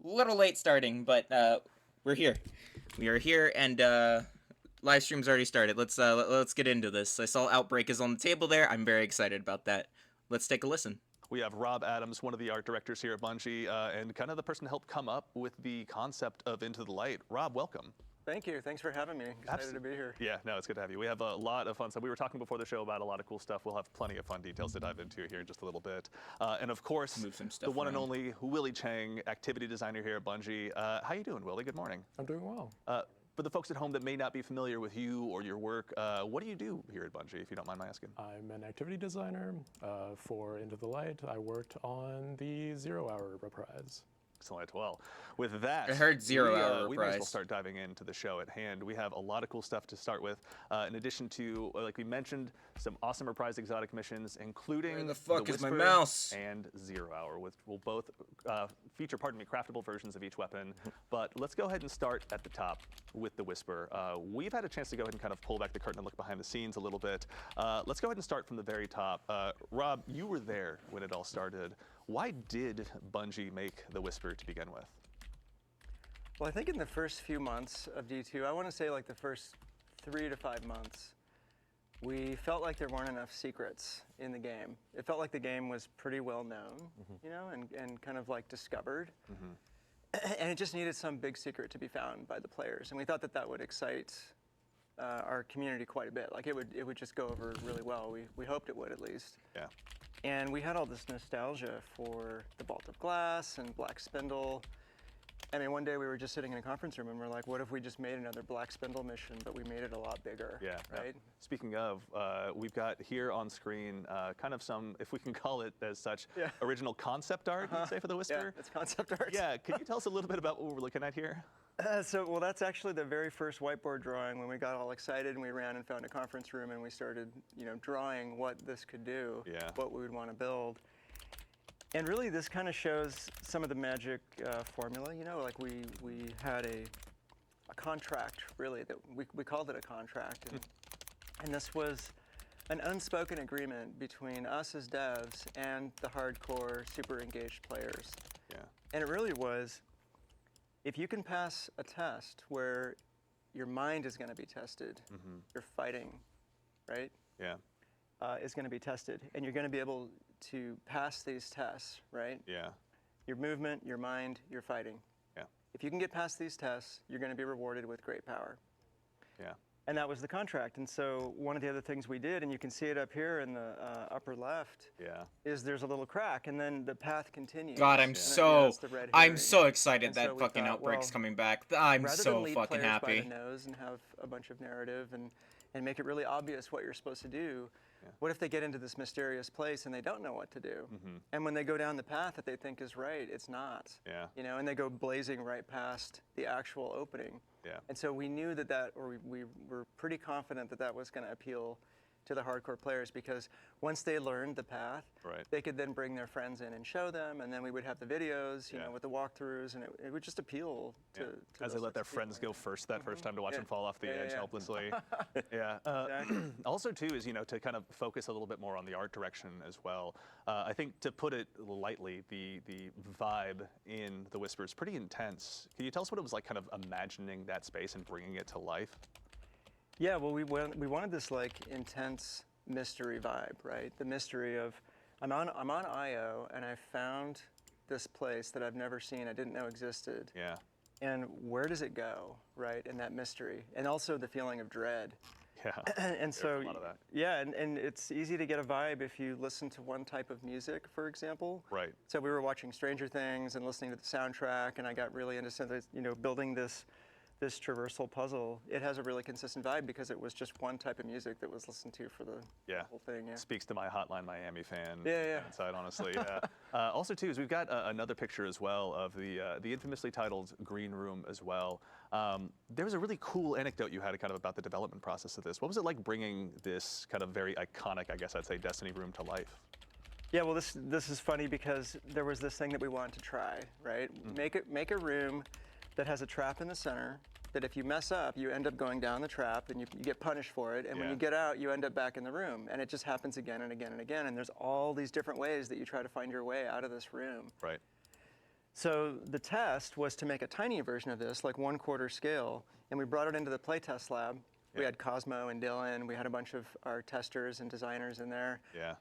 little late starting, but we're here. We are here, and live stream's already started. Let's get into this. I saw Outbreak is on the table there. I'm very excited about that. Let's take a listen. We have Rob Adams, one of the art directors here at Bungie, and kind of the person to help come up with the concept of Into the Light. Rob, welcome. Thank you. Thanks for having me. Excited to be here. Yeah, no, it's good to have you. We have a lot of fun stuff. We were talking before the show about a lot of cool stuff. We'll have plenty of fun details to dive into here in just a little bit. And of course, Move some the stuff one and around. only Willie Chang, activity designer here at Bungie. How you doing, Willie? Good morning. I'm doing well. For the folks at home that may not be familiar with you or your work, what do you do here at Bungie, if you don't mind my asking? I'm an activity designer for Into the Light. I worked on the Zero Hour Reprise. Excellent. Well, with that, I heard Zero Hour we may as well Reprise. start diving into the show at hand. We have a lot of cool stuff to start with. In addition to, like we mentioned, some awesome Reprise exotic missions, including Where the fuck is my Whisper mouse? and Zero Hour, which will both feature, craftable versions of each weapon. But let's go ahead and start at the top with the Whisper. We've had a chance to go ahead and kind of pull back the curtain and look behind the scenes a little bit. Let's go ahead and start from the very top. Rob, you were there when it all started. Why did Bungie make the Whisper to begin with? Well, I think in the first few months of D2, I want to say like the first 3 to 5 months, we felt like there weren't enough secrets in the game. It felt like the game was pretty well known, you know, and kind of like discovered. And it just needed some big secret to be found by the players. And we thought that that would excite our community quite a bit. Like it would just go over really well. We hoped it would at least. Yeah. And we had all this nostalgia for the Vault of Glass and Black Spindle. I mean, one day we were just sitting in a conference room and we're like, what if we just made another Black Spindle mission, but we made it a lot bigger, Yeah. right? Speaking of, we've got here on screen kind of some, if we can call it as such, Yeah. original concept art, you'd say, for the Yeah, Whisper. it's concept art. Yeah. Could you tell us a little bit about what we're looking at here? Well, that's actually the very first whiteboard drawing when we got all excited and we ran and found a conference room and we started, you know, drawing what this could do, Yeah. what we would want to build. And really, this kind of shows some of the magic formula. You know, like we had a contract, really, that we called it a contract. And this was an unspoken agreement between us as devs and the hardcore, super engaged players. Yeah. And it really was, if you can pass a test where your mind is going to be tested, your fighting, right, Yeah. is going to be tested, and you're going to be able to pass these tests, right? Yeah. Your movement, your mind, your fighting. Yeah. If you can get past these tests, you're going to be rewarded with great power. Yeah. And that was the contract. And so one of the other things we did, and you can see it up here in the upper left, Yeah. is there's a little crack, and then the path continues. God, and that's the red I'm herring. so excited And so that we fucking thought, Outbreak's well, coming back. I'm Rather so than lead fucking players by happy. the nose and have a bunch of narrative and make it really obvious what you're supposed to do, what if they get into this mysterious place and they don't know what to do? And when they go down the path that they think is right, it's not. Yeah. You know, and they go blazing right past the actual opening. Yeah. And so we knew or we were pretty confident that that was going to appeal to the hardcore players, because once they learned the path, Right. they could then bring their friends in and show them, and then we would have the videos, you Yeah. know, with the walkthroughs, and it would just appeal to, Yeah. to As those they let sorts their of people. friends go first that first time to watch Yeah. them fall off the Yeah, yeah, edge yeah. helplessly. Yeah. Exactly. Also, too, is, you know, to kind of focus a little bit more on the art direction as well. I think, to put it lightly, the vibe in The Whisper is pretty intense. Can you tell us what it was like kind of imagining that space and bringing it to life? Yeah, well, we wanted this like intense mystery vibe, right? The mystery of I'm on IO and I found this place that I've never seen, I didn't know existed, Yeah. and where does it go, right? And that mystery, and also the feeling of dread. Yeah. And so, There's a lot of that. yeah, and it's easy to get a vibe if you listen to one type of music, for example. Right. So we were watching Stranger Things and listening to the soundtrack, and I got really into, you know, building this traversal puzzle. It has a really consistent vibe because it was just one type of music that was listened to for the Yeah. whole thing. Yeah. Speaks to my Hotline Miami fan Yeah, yeah. inside, honestly. Yeah. Also, too, is we've got another picture as well of the infamously titled Green Room as well. There was a really cool anecdote you had kind of about the development process of this. What was it like bringing this kind of very iconic, I guess I'd say, Destiny room to life? Yeah, well, this is funny because there was this thing that we wanted to try, right? Make a room that has a trap in the center, that if you mess up, you end up going down the trap and you get punished for it. And when Yeah. you get out, you end up back in the room. And it just happens again and again and again. And there's all these different ways that you try to find your way out of this room. Right. So the test was to make a tiny version of this, like 1/4 scale, and we brought it into the playtest lab. We Yeah. had Cosmo and Dylan. We had a bunch of our testers and designers in there. Yeah.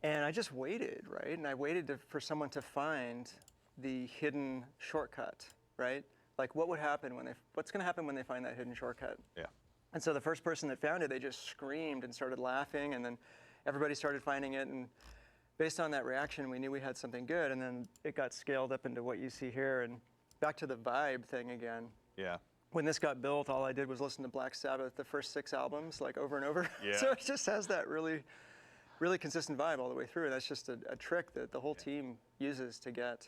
And I just waited, right? And I waited for someone to find the hidden shortcut, right? Like what would happen what's going to happen when they find that hidden shortcut? Yeah. And so the first person that found it, they just screamed and started laughing, and then everybody started finding it. And based on that reaction, we knew we had something good. And then it got scaled up into what you see here. And back to the vibe thing again. Yeah. When this got built, all I did was listen to Black Sabbath, the first 6 albums, like over and over. Yeah. So it just has that really consistent vibe all the way through. And that's just a trick that the whole team uses to get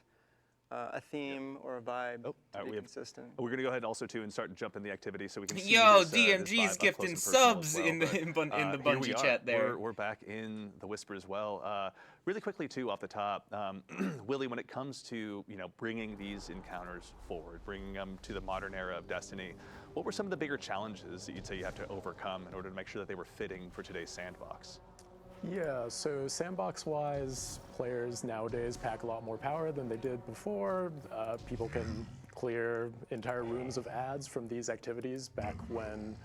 a theme or a vibe to be consistent. We're going to go ahead also too and start jumping the activity so we can see Yo, this, this vibe DMG's up gifting close and personal as subs well, in the but, in the here we Bungie are. chat there. We're back in the Whisper as well. Really quickly too, off the top, Willie, when it comes to bringing these encounters forward, bringing them to the modern era of Destiny, what were some of the bigger challenges that you'd say you have to overcome in order to make sure that they were fitting for today's sandbox? Yeah, so sandbox-wise, players nowadays pack a lot more power than they did before. People can clear entire rooms of ads from these activities back when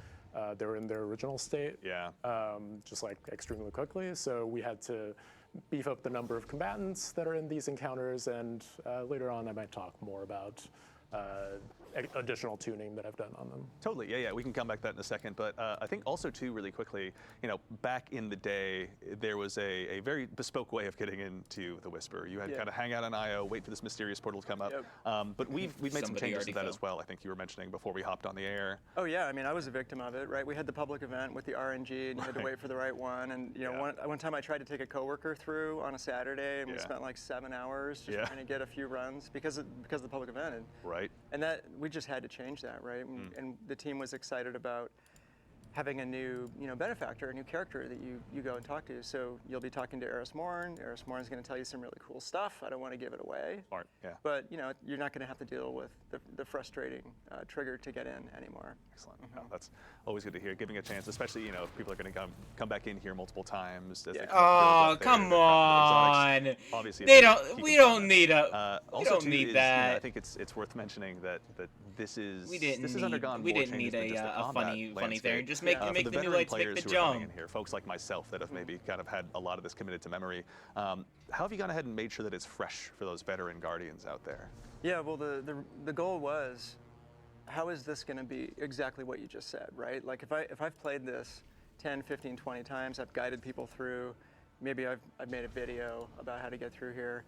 they were in their original state. Yeah. Just like extremely quickly. So we had to beef up the number of combatants that are in these encounters, and later on I might talk more about additional tuning that I've done on them. Totally, yeah, we can come back to that in a second. But I think also too, really quickly, back in the day, there was a very bespoke way of getting into the Whisper. You had to kind of hang out on IO, wait for this mysterious portal to come up. Yep. But we've made some Somebody changes already to that fell. as well. I think you were mentioning before we hopped on the air. Oh yeah, I mean I was a victim of it, right? We had the public event with the RNG, and you had to wait for the right one. And one time I tried to take a coworker through on a Saturday, and we spent like 7 hours just trying to get a few runs because of the public event. Right. And that we just had to change that, right? And the team was excited about having a new, benefactor, a new character that you go and talk to. So you'll be talking to Eris Morn. Eris Morn is going to tell you some really cool stuff. I don't want to give it away. Smart, yeah. But you're not going to have to deal with the frustrating trigger to get in anymore. Excellent. No, that's always good to hear. Giving a chance, especially if people are going to come back in here multiple times. As they kind of build Oh, up their come craft on! exotics. Obviously, They it's a don't. key We don't component. need a. We Also, don't too, need is, that. I think it's worth mentioning that this is We didn't this has need. undergone We more didn't changes need than just the a combat funny landscape. thing. Just make For make the the new veteran lights make players the who are coming jump. in here, folks like myself that have maybe kind of had a lot of this committed to memory. How have you gone ahead and made sure that it's fresh for those veteran guardians out there? Yeah, well, the goal was, how is this going to be exactly what you just said, right? Like if I've played this 10, 15, 20 times, I've guided people through, maybe I've made a video about how to get through here.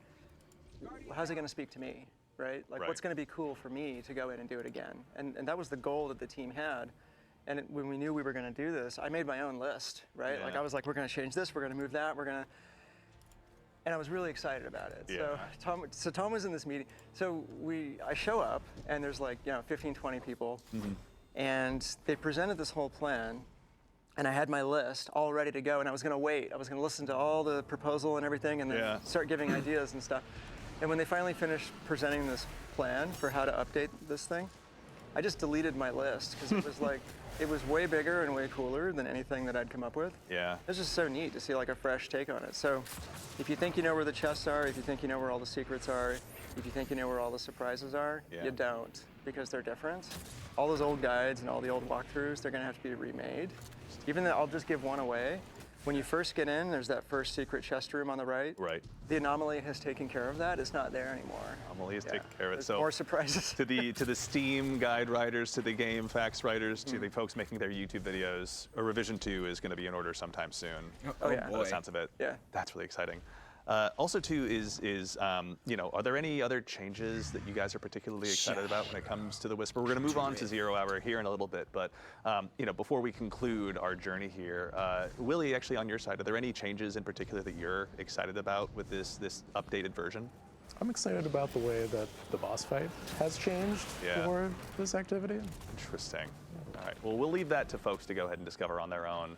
How's it going to speak to me, right? Like what's going to be cool for me to go in and do it again? And that was the goal that the team had. And when we knew we were going to do this, I made my own list, right? Like I was like, we're going to change this, we're going to move that, and I was really excited about it. Yeah. So Tom was in this meeting. So I show up, and there's like 15, 20 people, and they presented this whole plan, and I had my list all ready to go, and I was going to wait. I was going to listen to all the proposal and everything, and then start giving ideas and stuff. And when they finally finished presenting this plan for how to update this thing, I just deleted my list because it was like. It was way bigger and way cooler than anything that I'd come up with. Yeah. It was just so neat to see like a fresh take on it. So if you think you know where the chests are, if you think you know where all the secrets are, if you think you know where all the surprises are, you don't, because they're different. All those old guides and all the old walkthroughs, they're gonna have to be remade. Even though I'll just give one away. When you first get in, there's that first secret chest room on the right. Right. The Anomaly has taken care of that. It's not there anymore. Anomaly has taken care of it. There's So more surprises. to the Steam guide writers, to the game facts writers, to the folks making their YouTube videos, a revision 2 is going to be in order sometime soon. Oh, yeah. By the sounds of it. Yeah. That's really exciting. Also, too, is are there any other changes that you guys are particularly excited about when it comes to the Whisper? We're going to move on to 0 Hour here in a little bit, but before we conclude our journey here, Willie, actually on your side, are there any changes in particular that you're excited about with this updated version? I'm excited about the way that the boss fight has changed for this activity. Interesting. All right. Well, we'll leave that to folks to go ahead and discover on their own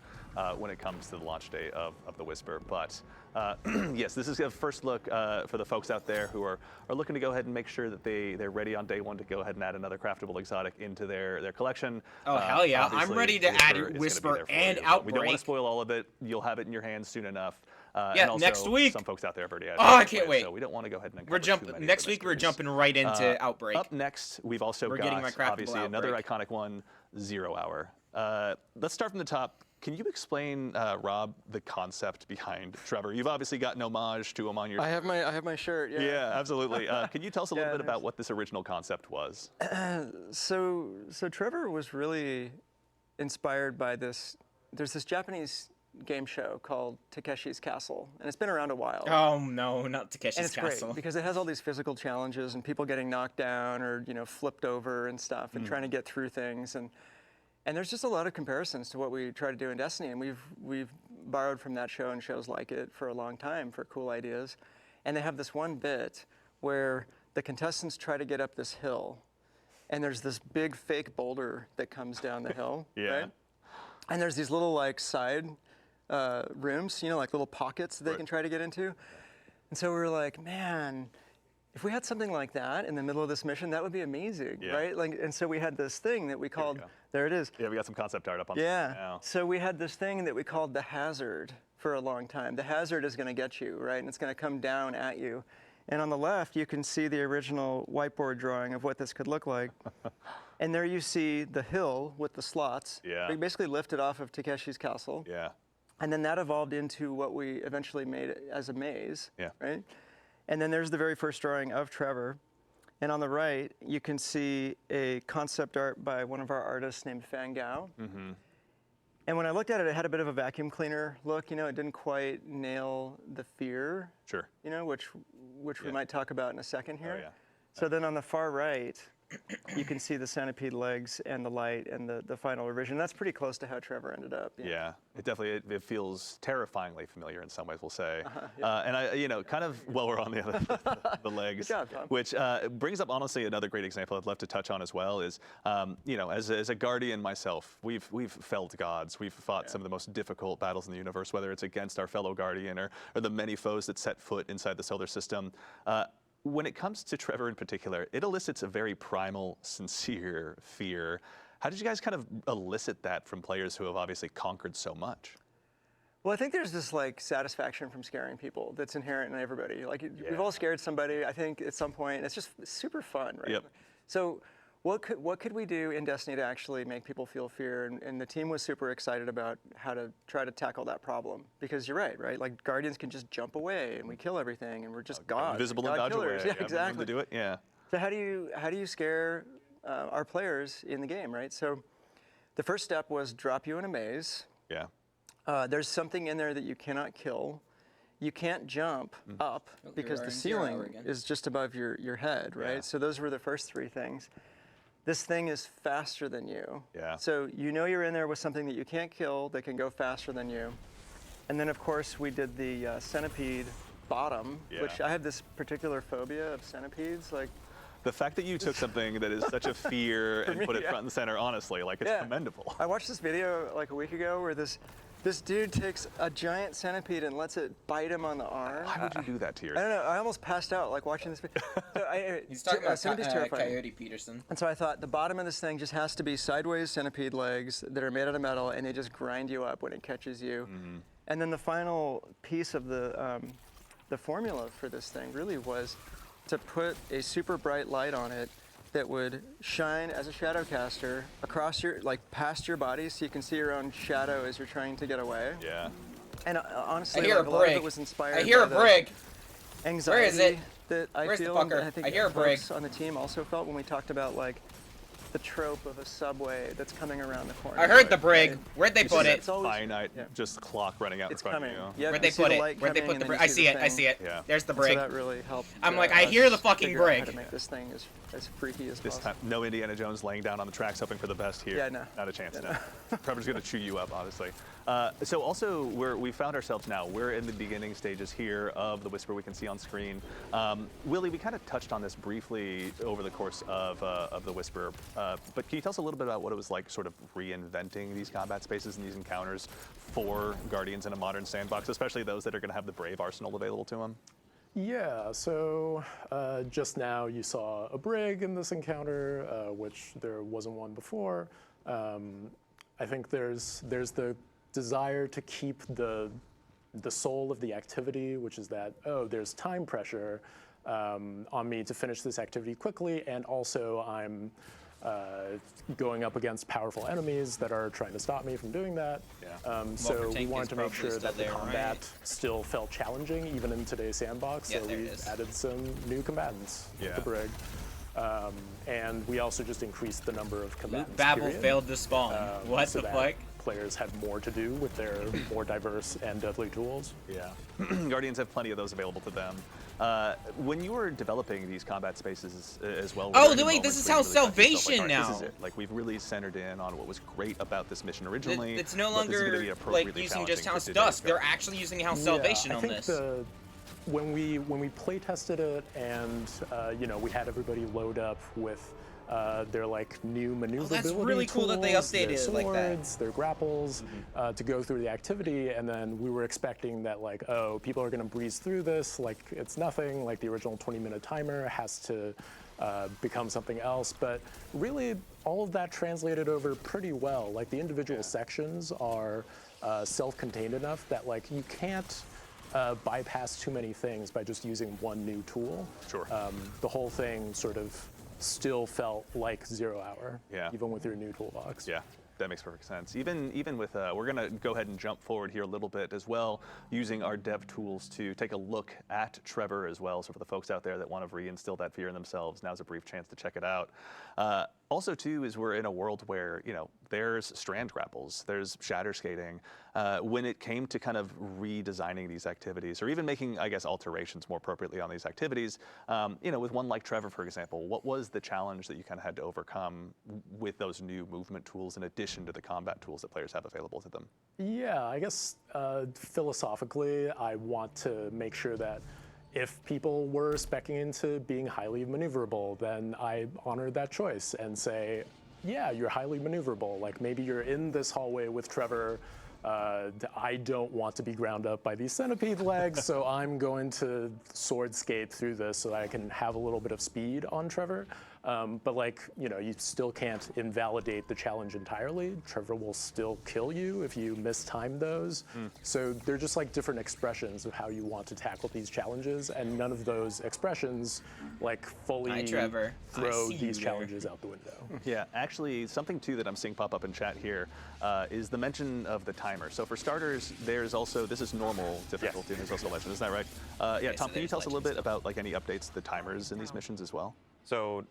when it comes to the launch day of the Whisper. But yes, this is a first look for the folks out there who are looking to go ahead and make sure that they're ready on day one to go ahead and add another craftable exotic into their collection. Oh, hell yeah. I'm Obviously, ready to add is gonna be Whisper there for and you. We don't want Outbreak. to spoil all of it. You'll have it in your hands soon enough. Yeah, and also next week. some folks out there have already had. Oh, I plans, can't wait. So we don't want to go ahead and We're uncover too jumping many of next the week. We're mysteries. jumping right into Outbreak. Up next, we've also We're got getting my craftable obviously another Outbreak. iconic one, 0 Hour. Let's start from the top. Can you explain, Rob, the concept behind Trevor? You've obviously got an homage to him on your. I have my shirt. Yeah. Yeah, absolutely. Can you tell us a little Yeah, bit about what this original concept was? So Trevor was really inspired by this. There's this Japanese game show called Takeshi's Castle, and it's been around a while. Oh no, not Takeshi's And it's Castle. great because it has all these physical challenges and people getting knocked down or flipped over and stuff and trying to get through things and there's just a lot of comparisons to what we try to do in Destiny, and we've borrowed from that show and shows like it for a long time for cool ideas. And they have this one bit where the contestants try to get up this hill, and there's this big fake boulder that comes down the hill. Yeah. Right? And there's these little like side rooms, like little pockets that they Right. can try to get into. And so we were like, man, if we had something like that in the middle of this mission, that would be amazing, Yeah. right? And so we had this thing that we called, go. there it is. Yeah, we got some concept art up on screen Yeah. now. So we had this thing that we called the hazard for a long time. The hazard is going to get you, right? And it's going to come down at you. And on the left, you can see the original whiteboard drawing of what this could look like. And there you see the hill with the slots. Yeah. We basically lifted off of Takeshi's Castle. Yeah. And then that evolved into what we eventually made as a maze, Yeah. right? And then there's the very first drawing of Trevor. And on the right, you can see a concept art by one of our artists named Fan Gao. Mm-hmm. And when I looked at it, it had a bit of a vacuum cleaner look. It didn't quite nail the fear, Sure. which we Yeah. might talk about in a second here. Oh, yeah. So then on the far right, you can see the centipede legs and the light and the final revision. That's pretty close to how Trevor ended up. Yeah, it definitely it feels terrifyingly familiar in some ways, we'll say. Yeah. And I, kind of while we're on the legs, Good job, Tom. which brings up honestly another great example I'd love to touch on as well is, as a guardian myself, we've felled gods, we've fought some of the most difficult battles in the universe, whether it's against our fellow guardian or the many foes that set foot inside the solar system. When it comes to Trevor in particular, it elicits a very primal, sincere fear. How did you guys kind of elicit that from players who have obviously conquered so much? Well, I think there's this satisfaction from scaring people that's inherent in everybody. We've all scared somebody, I think, at some point. It's just super fun, right? Yep. So what could we do in Destiny to actually make people feel fear? And the team was super excited about how to try to tackle that problem. Because you're right? Like Guardians can just jump away and we kill everything and we're just gods. Invisible and God dodge killers. away. Yeah, exactly. To do it, yeah. So how do you scare our players in the game, right? So the first step was drop you in a maze. Yeah. There's something in there that you cannot kill. You can't jump up because are the in 0 ceiling hour again. is just above your head, right? Yeah. So those were the first three things. This thing is faster than you. Yeah. So you're in there with something that you can't kill that can go faster than you. And then of course we did the centipede bottom, Yeah. which I have this particular phobia of centipedes. The fact that you took something that is such a fear and me, put it yeah. front and center, honestly, it's Yeah. commendable. I watched this video a week ago where this dude takes a giant centipede and lets it bite him on the arm. Why would you do that to I yourself? don't know. I almost passed out watching this video. So He's talking about centipede's terrifying. Coyote Peterson. And so I thought the bottom of this thing just has to be sideways centipede legs that are made out of metal, and they just grind you up when it catches you. Mm-hmm. And then the final piece of the formula for this thing really was to put a super bright light on it that would shine as a shadow caster across past your body, so you can see your own shadow as you're trying to get away. Yeah. And honestly, I hear a a lot of brig. it was inspired I hear by a the brig. anxiety Where is it? that I Where's the feel, and fucker? I think I hear a brig. folks on the team also felt when we talked about the trope of a subway that's coming around the corner. I heard the brig. Where'd they put it? It's always- Finite, yeah. just clock running out It's in front coming. of you. Yeah, Where'd you they see put the it? light Where'd they coming put the and brig? then I you see it. the I thing. see it. Yeah. There's the And so brig. that really helped. I'm like, I hear the us fucking figure out brig. How to make this thing as freaky as This possible. time, no Indiana Jones laying down on the tracks hoping for the best here. Yeah, no. Not a chance, Yeah, no. Trevor's going to chew you up, honestly. So also, we found ourselves now, we're in the beginning stages here of the Whisper we can see on screen. Willie, we kind of touched on this briefly over the course of the Whisper, but can you tell us a little bit about what it was like sort of reinventing these combat spaces and these encounters for Guardians in a modern sandbox, especially those that are going to have the Brave arsenal available to them? Yeah, so just now you saw a brig in this encounter, which there wasn't one before. I think there's the desire to keep the the soul of the activity, which is that, oh, there's time pressure on me to finish this activity quickly, and also I'm going up against powerful enemies that are trying to stop me from doing that. Yeah. So Walker we Tank wanted is to make probably sure that the still there, combat right? still felt challenging, even in today's sandbox. Yeah, So there it we is. added some new combatants, like Yeah. the Brig. And we also just increased the number of combatants. Babel period. failed to spawn. What So the that fuck? players had more to do with their more diverse and deadly tools. Yeah, Guardians have plenty of those available to them. When you were developing these combat spaces as well, Oh, were there any wait, this moments is where how you really thought to yourself, Salvation like, "All right, this now." is it. Like, we've really centered in on what was great about this mission originally. It's no but this is gonna longer be like appropriately using just challenging House for today's Dusk. They're Guardians." actually using House Salvation I on think this. when we play tested it and we had everybody load up with their like new maneuverability really cool that they tools, updated their it like that. swords, their grapples to go through the activity, and then we were expecting that like, oh, people are going to breeze through this like it's nothing, like the original 20-minute timer has to become something else. But really, all of that translated over pretty well. Like the individual sections are self-contained enough that like you can't bypass too many things by just using one new tool. Sure. The whole thing sort of still felt like 0 hour, Yeah. even with your new toolbox. Yeah, that makes perfect sense. Even with, we're gonna go ahead and jump forward here a little bit as well, using our dev tools to take a look at Trevor as well. So for the folks out there that want to reinstill that fear in themselves, now's a brief chance to check it out. Also, too, is we're in a world where, there's strand grapples, there's shatter skating. When it came to kind of redesigning these activities, or even making, I guess, alterations more appropriately on these activities, with one like Trevor, for example, what was the challenge that you kind of had to overcome with those new movement tools in addition to the combat tools that players have available to them? Yeah, I guess philosophically, I want to make sure that if people were speccing into being highly maneuverable, then I honor that choice and say, yeah, you're highly maneuverable. Like maybe you're in this hallway with Trevor. I don't want to be ground up by these centipede legs, so I'm going to sword skate through this so that I can have a little bit of speed on Trevor. But you still can't invalidate the challenge entirely. Trevor will still kill you if you mistime those. So they're just like different expressions of how you want to tackle these challenges, and none of those expressions like fully Hi, Trevor. I throw see you these there. challenges out the window. Yeah, actually, something too that I'm seeing pop up in chat here is the mention of the timer. So for starters, there's also, this is normal difficulty, and there's also legend, isn't that right? Yeah, so Tom, can you there's tell us a little bit legends. about like any updates to the timers in these missions as well? So,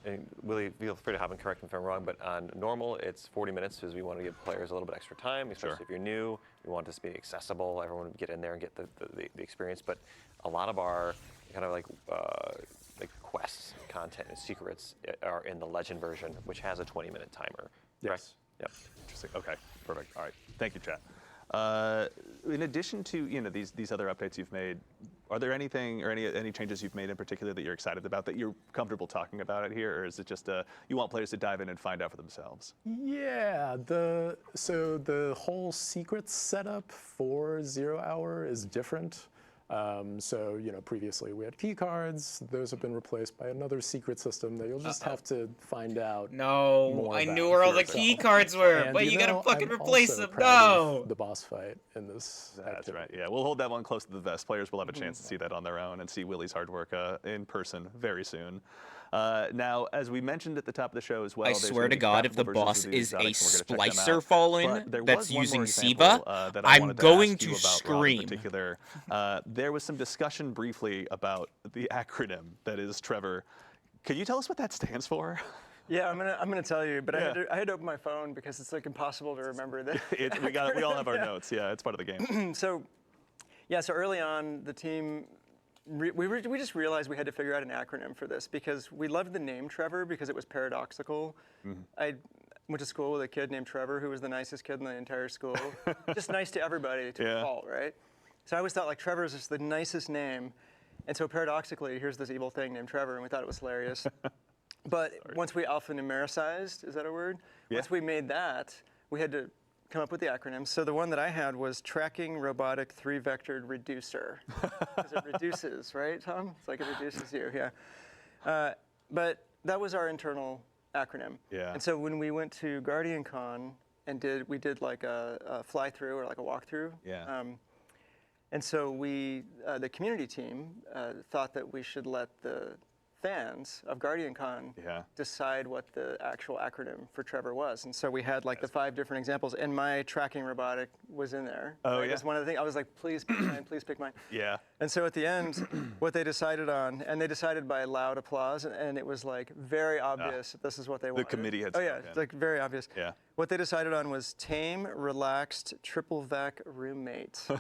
and Willie, feel free to have him correct me if I'm wrong, but on normal, it's 40 minutes because we want to give players a little bit extra time, especially if you're new. We want this to be accessible. Everyone would get in there and get the experience. But a lot of our kind of like quests, content, and secrets are in the Legend version, which has a 20-minute timer. Correct? Yep. Interesting. Okay, perfect. All right, thank you, chat. In addition to these other updates you've made, are there anything or any changes you've made in particular that you're excited about, that you're comfortable talking about it here, or is it just you want players to dive in and find out for themselves? Yeah, so the whole secrets setup for 0 hour is different. So previously we had key cards. Those have been replaced by another secret system that you'll just have to find out. No, more I about knew where all the yourself. key cards were, And, but you gotta fucking I'm replace also them. proud No. of the boss fight in this. That's activity. right. Yeah, we'll hold that one close to the vest. Players will have a chance to see that on their own and see Willie's hard work in person very soon. Now, as we mentioned at the top of the show as well, I there's swear gonna to be God, if craftable the versions boss of these is a exotics, and we're gonna check them splicer out. fallen But there that's was one more using example, Siba, that I I'm wanted to going ask you to about, Rob, scream. in particular. There was some discussion briefly about the acronym that is Trevor. Could you tell us what that stands for? Yeah, I'm gonna tell you, but Yeah. I had to open my phone because it's like impossible to remember that. We all have our notes. Yeah, it's part of the game. So early on, the team, we just realized we had to figure out an acronym for this because we loved the name Trevor because it was paradoxical. I went to school with a kid named Trevor who was the nicest kid in the entire school. Just nice to everybody to a fault, right? So I always thought like Trevor is just the nicest name. And so paradoxically, here's this evil thing named Trevor, and we thought it was hilarious. But once we alphanumericized, is that a word? Yeah. Once we made that, we had to come up with the acronym. So the one that I had was Tracking Robotic 3-Vectored Reducer. Because it reduces, right, Tom? It's like it reduces you, yeah. But that was our internal acronym. Yeah. And so when we went to GuardianCon and we did like a fly-through or like a walkthrough, Yeah. And so we, the community team, thought that we should let the fans of GuardianCon Yeah. decide what the actual acronym for Trevor was. And so we had like the 5 different examples, and my tracking robotic was in there. Oh, right? yeah? As one of the things, I was like, please pick mine, please pick mine. Yeah. And so at the end, what they decided on, and they decided by loud applause, and it was like very obvious that this is what they wanted. committee had Oh yeah, spoken. it's like very obvious. Yeah. What they decided on was tame, relaxed, triple vac roommate. So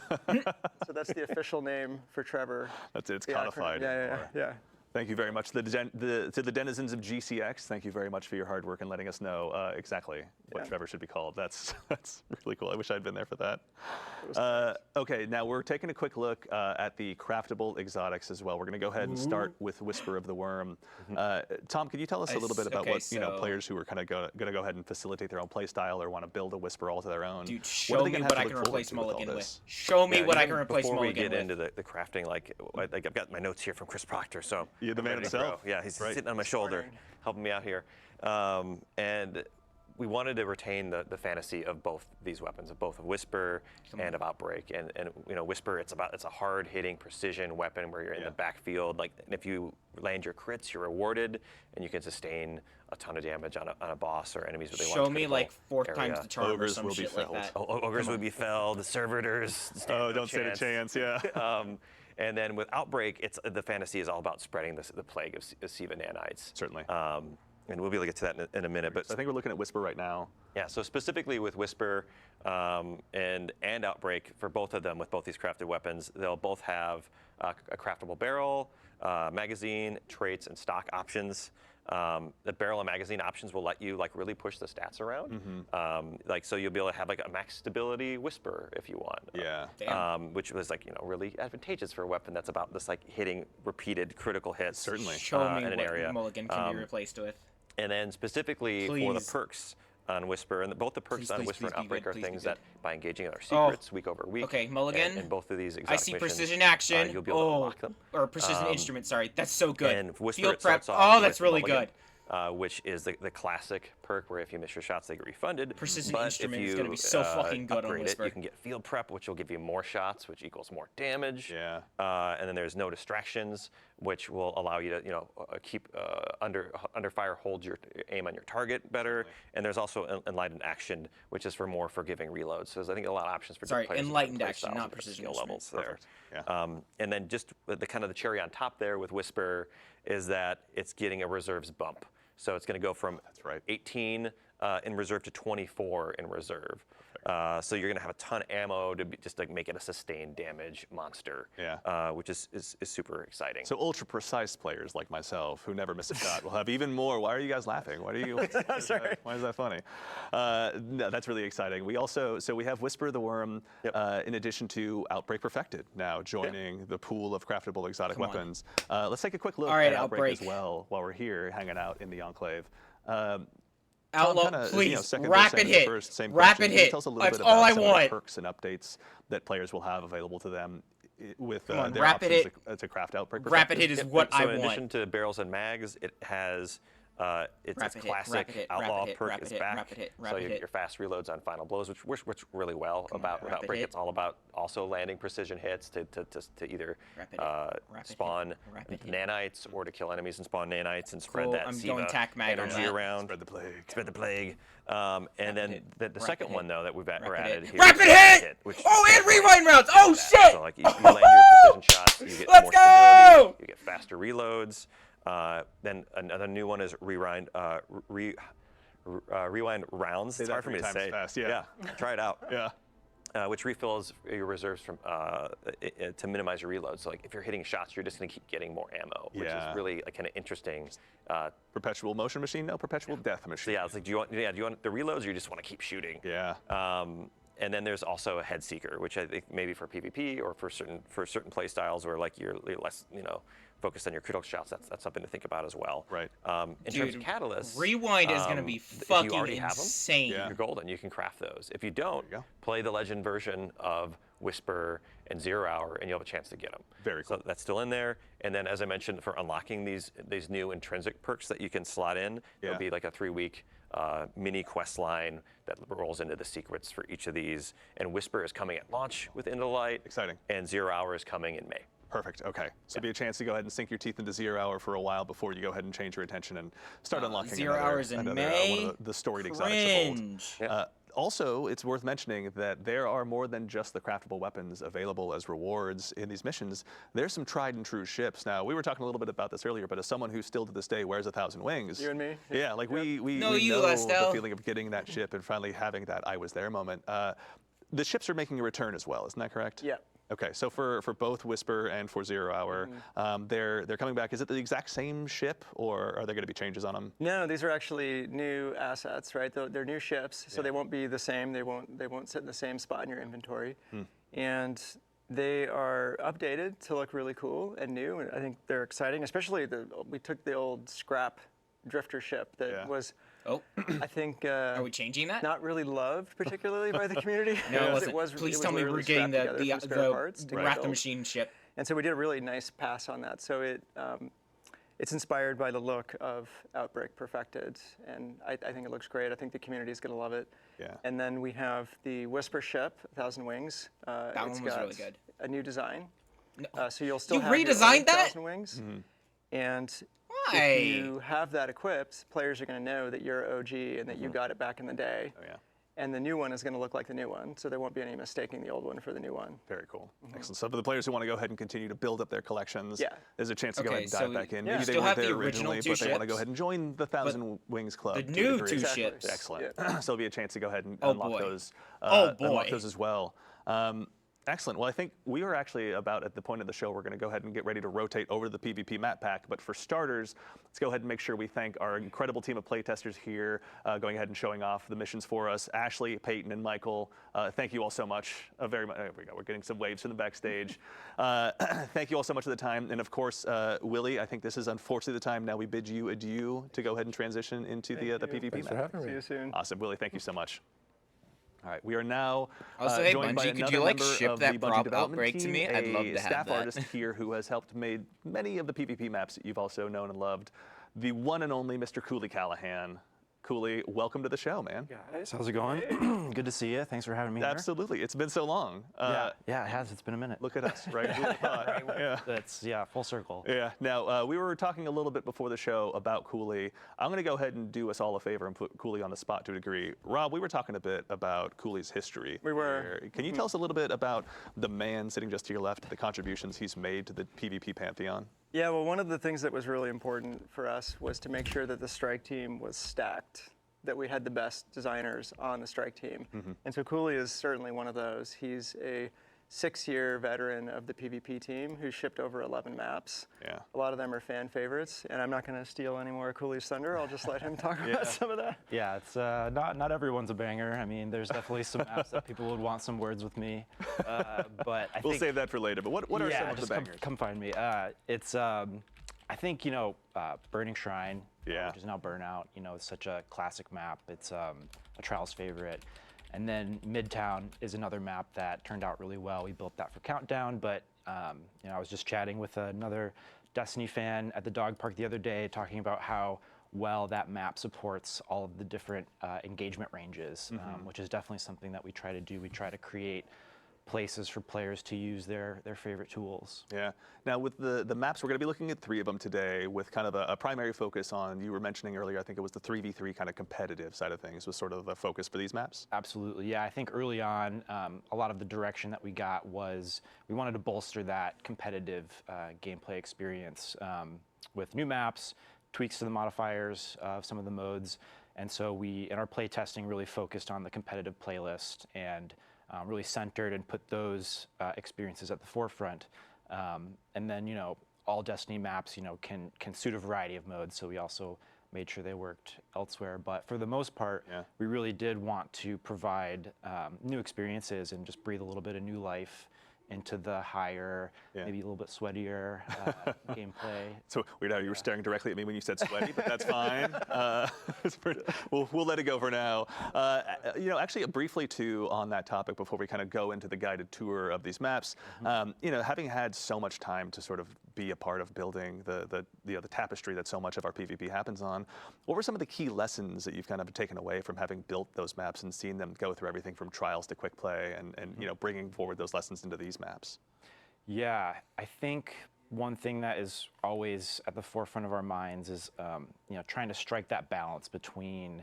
that's the official name for Trevor. That's it. It's The acronym. codified. Yeah, yeah, anymore. yeah. Thank you very much. To the denizens of GCX, thank you very much for your hard work and letting us know exactly what Yeah. Trevor should be called. That's really cool. I wish I'd been there for that. Okay, now we're taking a quick look at the craftable exotics as well. We're going to go ahead and start with Whisper of the Worm. Tom, can you tell us a little bit about okay, what so- players who are kind of going to go ahead and facilitate their own play style or want to build a Whisper all to their own? Dude, what are show they me gonna what have I to can look forward replace to with all Mulligan with. this? Show me Yeah, what I even can replace before Mulligan we get with. into the crafting, like I've got my notes here from Chris Proctor, so You're the I'm man ready to himself. go. Yeah, he's Right. sitting on my shoulder, helping me out here, and we wanted to retain the fantasy of both these weapons, of both of Whisper and of Outbreak. And Whisper, it's a hard hitting precision weapon where you're in the backfield. Like, and if you land your crits, you're rewarded, and you can sustain a ton of damage on a boss or enemies with a Show me like 4 times the charm or Ogres some will be shit like felled. that. Ogres would be felled, servitors. stand Oh, no don't stand a chance. Yeah. And then with Outbreak, the fantasy is all about spreading the plague of Siva nanites. Certainly. And we'll be able to get to that in a minute. But So I think we're looking at Whisper right now. yeah, so specifically with Whisper and Outbreak, for both of them, with both these crafted weapons, they'll both have a craftable barrel, magazine, traits, and stock options. The barrel and magazine options will let you like really push the stats around. So you'll be able to have like a max stability Whisper if you want. Yeah. Damn. Which was like really advantageous for a weapon that's about this like hitting repeated critical hits. Certainly. Show me in an what area. Mulligan can be replaced with. And then specifically for the Please. perks on Whisper, and both the perks Please, on please, Whisper please and be Outbreak good, are please be things good. that by engaging in our secrets week over week. Okay, Mulligan, And both of these I exotic see missions, precision action. you'll be able to unlock them. Or precision instrument, sorry. That's so good. And Whisper Field it prep. starts off Oh, that's with really Mulligan, good. which is the classic perk where if you miss your shots, they get refunded. Precision but instrument if is you, gonna be so fucking good on upgrade Whisper. You can get field prep, which will give you more shots, which equals more damage. Yeah. And then there's no distractions, which will allow you to keep under fire, hold your aim on your target better. And there's also enlightened action, which is for more forgiving reloads. So there's I think a lot of options for Sorry, different players. enlightened different action, playstyles not and different precision skill instrument. levels there. Yeah. And then just the kind of the cherry on top there with Whisper is that it's getting a reserves bump. So it's going to go from That's right. 18 in reserve to 24 in reserve. So you're going to have a ton of ammo to just like make it a sustained damage monster. Yeah. Which is super exciting. So ultra precise players like myself who never miss a shot will have even more. Why are you guys laughing? Why are you? Sorry. Why is that funny? No, that's really exciting. We have Whisper the Worm in addition to Outbreak Perfected now joining the pool of craftable exotic Come on. weapons. Let's take a quick look All right, at Outbreak Outbreak. as well while we're here hanging out in the Enclave. Outlaw, kinda, please. second to rapid Sam hit. first, same Rapid question. Can you hit. tell us a little That's bit all about I some of the want. perks and updates that players will have available to them with on, their rapid options hit. to craft Outbreak Rapid Perfected? hit is what so I in want. addition to barrels and mags, it has its Rapid hit, classic rapid hit, outlaw rapid hit, perk rapid is hit, back. rapid hit, So rapid you hit. get your fast reloads on final blows, which works really well about rapid Outbreak. hit. It's all about also landing precision hits to either Rapid hit, rapid spawn hit, rapid hit. nanites or to kill enemies and spawn nanites and spread Cool, that I'm Siva going tac mag on energy that. around. Spread the plague. Spread the plague. And then hit, the rapid second hit, one though that we're rapid added hit. here. Rapid is hit! which Oh, is and great. rewind rounds! Oh, shit! So like you land your precision shots, you get Let's more go! stability, you get faster reloads. Then another new one is rewind rounds. It's that hard for me 3 to times say. fast, yeah. Try it out. Yeah. Which refills your reserves from to minimize your reloads. So like if you're hitting shots, you're just going to keep getting more ammo, which Yeah. is really kind of interesting. Perpetual motion machine? No, perpetual death machine. So yeah, it's like do you want the reloads, or you just want to keep shooting? Yeah. And then there's also a head seeker, which I think maybe for PvP or for certain play styles where like you're less focused on your critical shots, that's something to think about as well. Right. In terms of catalysts, Rewind is gonna be if you fucking already have 'em, insane. Yeah. you're golden. You can craft those. If you don't, you go. play the legend version of Whisper and 0 Hour, and you'll have a chance to get them. Very cool. So that's still in there. And then, as I mentioned, for unlocking these new intrinsic perks that you can slot in, Yeah. there'll be like a 3-week mini quest line that rolls into the secrets for each of these. And Whisper is coming at launch with Into the Light. Exciting. And 0 Hour is coming in May. Perfect. Okay. So be a chance to go ahead and sink your teeth into 0 Hour for a while before you go ahead and change your attention and start unlocking 0 another, Hours in another, May. one of the storied exotics of old. Cringe. Also, it's worth mentioning that there are more than just the craftable weapons available as rewards in these missions. There's some tried and true ships. Now, we were talking a little bit about this earlier, but as someone who still to this day wears 1,000 wings. You and me? Yeah, like we No, we you, know Lestel. the feeling of getting that ship and finally having that I was there moment. The ships are making a return as well, isn't that correct? Yeah. Okay, so for both Whisper and for 0 Hour, they're coming back. Is it the exact same ship, or are there going to be changes on them? No, these are actually new assets, right? They're new ships, so they won't be the same. They won't sit in the same spot in your inventory, and they are updated to look really cool and new. And I think they're exciting, especially we took the old scrap drifter ship that Yeah. was, Oh, I think, are we changing that? not really loved particularly by the community. No, because it wasn't. Please it tell me literally we're getting strapped the together from spare parts to Wrath build. the Machine ship. And so we did a really nice pass on that. So it's inspired by the look of Outbreak Perfected, and I think it looks great. I think the community is going to love it. Yeah. And then we have the Whisper ship, 1,000 Wings. That It's one was got really good. a new design. No. So you'll still You have your redesigned own that? 1,000 Wings. And Why? if you have that equipped, players are going to know that you're OG and that you got it back in the day. Oh yeah. And the new one is going to look like the new one, so there won't be any mistaking the old one for the new one. Very cool. Excellent. So for the players who want to go ahead and continue to build up their collections, Yeah. there's a chance to go Okay, ahead and dive so back in. yeah. Maybe You they still weren't have the there original originally, two but they want to go ships, ahead and join the 1,000 Wings Club. The to a new degree. two Exactly. ships. Excellent. Yeah. So it'll be a chance to go ahead and Oh, unlock boy. those. Oh, Unlock boy. those as well. Excellent. Well, I think we are actually about at the point of the show we're going to go ahead and get ready to rotate over to the PvP map pack. But for starters, let's go ahead and make sure we thank our incredible team of playtesters here, going ahead and showing off the missions for us. Ashley, Peyton, and Michael, thank you all so much. Very much. There we go. We're getting some waves from the backstage. Thank you all so much for the time. And of course, Willie, I think this is unfortunately the time now we bid you adieu to go ahead and transition into the PvP Thanks map. for having See me. you soon. Awesome, Willie. Thank you so much. All right, we are now Also, hey, joined by Bungie, could another you, like, member ship of that the Bungie prop development Outbreak to team, me? I'd love a to have staff that. artist here who has helped made many of the PvP maps that you've also known and loved. The one and only Mr. Cooley Callahan. Cooley, welcome to the show, man. Guys, how's it going? Good to see you. Thanks for having me here. Absolutely, it's been so long. Yeah, it has. It's been a minute. Look at us, right? Who would've thought? Yeah. That's full circle. Yeah. Now, we were talking a little bit before the show about Cooley. I'm going to go ahead and do us all a favor and put Cooley on the spot to a degree. Rob, we were talking a bit about Cooley's history. We were. here. Can you tell us a little bit about the man sitting just to your left, the contributions he's made to the PvP pantheon? Yeah, well, one of the things that was really important for us was to make sure that the strike team was stacked, that we had the best designers on the strike team. And so Cooley is certainly one of those. He's a 6-year veteran of the PvP team who shipped over 11 maps. Yeah. A lot of them are fan favorites, and I'm not going to steal any more of Cooley's thunder. I'll just let him talk about some of that. Yeah, it's not everyone's a banger. I mean, there's definitely some apps that people would want some words with me. But I We'll think, save that for later. But what are some of the just bangers? come find me. It's I think Burning Shrine, Yeah. which is now Burnout. It's such a classic map. It's a Trials favorite. And then Midtown is another map that turned out really well. We built that for Countdown, but I was just chatting with another Destiny fan at the dog park the other day, talking about how well that map supports all of the different engagement ranges, which is definitely something that we try to do. We try to create places for players to use their favorite tools. Yeah. Now, with the maps, we're going to be looking at 3 of them today with kind of a primary focus on, you were mentioning earlier, I think it was the 3v3 kind of competitive side of things was sort of the focus for these maps. Absolutely, yeah. I think early on, a lot of the direction that we got was we wanted to bolster that competitive gameplay experience with new maps, tweaks to the modifiers of some of the modes, and so we, in our play testing, really focused on the competitive playlist and really centered and put those experiences at the forefront. And then, all Destiny maps, can suit a variety of modes, so we also made sure they worked elsewhere. But for the most part, we really did want to provide new experiences and just breathe a little bit of new life into the higher, maybe a little bit sweatier gameplay. So weird how you were staring directly at me when you said sweaty, but that's fine. We'll let it go for now. Actually, briefly too on that topic before we kind of go into the guided tour of these maps. Having had so much time to sort of be a part of building the tapestry that so much of our PvP happens on, what were some of the key lessons that you've kind of taken away from having built those maps and seen them go through everything from trials to quick play and bringing forward those lessons into these maps? Yeah, I think one thing that is always at the forefront of our minds is trying to strike that balance between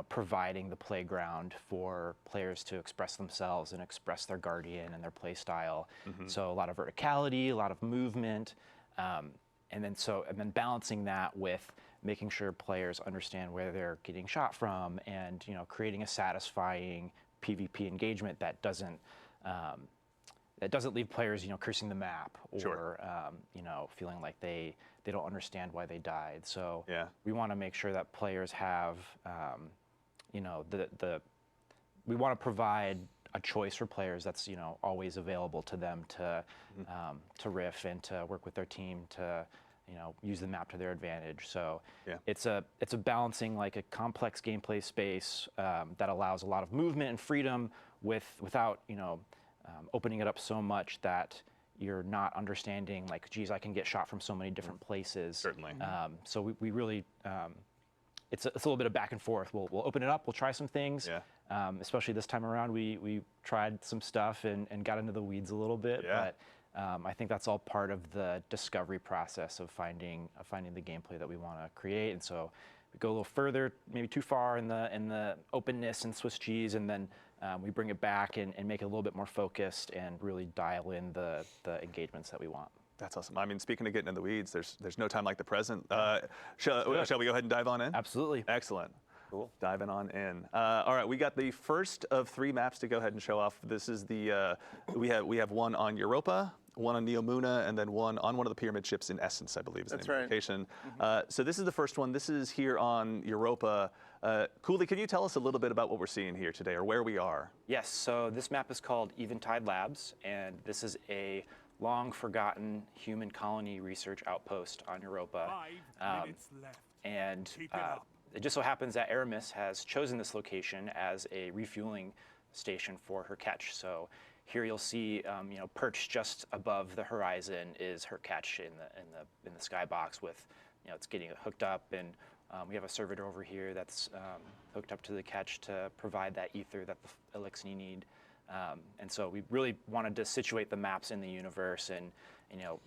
providing the playground for players to express themselves and express their guardian and their play style. So a lot of verticality, a lot of movement, and then balancing that with making sure players understand where they're getting shot from, and creating a satisfying PvP engagement that doesn't leave players cursing the map or feeling like they don't understand why they died. So we want to make sure that players have we want to provide a choice for players that's always available to them to riff and to work with their team to use the map to their advantage. So it's a balancing like a complex gameplay space that allows a lot of movement and freedom without opening it up so much that you're not understanding like, geez, I can get shot from so many different places. Certainly. So we really it's a little bit of back and forth. We'll open it up. We'll try some things. Especially this time around, we tried some stuff and got into the weeds a little bit. But I think that's all part of the discovery process of finding the gameplay that we want to create. And so we go a little further, maybe too far in the openness and Swiss cheese, and then we bring it back and make it a little bit more focused and really dial in the engagements that we want. That's awesome. I mean, speaking of getting in the weeds, there's no time like the present. Shall we go ahead and dive on in? Absolutely. Excellent. Cool. Diving on in. All right, we got the first of 3 maps to go ahead and show off. This is the we have one on Europa, one on Neomuna, and then one on one of the pyramid ships in Essence, I believe is the name of the location. So this is the first one. This is here on Europa. Cooley, can you tell us a little bit about what we're seeing here today, or where we are? Yes. So this map is called Eventide Labs, and this is a long-forgotten human colony research outpost on Europa. 5 minutes left. And Keep it up. it just so happens that Aramis has chosen this location as a refueling station for her catch. So here you'll see, perched just above the horizon is her catch in the skybox with, it's getting hooked up, and we have a servitor over here that's hooked up to the catch to provide that ether that the Elixni need. And so we really wanted to situate the maps in the universe and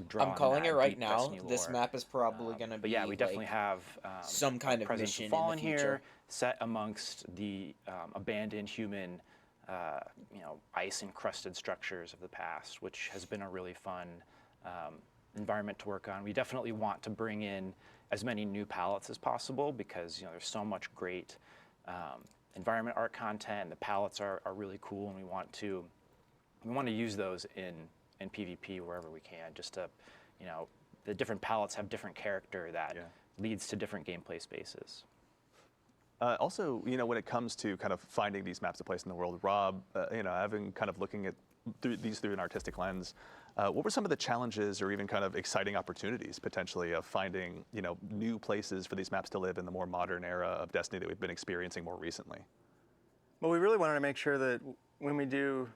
draw. I'm calling it right deep now. Destiny This lore. map is probably going to be. But yeah, we definitely have some kind of Presence mission in Fallen the future. here, set amongst the abandoned human, ice-encrusted structures of the past, which has been a really fun environment to work on. We definitely want to bring in as many new palettes as possible because there's so much great environment art content. The palettes are really cool, and we want to use those in PvP wherever we can. Just to, the different palettes have different character that leads to different gameplay spaces. Also, when it comes to kind of finding these maps of place in the world, Rob, having kind of looking at these through an artistic lens, what were some of the challenges or even kind of exciting opportunities potentially of finding, new places for these maps to live in the more modern era of Destiny that we've been experiencing more recently? Well, we really wanted to make sure that when we do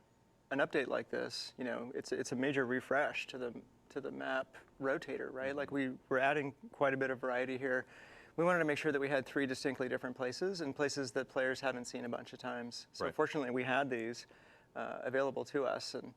an update like this, it's a major refresh to the map rotator, right? Like we're adding quite a bit of variety here. We wanted to make sure that we had 3 distinctly different places and places that players hadn't seen a bunch of times. So fortunately, we had these available to us, and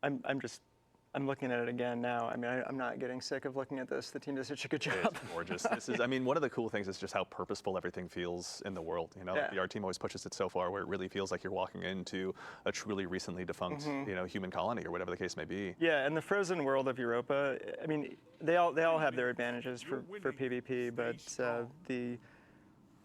I'm looking at it again now. I mean, I'm not getting sick of looking at this. The team does such a good job. It's gorgeous. This is, one of the cool things is just how purposeful everything feels in the world. Like the art team always pushes it so far where it really feels like you're walking into a truly recently defunct, human colony or whatever the case may be. Yeah, and the frozen world of Europa, I mean, they all have their advantages for PvP, but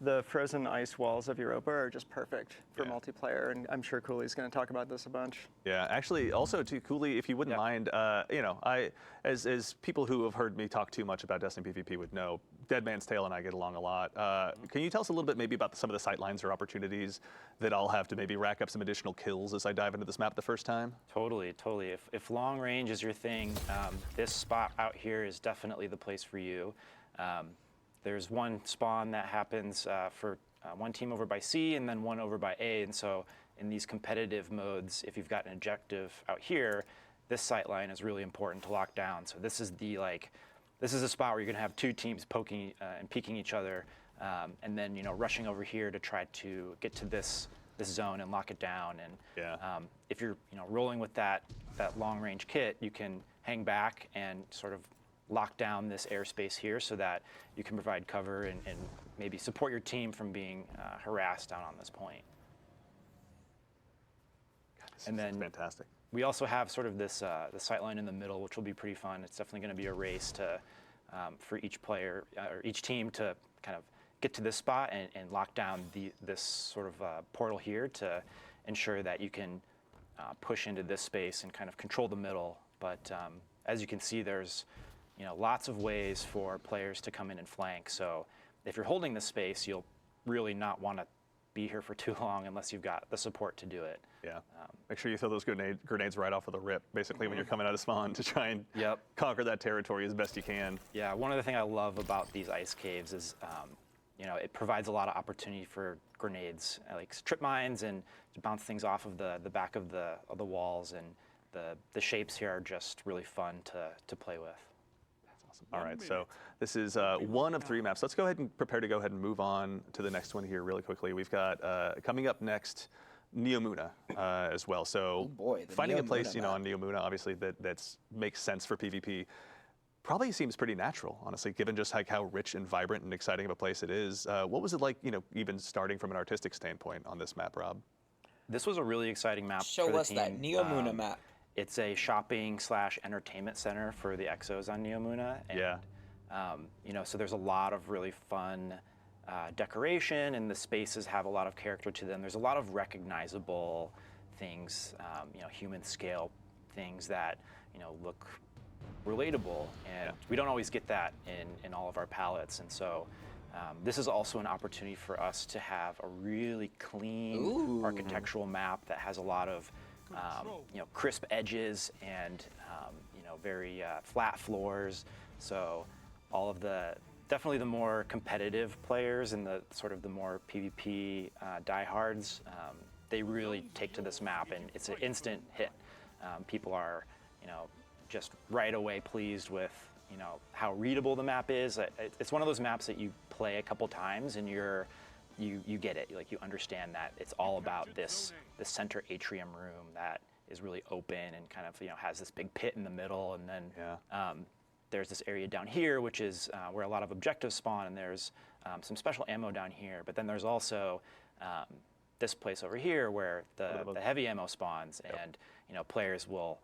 the frozen ice walls of Europa are just perfect for multiplayer, and I'm sure Cooley's going to talk about this a bunch. Yeah, actually, also too, Cooley, if you wouldn't mind, as people who have heard me talk too much about Destiny PvP would know, Dead Man's Tale and I get along a lot. Can you tell us a little bit maybe about some of the sight lines or opportunities that I'll have to maybe rack up some additional kills as I dive into this map the first time? Totally, totally. If long range is your thing, this spot out here is definitely the place for you. There's one spawn that happens for one team over by C and then one over by A, and so in these competitive modes, if you've got an objective out here, this sight line is really important to lock down. So this is a spot where you're going to have two teams poking and peeking each other, and then rushing over here to try to get to this zone and lock it down. And if you're rolling with that long range kit, you can hang back and sort of lock down this airspace here so that you can provide cover and maybe support your team from being harassed down on this point. And then fantastic. We also have sort of this the sight line in the middle, which will be pretty fun. It's definitely going to be a race for each player or each team to kind of get to this spot and lock down this sort of portal here to ensure that you can push into this space and kind of control the middle. But as you can see, there's lots of ways for players to come in and flank. So if you're holding the space, you'll really not want to be here for too long unless you've got the support to do it. Yeah. Make sure you throw those grenades right off of the rip, basically, when you're coming out of spawn to try and conquer that territory as best you can. Yeah, one of the things I love about these ice caves is, it provides a lot of opportunity for grenades, like trip mines, and to bounce things off of the back of the walls, and the shapes here are just really fun to play with. All right, so this is one of 3 maps. Let's go ahead and prepare to go ahead and move on to the next one here really quickly. We've got coming up next, Neomuna as well. So finding a place, on Neomuna, obviously that makes sense for PvP. Probably seems pretty natural, honestly, given just like how rich and vibrant and exciting of a place it is. What was it like, even starting from an artistic standpoint on this map, Rob? This was a really exciting map. Show us that Neomuna map. It's a shopping/entertainment center for the Exos on Neomuna. And, so there's a lot of really fun decoration, and the spaces have a lot of character to them. There's a lot of recognizable things, human scale things that, look relatable. And we don't always get that in all of our palettes. And so this is also an opportunity for us to have a really clean architectural map that has a lot of crisp edges and very flat floors. So all of definitely the more competitive players and the sort of the more PvP diehards, they really take to this map, and it's an instant hit. People are just right away pleased with how readable the map is. It's one of those maps that you play a couple times and you get it. Like, you understand that it's all about this center atrium room that is really open and kind of has this big pit in the middle, and then there's this area down here which is where a lot of objectives spawn, and there's some special ammo down here. But then there's also this place over here where the heavy ammo spawns, and players will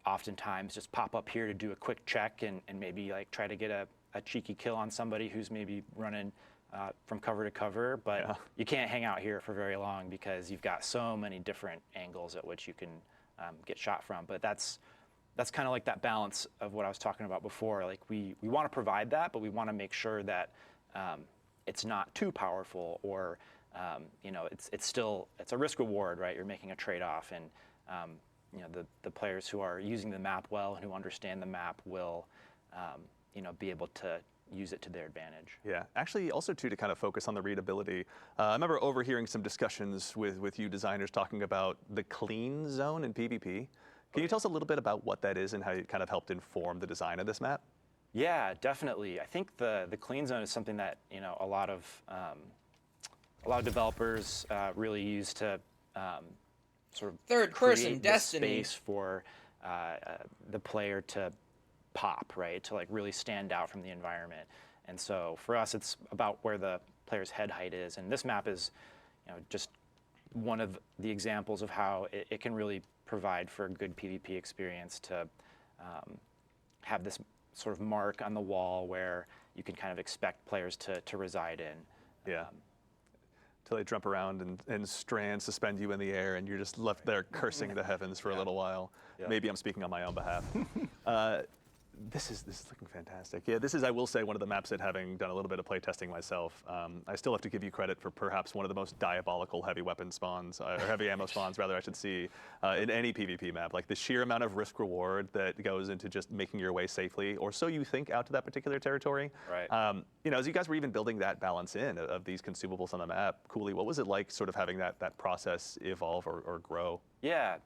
oftentimes just pop up here to do a quick check and maybe like try to get a cheeky kill on somebody who's maybe running from cover to cover, but you can't hang out here for very long because you've got so many different angles at which you can get shot from. But that's kind of like that balance of what I was talking about before. Like, we want to provide that, but we want to make sure that it's not too powerful, or it's a risk reward, right? You're making a trade-off, and the players who are using the map well and who understand the map will be able to use it to their advantage. Yeah, actually also too, to kind of focus on the readability. I remember overhearing some discussions with you designers talking about the clean zone in PvP. Can you tell us a little bit about what that is and how it kind of helped inform the design of this map? Yeah, definitely. I think the clean zone is something that a lot of developers really use to sort of third-person Destiny space for the player to pop, right? To like really stand out from the environment. And so for us, it's about where the player's head height is. And this map is, just one of the examples of how it can really provide for a good PvP experience to have this sort of mark on the wall where you can kind of expect players to reside in. Yeah. Till they jump around and strands suspend you in the air, and you're just left there cursing the heavens for a little while. Yeah. Maybe I'm speaking on my own behalf. This is looking fantastic. Yeah, this is, I will say, one of the maps that, having done a little bit of play testing myself, I still have to give you credit for perhaps one of the most diabolical heavy weapon spawns, or heavy ammo spawns, rather, I should see, in any PvP map. Like the sheer amount of risk reward that goes into just making your way safely, or so you think, out to that particular territory. Right. You know, as you guys were even building that balance in of these consumables on the map, Cooley, what was it like sort of having that process evolve or grow? Yeah.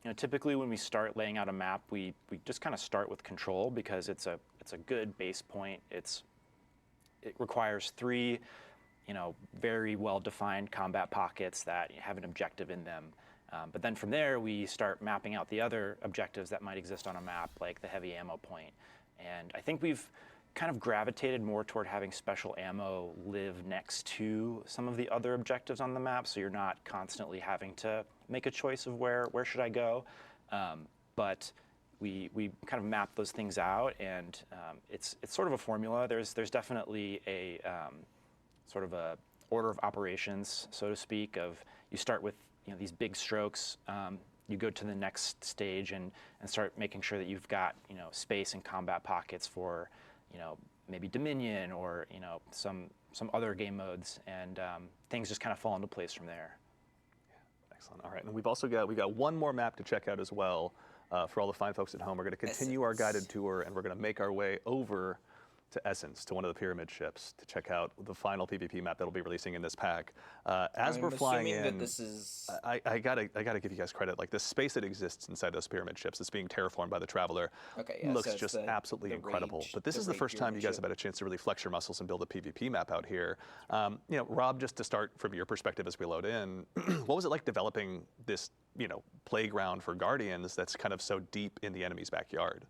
You know, typically when we start laying out a map, we just kind of start with control because it's a good base point. It requires 3, you know, very well-defined combat pockets that have an objective in them. But then from there, we start mapping out the other objectives that might exist on a map, like the heavy ammo point. And I think we've kind of gravitated more toward having special ammo live next to some of the other objectives on the map, so you're not constantly having to make a choice of where should I go. But we kind of map those things out, and it's sort of a formula. There's definitely a sort of a order of operations, so to speak, of you start with, you know, these big strokes. You go to the next stage and start making sure that you've got, you know, space and combat pockets for, you know, maybe Dominion or, you know, some other game modes, and things just kind of fall into place from there. Excellent. All right, and we've also got one more map to check out as well. For all the fine folks at home, we're going to continue our guided tour, and we're going to make our way over to Essence, to one of the pyramid ships, to check out the final PvP map that'll be releasing in this pack. As we're flying in, that this is... I gotta give you guys credit. Like the space that exists inside those pyramid ships that's being terraformed by the Traveler looks just absolutely incredible. But this is the first time you guys have had a chance to really flex your muscles and build a PvP map out here. You know, Rob, just to start from your perspective as we load in, what was it like developing this, you know, playground for Guardians that's kind of so deep in the enemy's backyard?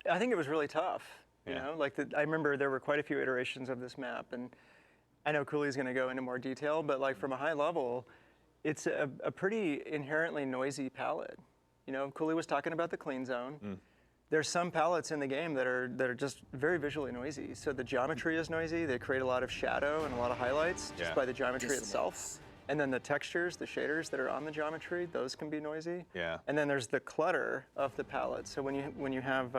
I think it was really tough. You Yeah. know, like I remember there were quite a few iterations of this map, and I know Cooley's going to go into more detail, but like from a high level, it's a pretty inherently noisy palette. You know, Cooley was talking about the clean zone. There's some palettes in the game that are just very visually noisy. So the geometry is noisy. They create a lot of shadow and a lot of highlights just by the geometry itself. And then the textures, the shaders that are on the geometry, those can be noisy. Yeah. And then there's the clutter of the palette. So when you have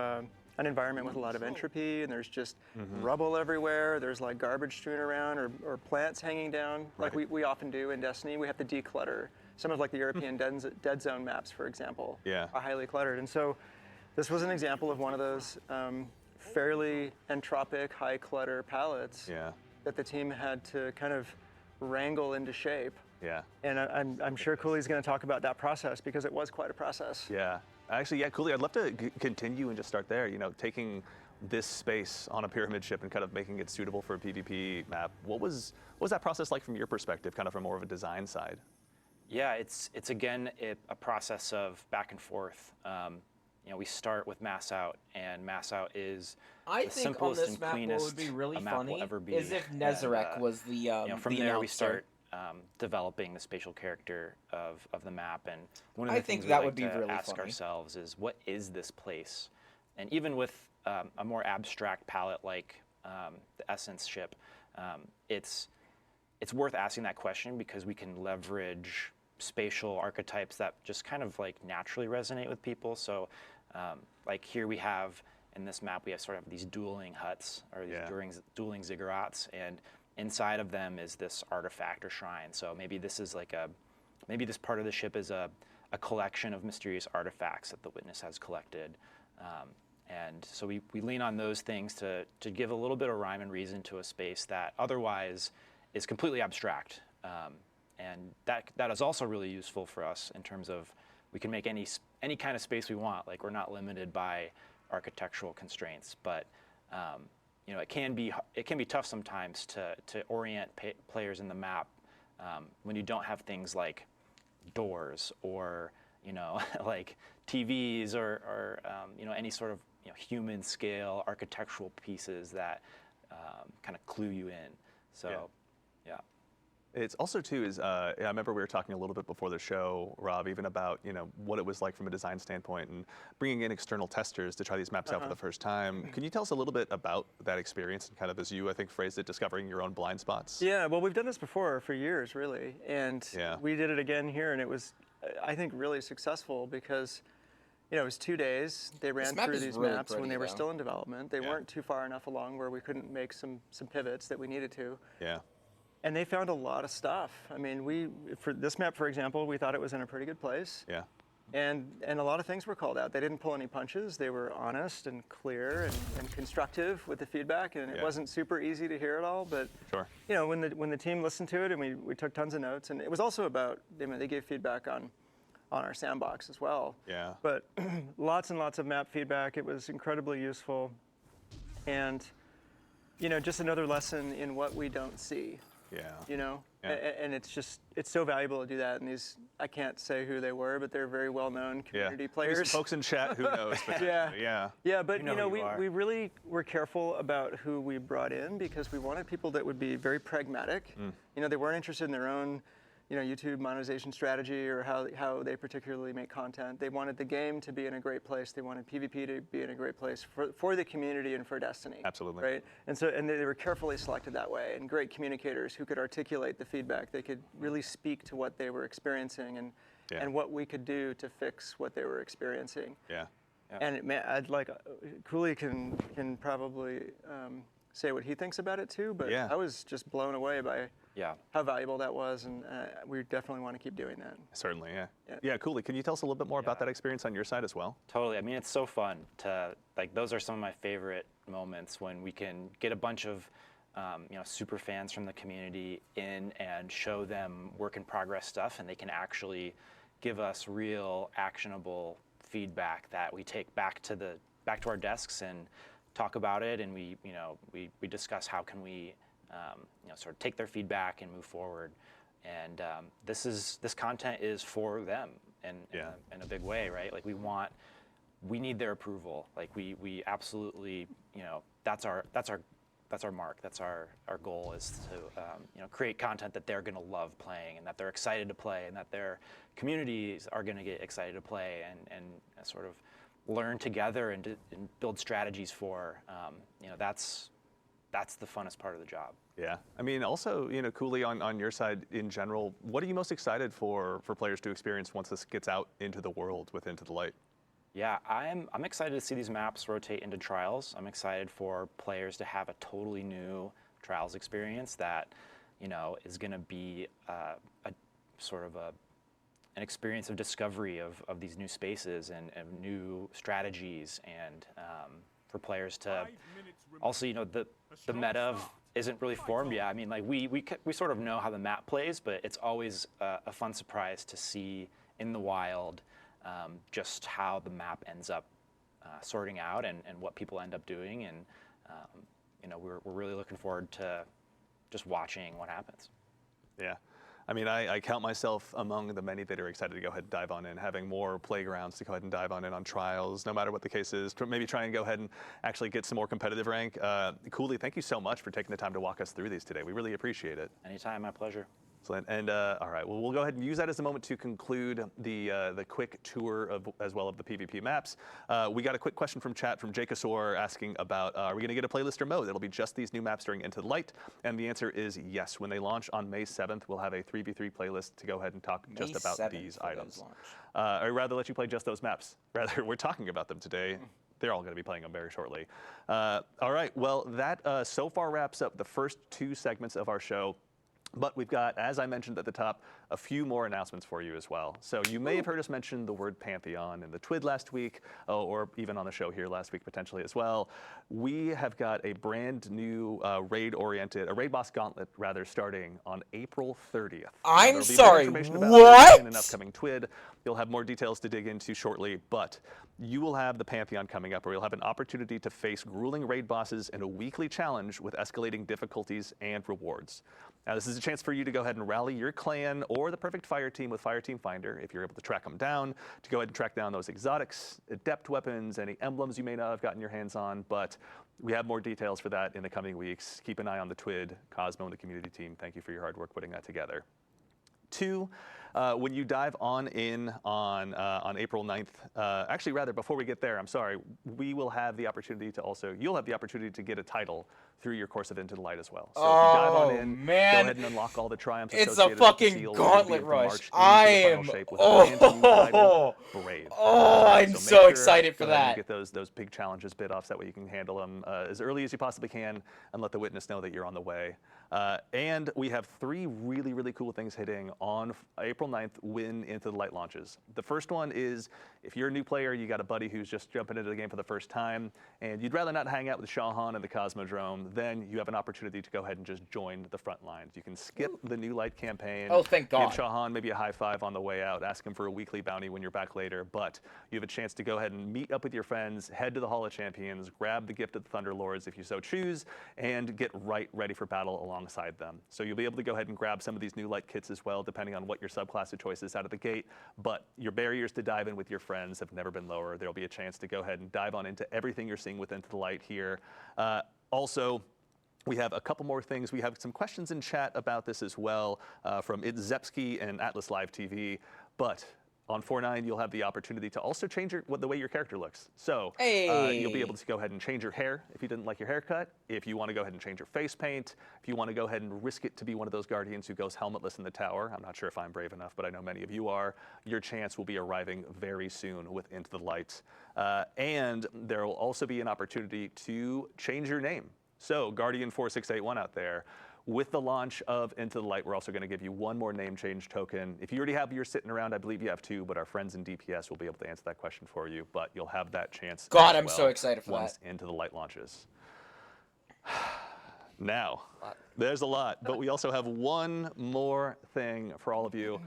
an environment with a lot of entropy, and there's just rubble everywhere, there's like garbage strewn around or plants hanging down, like we often do in Destiny, we have to declutter. Some of like the European Dead Zone maps, for example, are highly cluttered. And so this was an example of one of those fairly entropic, high clutter palettes that the team had to kind of wrangle into shape. Yeah. And I'm sure Cooley's going to talk about that process, because it was quite a process. Yeah. Actually, yeah, Cooley, I'd love to continue and just start there. You know, taking this space on a pyramid ship and kind of making it suitable for a PvP map. What was that process like from your perspective, kind of from more of a design side? Yeah, it's again a process of back and forth. You know, we start with mass out, and mass out is I the think on simplest this and map, what cleanest would be really a map will funny ever be. is if And, Nezarec was the you know, from the there we announcer. start developing the spatial character of the map, and one of I the think things that we would like be to really ask funny. ourselves is, what is this place? And even with a more abstract palette like the Essence ship, it's worth asking that question, because we can leverage spatial archetypes that just kind of like naturally resonate with people. So like here we have, in this map, we have sort of these dueling huts, or these dueling ziggurats, and inside of them is this artifact or shrine. So maybe this is like maybe this part of the ship is a collection of mysterious artifacts that the Witness has collected. And so we lean on those things to give a little bit of rhyme and reason to a space that otherwise is completely abstract. And that is also really useful for us in terms of we can make any kind of space we want. Like, we're not limited by architectural constraints, but you know, it can be tough sometimes to orient players in the map when you don't have things like doors or, you know, like TVs or you know, any sort of, you know, human scale architectural pieces that kind of clue you in. So, yeah. It's also too is I remember we were talking a little bit before the show, Rob, even about, you know, what it was like from a design standpoint and bringing in external testers to try these maps out for the first time. Can you tell us a little bit about that experience and kind of, as you, I think, phrased it, discovering your own blind spots? Yeah, well, we've done this before for years, really, and we did it again here, and it was, I think, really successful, because it was 2 days. They ran map through is these really maps when pretty, they were though. still in development. They Yeah. weren't too far enough along where we couldn't make some pivots that we needed to. Yeah. And they found a lot of stuff. I mean, for this map, for example, we thought it was in a pretty good place. Yeah. And a lot of things were called out. They didn't pull any punches. They were honest and clear and constructive with the feedback. And it Yeah. wasn't super easy to hear it all, but Sure. when the team listened to it and we took tons of notes, and it was also about, they gave feedback on our sandbox as well. Yeah. But lots and lots of map feedback. It was incredibly useful. And, just another lesson in what we don't see. Yeah. Yeah. Yeah. And it's so valuable to do that. And I can't say who they were, but they're very well-known community Maybe players. some folks in chat, who knows? But Yeah. Yeah. Yeah, but You know who we, you are. we really were careful about who we brought in because we wanted people that would be very pragmatic. They weren't interested in their own, YouTube monetization strategy or how they particularly make content. They wanted the game to be in a great place. They wanted PvP to be in a great place for the community and for Destiny. Absolutely. Right? And they were carefully selected that way, and great communicators who could articulate the feedback. They could really speak to what they were experiencing Yeah. and what we could do to fix what they were experiencing. Yeah. And I'd like Cooley can probably say what he thinks about it too. But Yeah. I was just blown away by Yeah. how valuable that was, and we definitely want to keep doing that. Certainly. Yeah. Yeah. Yeah. Cooley, can you tell us a little bit more about that experience on your side as well? Totally. I mean, it's so fun to those are some of my favorite moments when we can get a bunch of super fans from the community in and show them work in progress stuff, and they can actually give us real actionable feedback that we take back to our desks and talk about it, and we discuss how can we sort of take their feedback and move forward. And this content is for them in a big way, right? Like we need their approval. Like we absolutely, that's our mark. That's our goal is to create content that they're going to love playing and that they're excited to play and that their communities are going to get excited to play and sort of learn together and build strategies for. That's the funnest part of the job. Yeah. I mean, also, Cooley, on your side in general, what are you most excited for players to experience once this gets out into the world with Into the Light? Yeah, I'm excited to see these maps rotate into trials. I'm excited for players to have a totally new trials experience that, is going to be a sort of an experience of discovery of these new spaces and new strategies, and for players to also, the meta isn't really formed yet. I mean, like we sort of know how the map plays, but it's always a fun surprise to see in the wild just how the map ends up sorting out and what people end up doing, and we're really looking forward to just watching what happens. Yeah. I mean, I count myself among the many that are excited to go ahead and dive on in, having more playgrounds to go ahead and dive on in on trials, no matter what the case is, to maybe try and go ahead and actually get some more competitive rank. Cooley, thank you so much for taking the time to walk us through these today. We really appreciate it. Anytime, my pleasure. Excellent. And all right, well, we'll go ahead and use that as a moment to conclude the quick tour as well of the PvP maps. We got a quick question from chat from Jake Asor asking about, are we going to get a playlister mode? It'll be just these new maps during Into the Light. And the answer is yes. When they launch on May 7th, we'll have a 3v3 playlist to go ahead and talk just about these items. I'd rather let you play just those maps. Rather, we're talking about them today. They're all going to be playing them very shortly. All right, well, that so far wraps up the first two segments of our show. But we've got, as I mentioned at the top, a few more announcements for you as well. So you may have heard us mention the word Pantheon in the TWID last week, or even on the show here last week potentially as well. We have got a brand new raid boss gauntlet rather, starting on April 30th. I'm There'll be more sorry, information about what? it in an upcoming TWID. You'll have more details to dig into shortly, but you will have the Pantheon coming up, where you'll have an opportunity to face grueling raid bosses in a weekly challenge with escalating difficulties and rewards. Now, this is a chance for you to go ahead and rally your clan or the perfect fire team with Fireteam Finder, if you're able to track them down, to go ahead and track down those exotics, adept weapons, any emblems you may not have gotten your hands on. But we have more details for that in the coming weeks. Keep an eye on the TWID. Cosmo and the community team, thank you for your hard work putting that together. 2. When you dive on in on April 9th, actually rather before we get there, I'm sorry, we will have the opportunity to also, you'll have the opportunity to get a title through your course of Into the Light as well. So if you dive on in, man. go ahead and unlock all the triumphs It's associated a with the fucking seal. gauntlet You'll be able to rush. march into the final shape with a brand new title, Brave. I'm make so sure, excited for go ahead and that. get those big challenges bit off so that way you can handle them as early as you possibly can and let the witness know that you're on the way. And we have 3 really, really cool things hitting on April 9th when Into the Light launches. The first one is if you're a new player, you got a buddy who's just jumping into the game for the first time, and you'd rather not hang out with Shahan and the Cosmodrome, then you have an opportunity to go ahead and just join the front lines. You can skip the New Light campaign. Oh, thank God. Give Shahan maybe a high five on the way out, ask him for a weekly bounty when you're back later, but you have a chance to go ahead and meet up with your friends, head to the Hall of Champions, grab the Gift of the Thunderlords if you so choose, and get right ready for battle alongside them. So you'll be able to go ahead and grab some of these New Light kits as well, depending on what your subclass of choice is out of the gate, but your barriers to dive in with your friends have never been lower. There'll be a chance to go ahead and dive on into everything you're seeing with Into the Light here. Also, we have a couple more things. We have some questions in chat about this as well from It's Zepsky and Atlas Live TV, but on 4.9, you'll have the opportunity to also change the way your character looks. So you'll be able to go ahead and change your hair if you didn't like your haircut, if you want to go ahead and change your face paint, if you want to go ahead and risk it to be one of those Guardians who goes helmetless in the tower. I'm not sure if I'm brave enough, but I know many of you are. Your chance will be arriving very soon with Into the Light. And there will also be an opportunity to change your name. So Guardian 4681 out there, with the launch of Into the Light, we're also going to give you one more name change token. If you already have yours sitting around, I believe you have 2, but our friends in DPS will be able to answer that question for you. But you'll have that chance. God, as I'm so well excited for once that. Into the Light launches. Now, there's a lot, but we also have one more thing for all of you.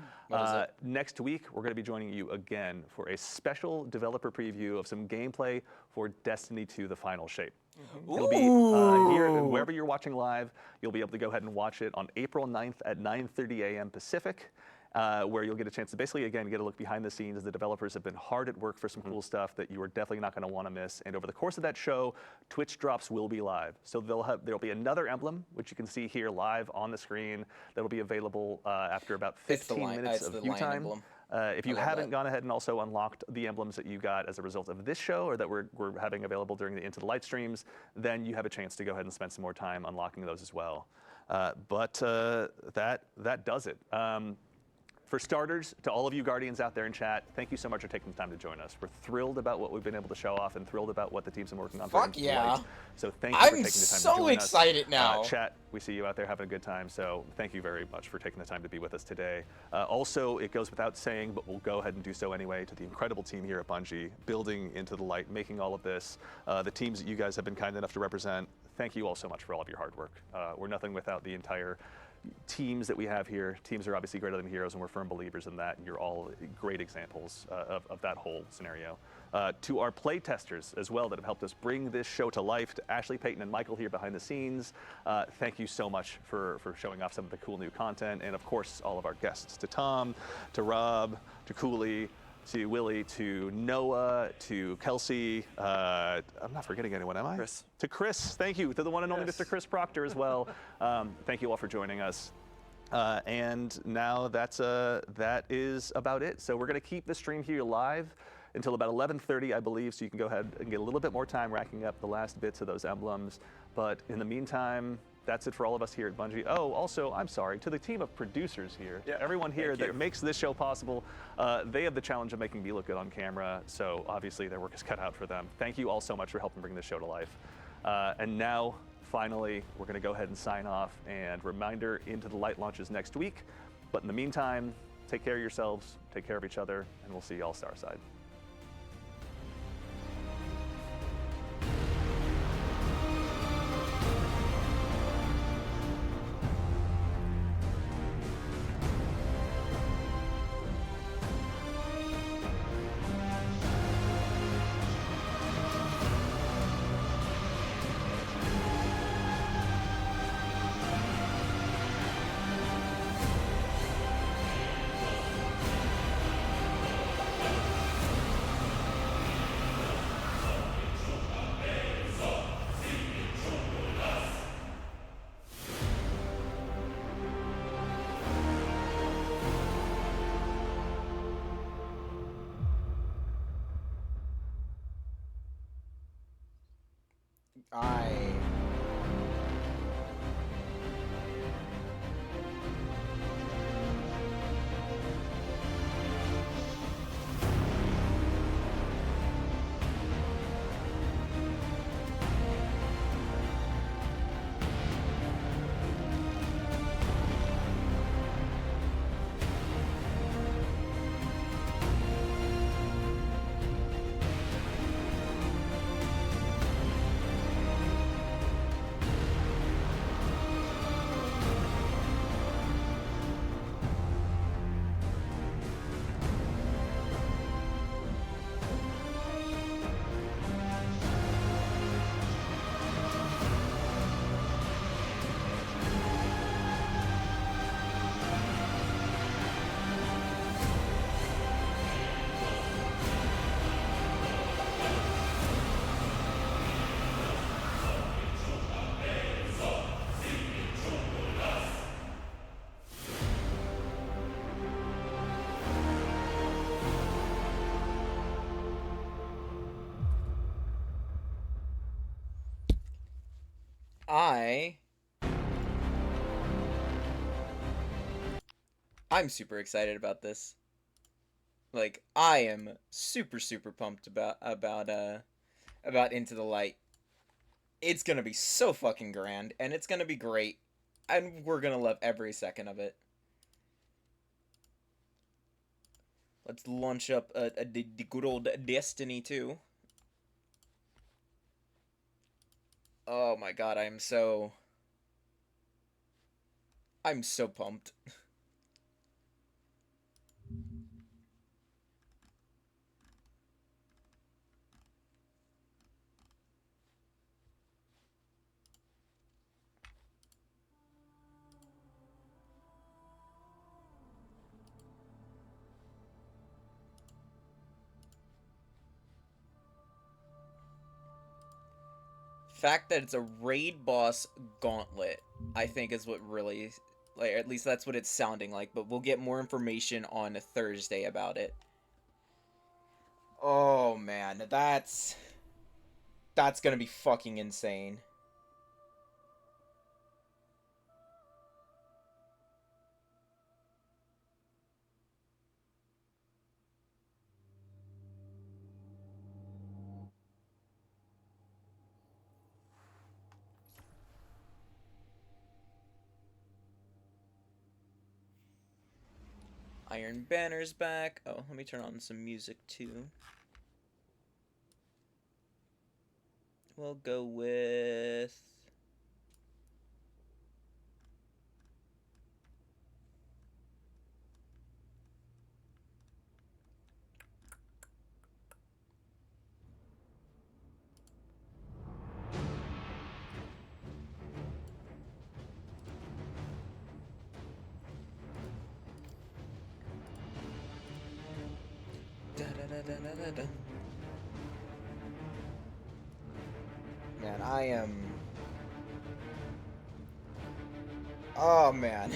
Next week, we're going to be joining you again for a special developer preview of some gameplay for Destiny 2: The Final Shape. It'll be here, wherever you're watching live, you'll be able to go ahead and watch it on April 9th at 9:30 a.m. Pacific. Where you'll get a chance to basically, again, get a look behind the scenes as the developers have been hard at work for some cool stuff that you are definitely not going to want to miss. And over the course of that show, Twitch drops will be live. So there'll be another emblem, which you can see here live on the screen, that'll be available after about 15 minutes of view time. If you haven't gone ahead and also unlocked the emblems that you got as a result of this show or that we're having available during the Into the Light streams, then you have a chance to go ahead and spend some more time unlocking those as well. But that does it. For starters, to all of you Guardians out there in chat, thank you so much for taking the time to join us. We're thrilled about what we've been able to show off and thrilled about what the team's been working on. Fuck yeah. So thank you for taking I'm the time to so join us. excited now. Chat, we see you out there having a good time, so thank you very much for taking the time to be with us today. Also, it goes without saying, but we'll go ahead and do so anyway, to the incredible team here at Bungie, building Into the Light, making all of this, the teams that you guys have been kind enough to represent. Thank you all so much for all of your hard work. We're nothing without the entire teams that we have here. Teams are obviously greater than heroes, and we're firm believers in that, and you're all great examples of that whole scenario. To our play testers as well that have helped us bring this show to life, to Ashley, Peyton, and Michael here behind the scenes, thank you so much for showing off some of the cool new content, and of course all of our guests, to Tom, to Rob, to Cooley, to Willie, to Noah, to Kelsey. I'm not forgetting anyone, am I? Chris. To Chris, thank you. To the one and only Mr. Chris Proctor as well. Thank you all for joining us. And now that is about it. So we're going to keep the stream here live until about 11:30, I believe, so you can go ahead and get a little bit more time racking up the last bits of those emblems. But in the meantime, that's it for all of us here at Bungie. Oh, also, I'm sorry, to the team of producers here, everyone here that makes this show possible, they have the challenge of making me look good on camera, so obviously their work is cut out for them. Thank you all so much for helping bring this show to life. And now, finally, we're going to go ahead and sign off, and reminder, Into the Light launches next week. But in the meantime, take care of yourselves, take care of each other, and we'll see you all Starside. I I I'm super excited about this. Like, I am super pumped about Into the Light. It's gonna be so fucking grand, and it's gonna be great, and we're gonna love every second of it. Let's launch up the good old Destiny 2. Oh my god, I'm so pumped. Fact that it's a raid boss gauntlet, I think, is what really, like, at least that's what it's sounding like, but we'll get more information on Thursday about it. Oh man, that's gonna be fucking insane. Iron Banner's back. Oh, let me turn on some music too. We'll go with... Da-da-da-da-da-da. Man, I am... Oh, man.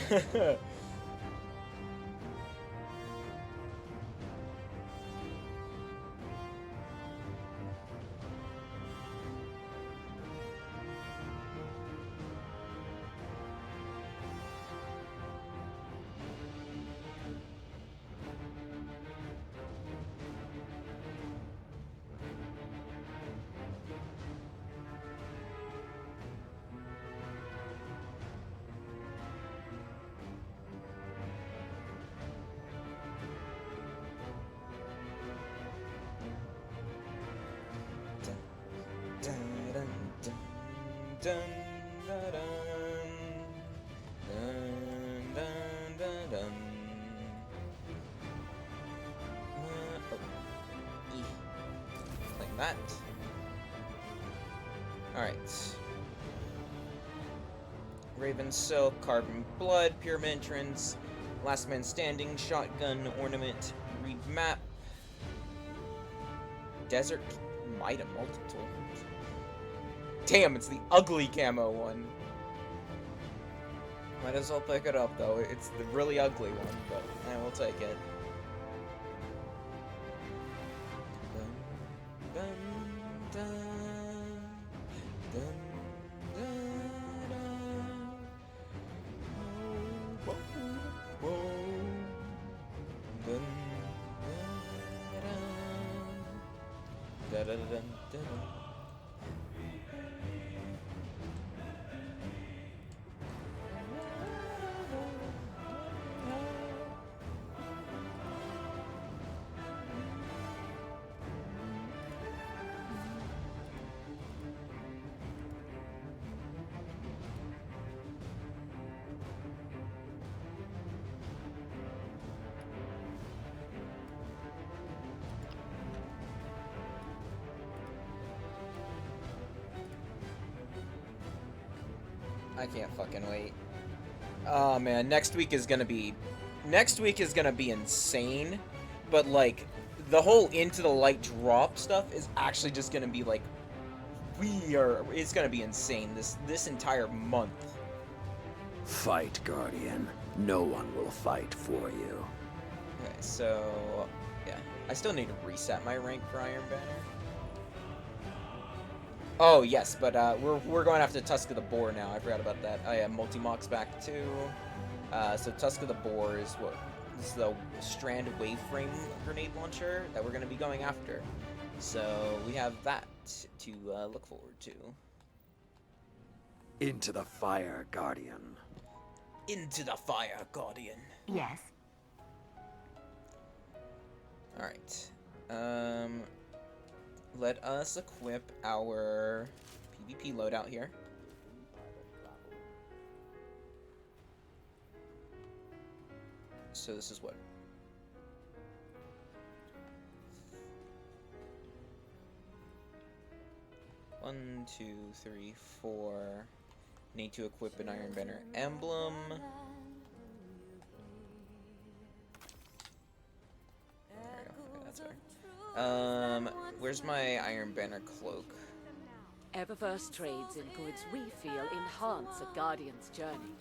Dun, dun, dun, dun, dun, dun, dun, dun, dun. Oh. E. Like that. Alright. Raven Silk, Carbon Blood, Pyramid Entrance, Last Man Standing, Shotgun Ornament, Read Map, Desert Might Multitool. Damn, it's the ugly camo one. Might as well pick it up though. It's the really ugly one, but I will take it. Dun, dun, dun, dun. Da-da-da-dun-dun-dun. I can't fucking wait. Oh man, next week is gonna be insane. But like the whole Into the Light drop stuff is actually just gonna be like it's gonna be insane this entire month. Fight, Guardian. No one will fight for you. Okay, so yeah. I still need to reset my rank for Iron Banner. Oh yes, but we're going after Tusk of the Boar now. I forgot about that. I have multi-mox back too. So Tusk of the Boar is what? This is the Strand Waveframe grenade launcher that we're going to be going after. So we have that to look forward to. Into the fire, Guardian. Into the fire, Guardian. Yes. All right. Let us equip our PvP loadout here. So this is what? One, two, three, four. Need to equip an Iron Banner emblem. There we go. Okay, that's better. Where's my Iron Banner cloak? Eververse trades in goods we feel enhance a Guardian's journey.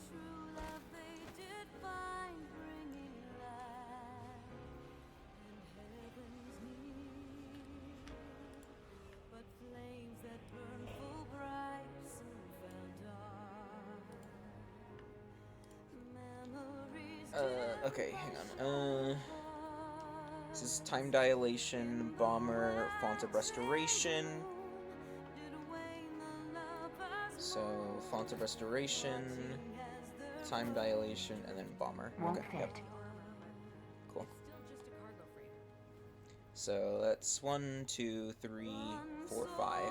Okay, hang on. This is Time Dilation, Bomber, Font of Restoration. So, Font of Restoration, Time Dilation, and then Bomber. Okay, yep. Cool. So, that's 1, 2, 3, 4, 5.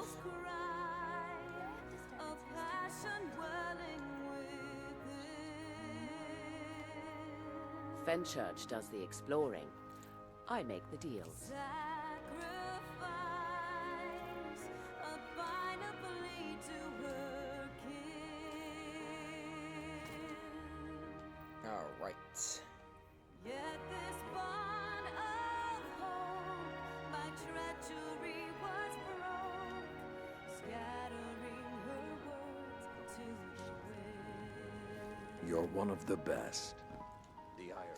Fenchurch does the exploring. I make the deals. All right. You're one of the best.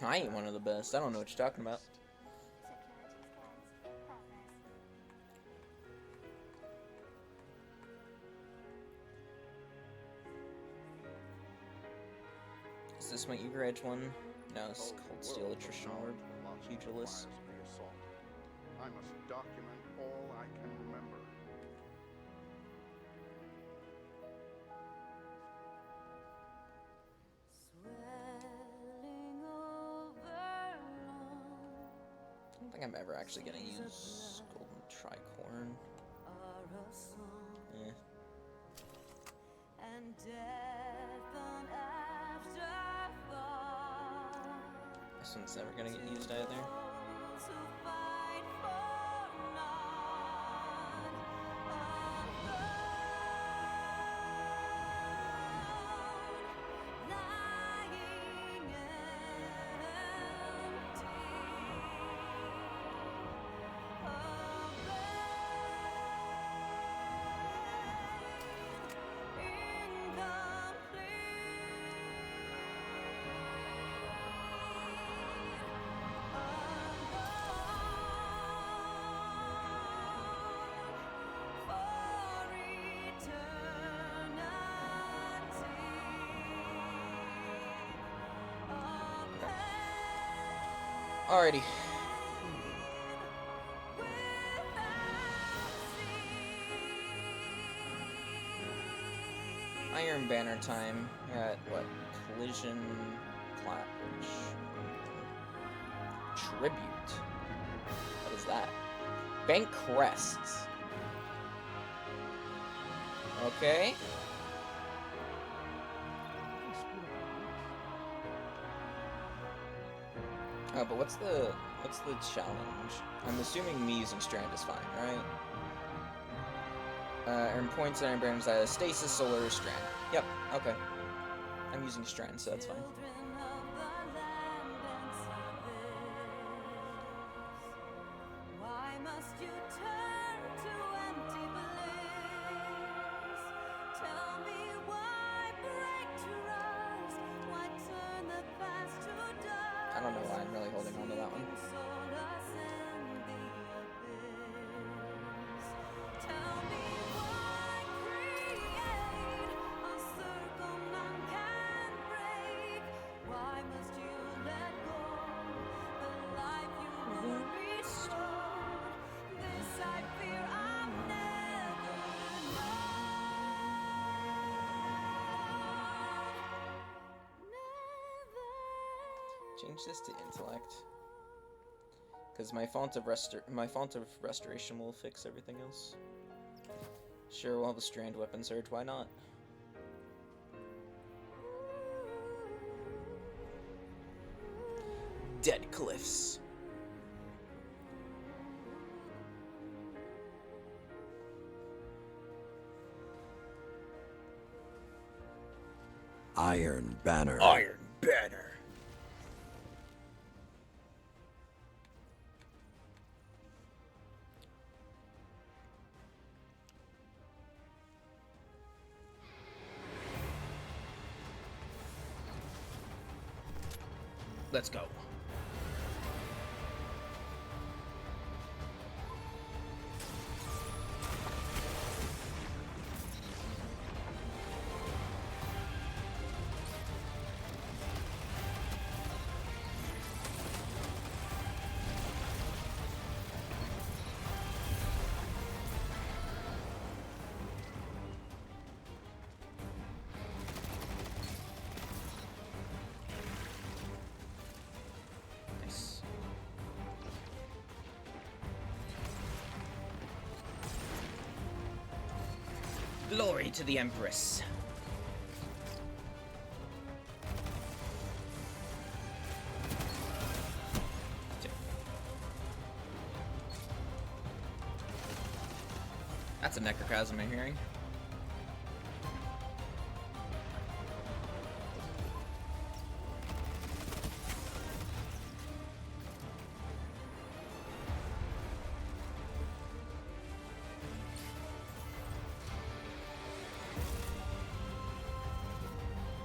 I ain't one of the best. I don't know what you're talking about. Is this my Eager Edge one? No, it's called Steel Attrition Orb. Pugilist. I must document all I can remember. I don't think I'm ever actually gonna use Golden Tricorn. Eh. This one's never gonna get used either. Iron Banner time at what? Collision Clash. Tribute. What is that? Bank Crests. Okay. But what's the challenge? I'm assuming me using Strand is fine, right? Earn points at Iron Banner's either Stasis, Solar, or Strand. Yep, okay. I'm using Strand, so that's fine. I don't know why I'm really holding on to that one. Change this to intellect, because my font of restoration will fix everything else. Sure, we'll have a Strand weapon surge. Why not? Dead Cliffs. Iron Banner. Iron Banner. Let's go. Glory to the Empress. That's a necrochasm I'm hearing.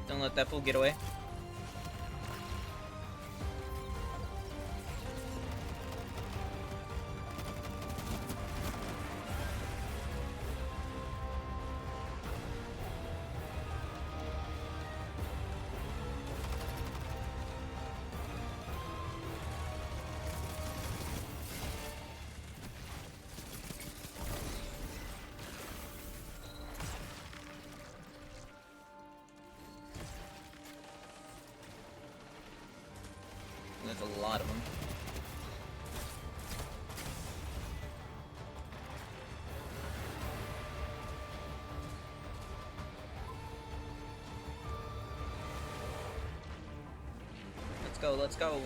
Don't let that fool get away. There's a lot of them. Let's go, let's go.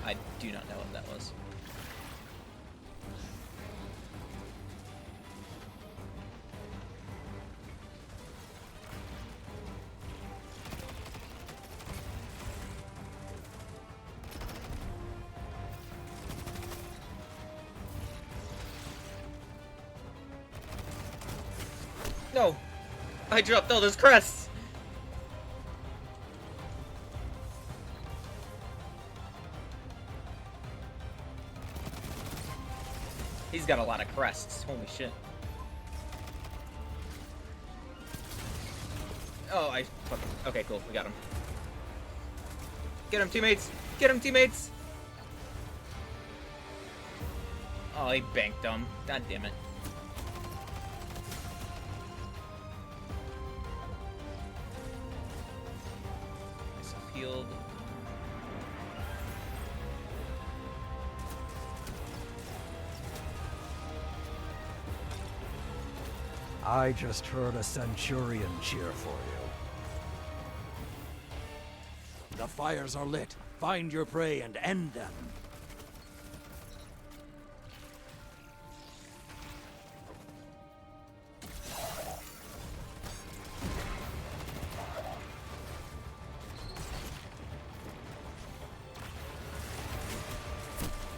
I do not know what that was. No! I dropped all those crests! He's got a lot of crests. Holy shit. Oh, I fucking... Okay, cool. We got him. Get him, teammates! Get him, teammates! Oh, he banked him. God damn it. Nice field. I just heard a Centurion cheer for you. The fires are lit. Find your prey and end them.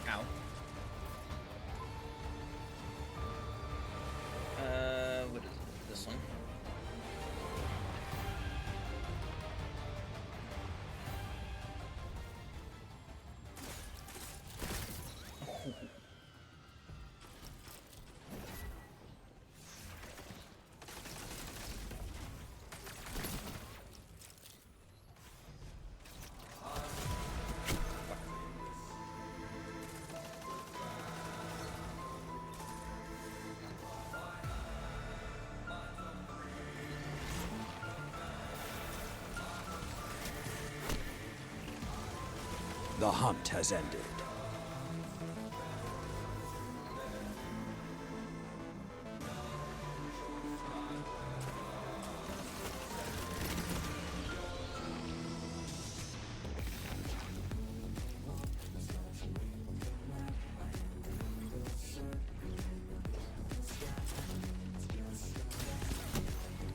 Ow. What is it? This one? The hunt has ended.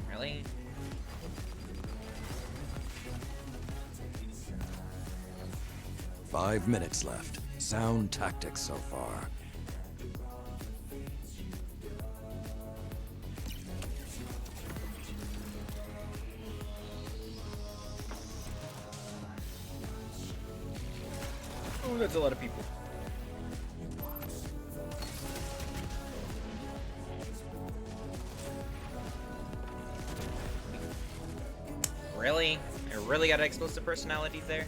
Really? 5 minutes left. Sound tactics so far. Oh, that's a lot of people. Really? I really got explosive personalities there?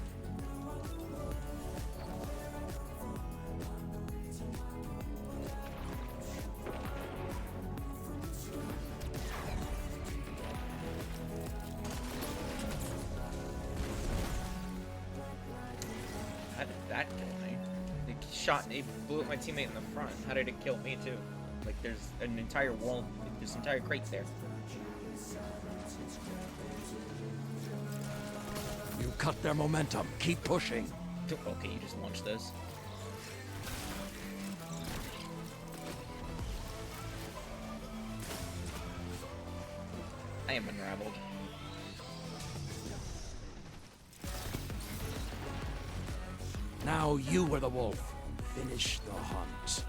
How did that kill me? It blew up my teammate in the front. How did it kill me too? Like there's an entire wall, there's an entire crate there. You cut their momentum. Keep pushing. Okay, you just launched those. I am unraveled. Now you were the wolf. Finish the hunt.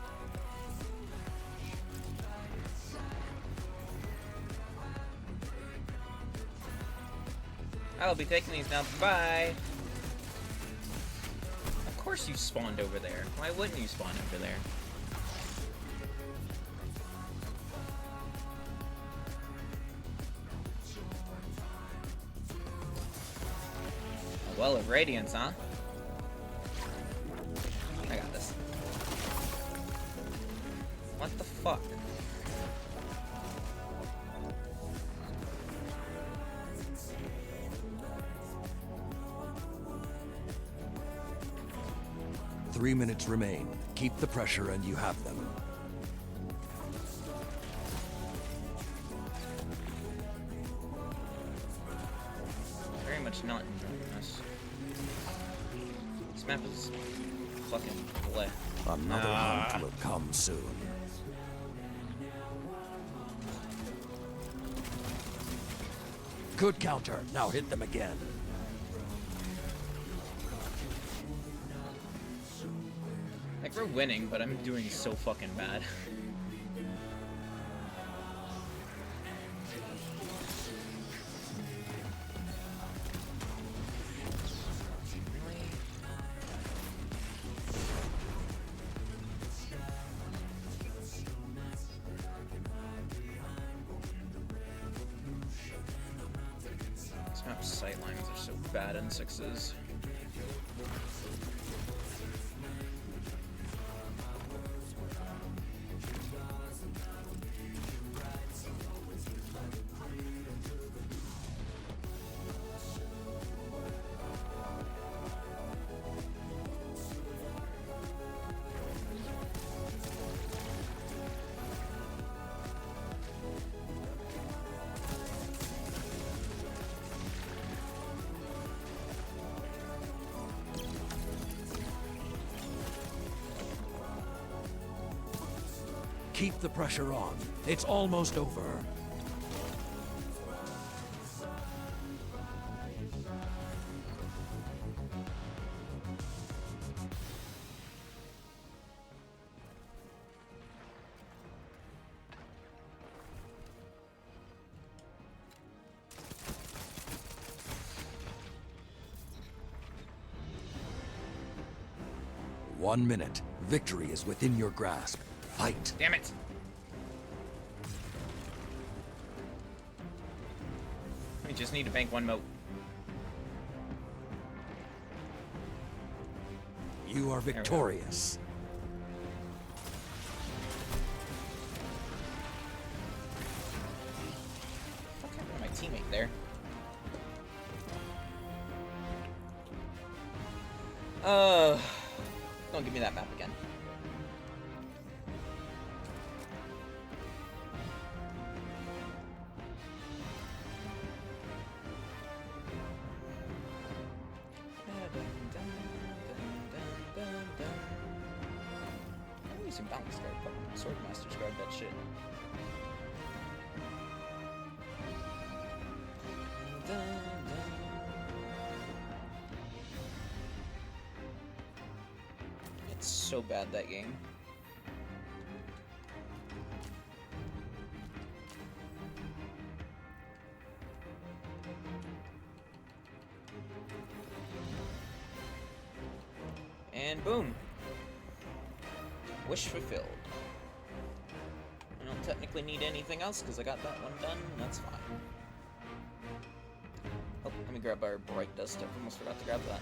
I'll be taking these now. Bye. Of course you spawned over there. Why wouldn't you spawn over there? A well of radiance, huh? I got this. What the fuck? Three minutes remain. Keep the pressure and you have them. Very much not enjoying this. This map is fucking bleh. Another hunt will come soon. Good counter. Now hit them again. Like, we're winning, but I'm doing so fucking bad. This map's sightlines are so bad in 6s. Keep the pressure on. It's almost over. One minute. Victory is within your grasp. Fight. Damn it. We just need to bank one moat. You are victorious. What happened to my teammate there? Don't give me that map again. I'm using Balance Guard, but Swordmaster's Guard that shit. It's so bad, that game. And boom. Wish fulfilled. I don't technically need anything else because I got that one done, and that's fine. Oh, let me grab our bright dust up. Almost forgot to grab that.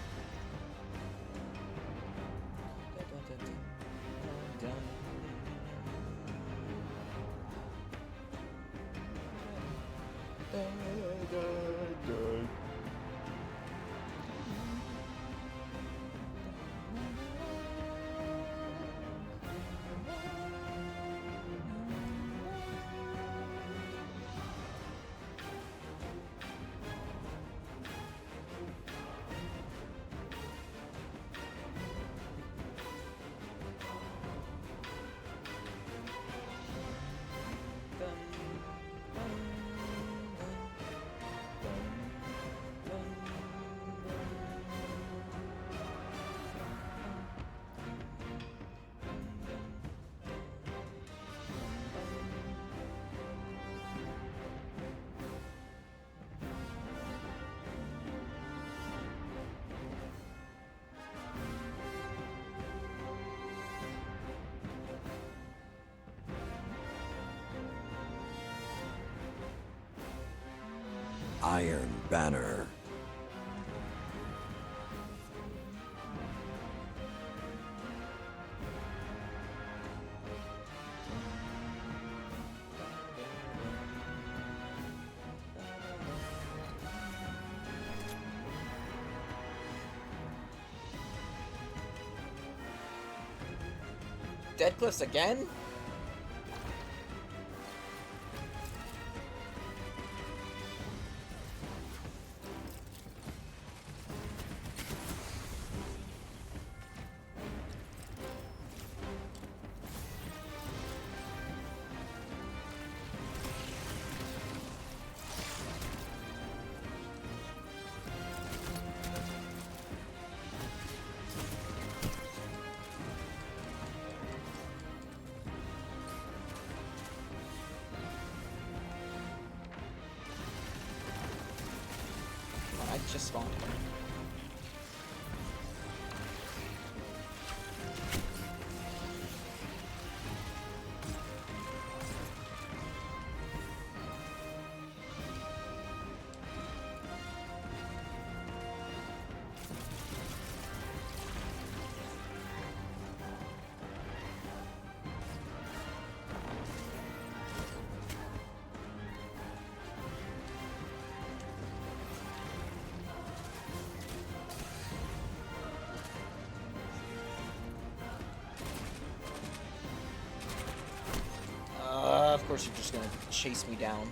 Iron Banner. Dead Cliffs again? I just spawned. Of course you're just gonna chase me down.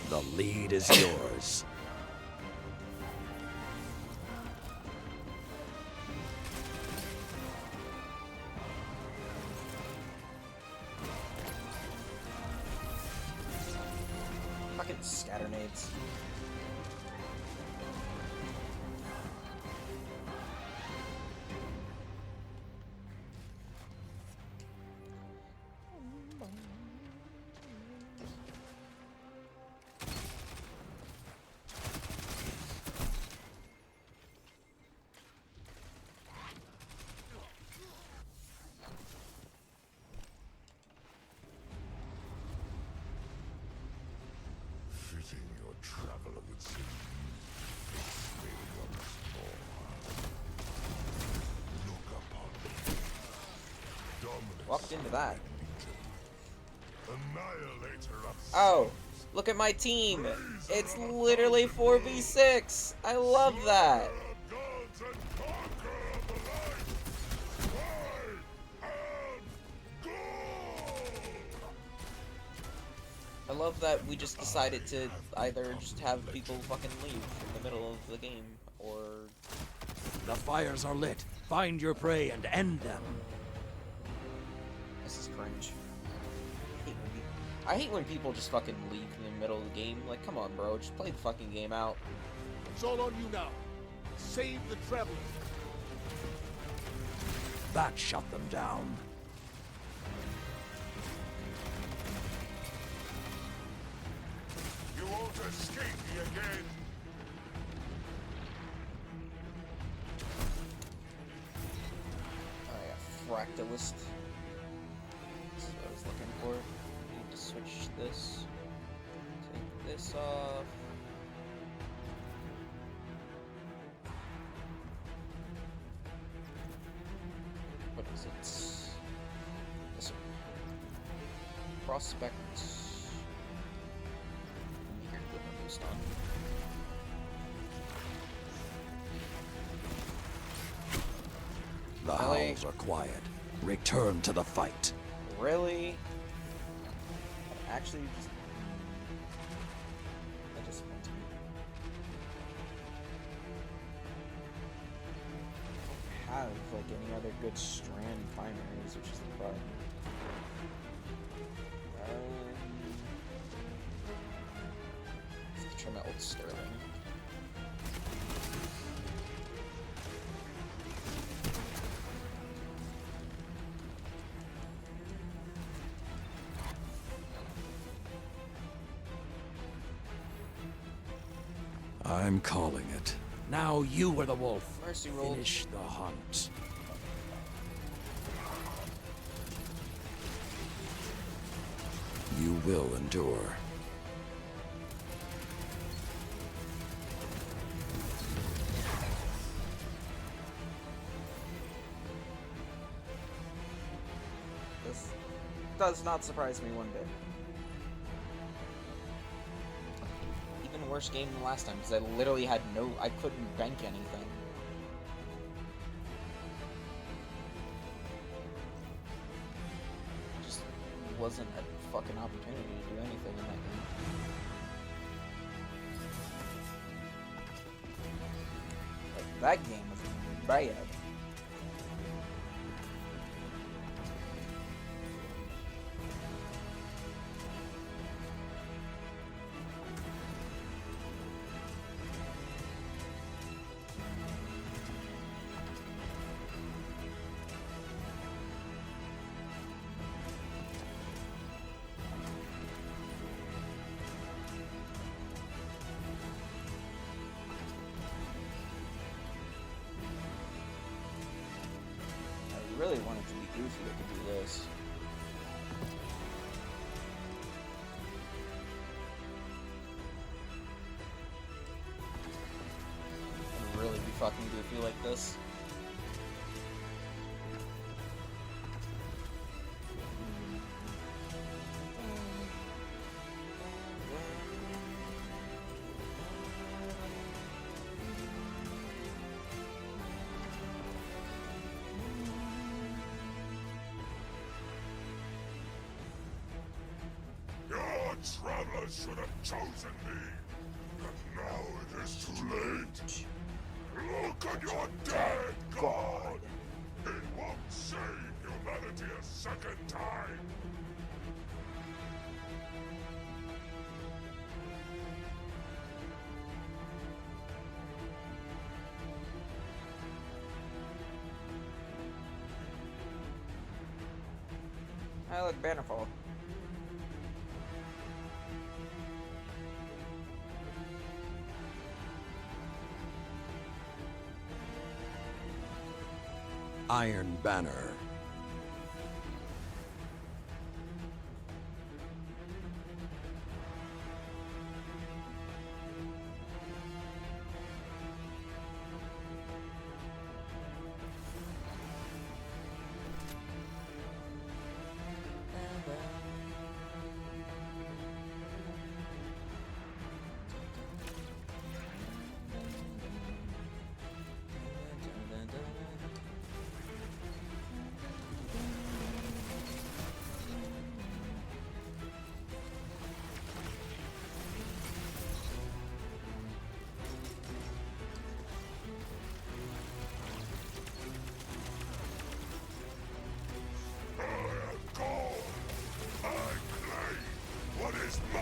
The lead is yours. Fucking scatternades. Fitting your traveler would say, face me once more. Look upon me. Dominus Walked into that. Annihilator of Oh, look at my team. It's literally 4v6. I love that. gods and conqueror of the light. I am God. I love that we just decided to either just have people fucking leave in the middle of the game, or... The fires are lit. Find your prey and end them. This is cringe. I hate when people just fucking leave in the middle of the game. Like, come on, bro, just play the fucking game out. It's all on you now. Save the traveler. That shut them down. You won't escape me again. Oh yeah, Fractalist. That's what I was looking for. Need to switch this. Take this off. What is it? This one. Prospect. Weird with a boost on. The Really? howls are quiet. Return to the fight. Really? Actually, that just went to me. I don't have like any other good strand primaries, which is the problem. Let's try my old Sterling. I'm calling it. Now you were the wolf. Mercy roll. Finish the hunt. You will endure. This does not surprise me one bit. Even worse game than last time, because I literally had I couldn't bank anything. Just wasn't a fucking opportunity to do anything in that game. Like, that game was bad. I really wanted to be goofy to do this. I'd really be fucking goofy like this. Your traveler should have chosen me. But now it is too late. Look at your dead god. It won't save humanity a second time. I like Bannerfall. Iron Banner. What is mine?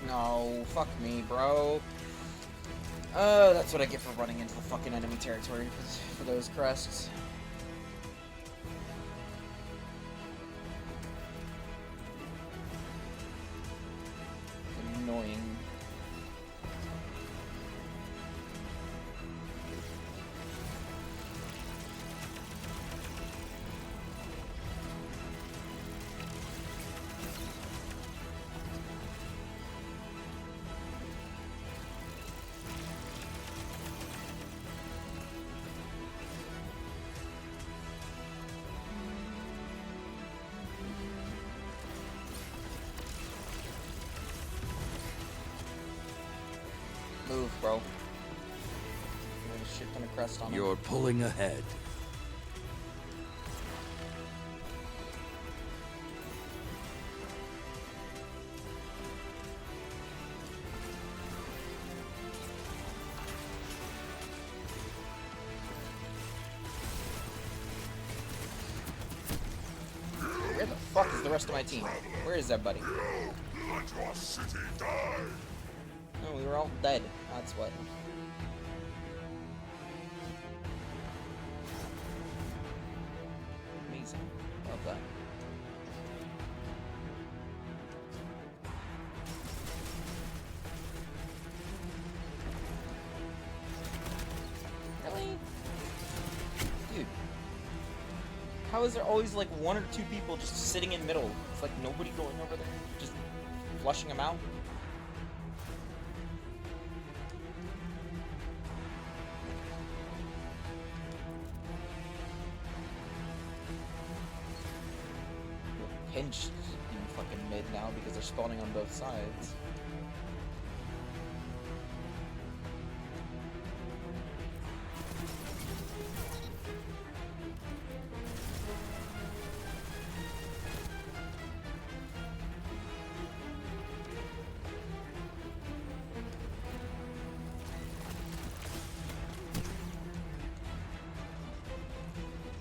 No, fuck me, bro. That's what I get for running into the fucking enemy territory for those crests. Annoying. Move, bro. There's a shit ton of crest on him. You're pulling ahead. Where the fuck is the rest of my team? Where is everybody? Let your city die! No, we were all dead. That's what. Amazing. Love that. Really? Dude. How is there always like one or two people just sitting in middle? It's like nobody going over there, just flushing them out? Pinched in fucking mid now because they're spawning on both sides.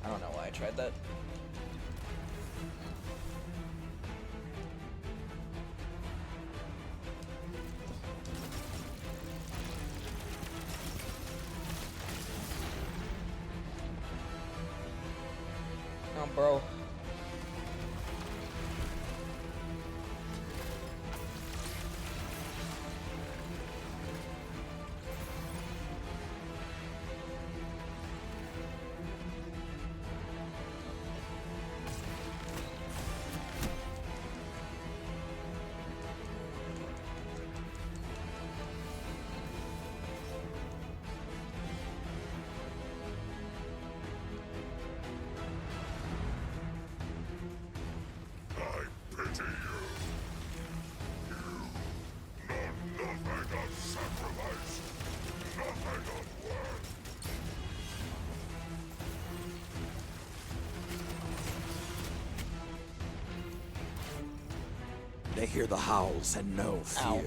I don't know why I tried that. Oh, bro. I pity you. You know nothing of sacrifice, nothing of worth. They hear the howls and no fear. Ow.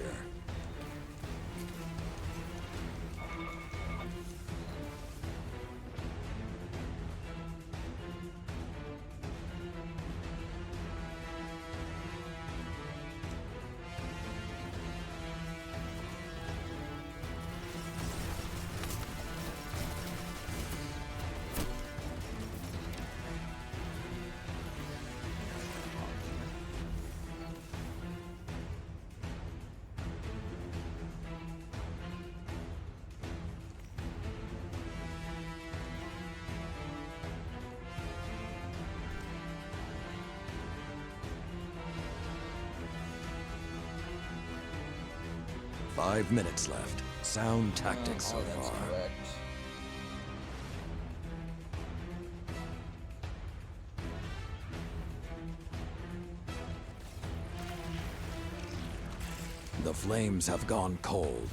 5 minutes left. Sound tactics so that's far. correct. The flames have gone cold.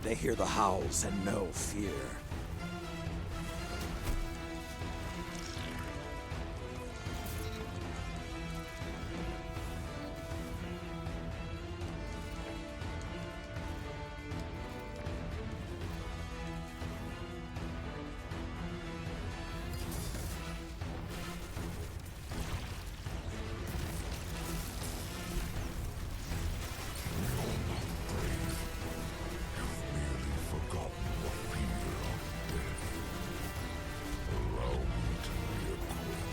They hear the howls and know fear. Forgotten the fear of death. Allow me to reacquaint you.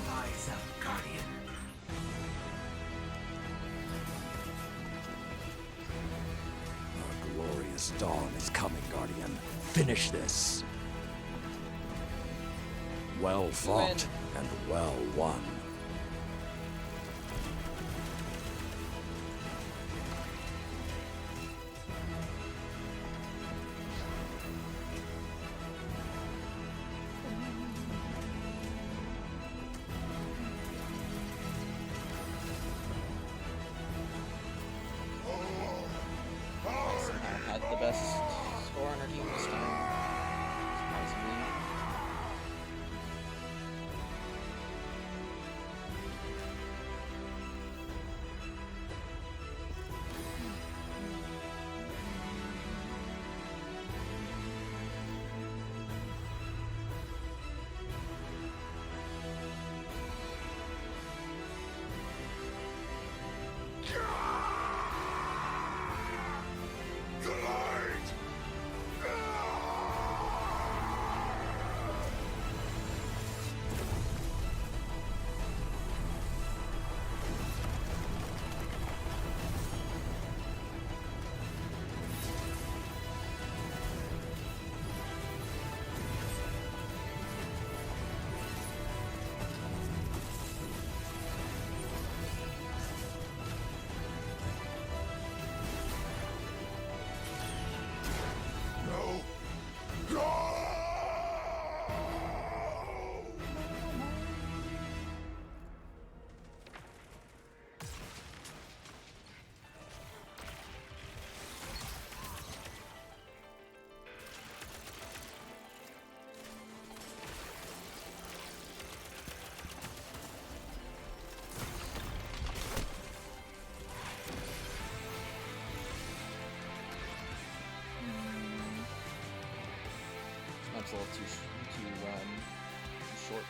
Rise up, Guardian. Our glorious dawn is coming, Guardian. Finish this. Well fought and well won. Somehow had the best score on our team this time. Surprisingly. The light! No! Go! This map's a little too short.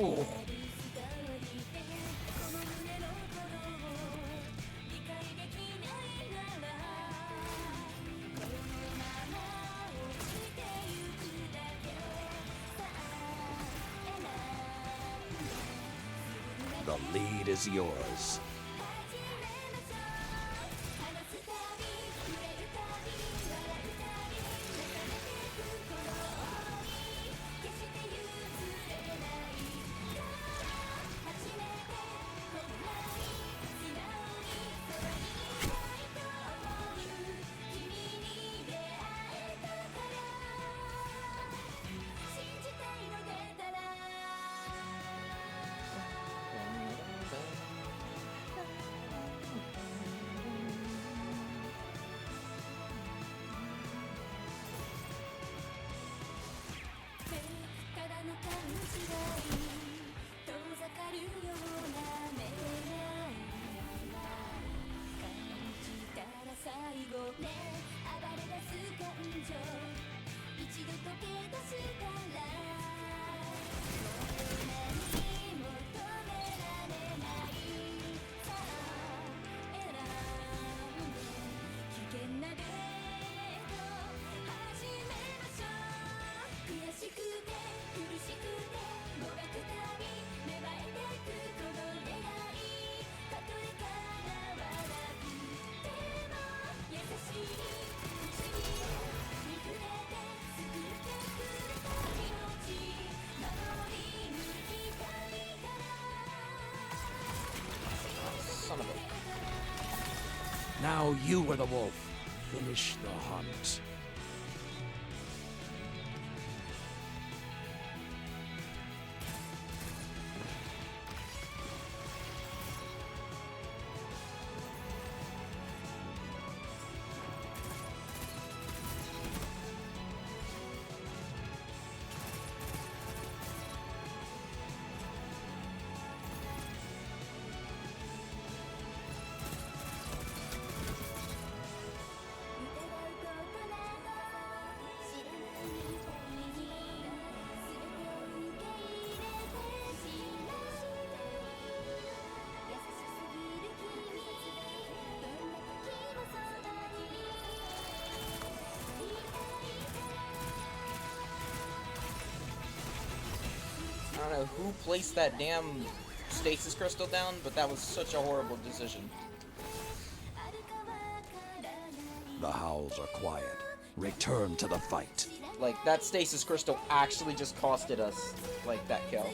Oh. The lead is yours. Now you are the wolf. Finish the hunt. I don't know who placed that damn stasis crystal down, but that was such a horrible decision. The howls are quiet. Return to the fight. Like, that stasis crystal actually just costed us, like, that kill.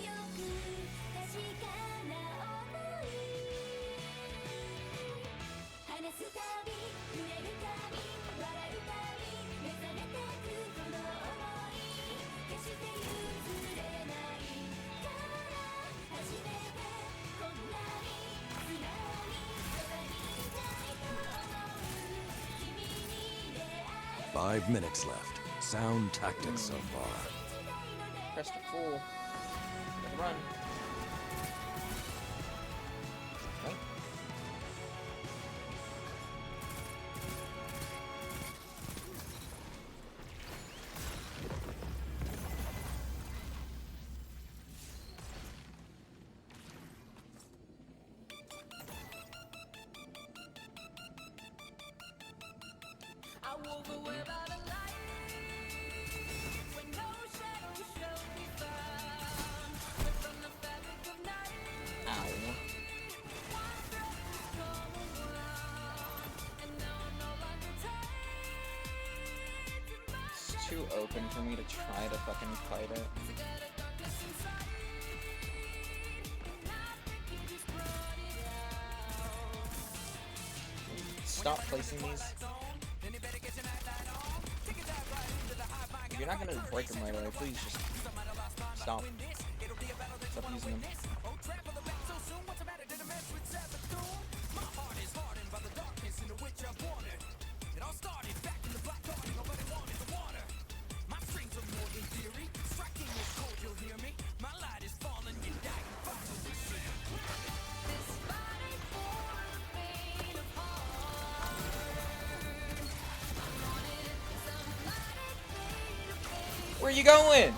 Five minutes left. Sound tactics so far. Pressed it full. Let it run. Okay. It's too open for me to try to fucking fight it. Stop placing these. If you're not gonna break them right away, please just stop. Stop using them. Where you going?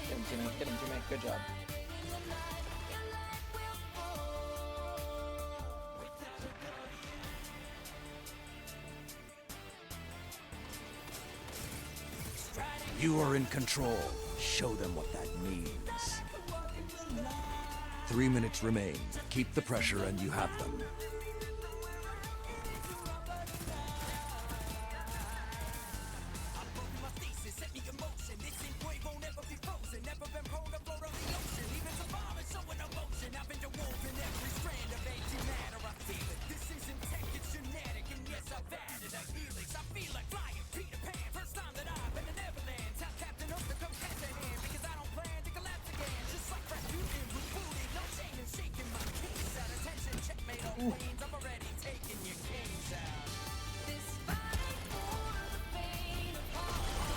Get him, Jimmy. Get him, Jimmy. Good job. You are in control. Show them what that means. 3 minutes remain. Keep the pressure and you have them.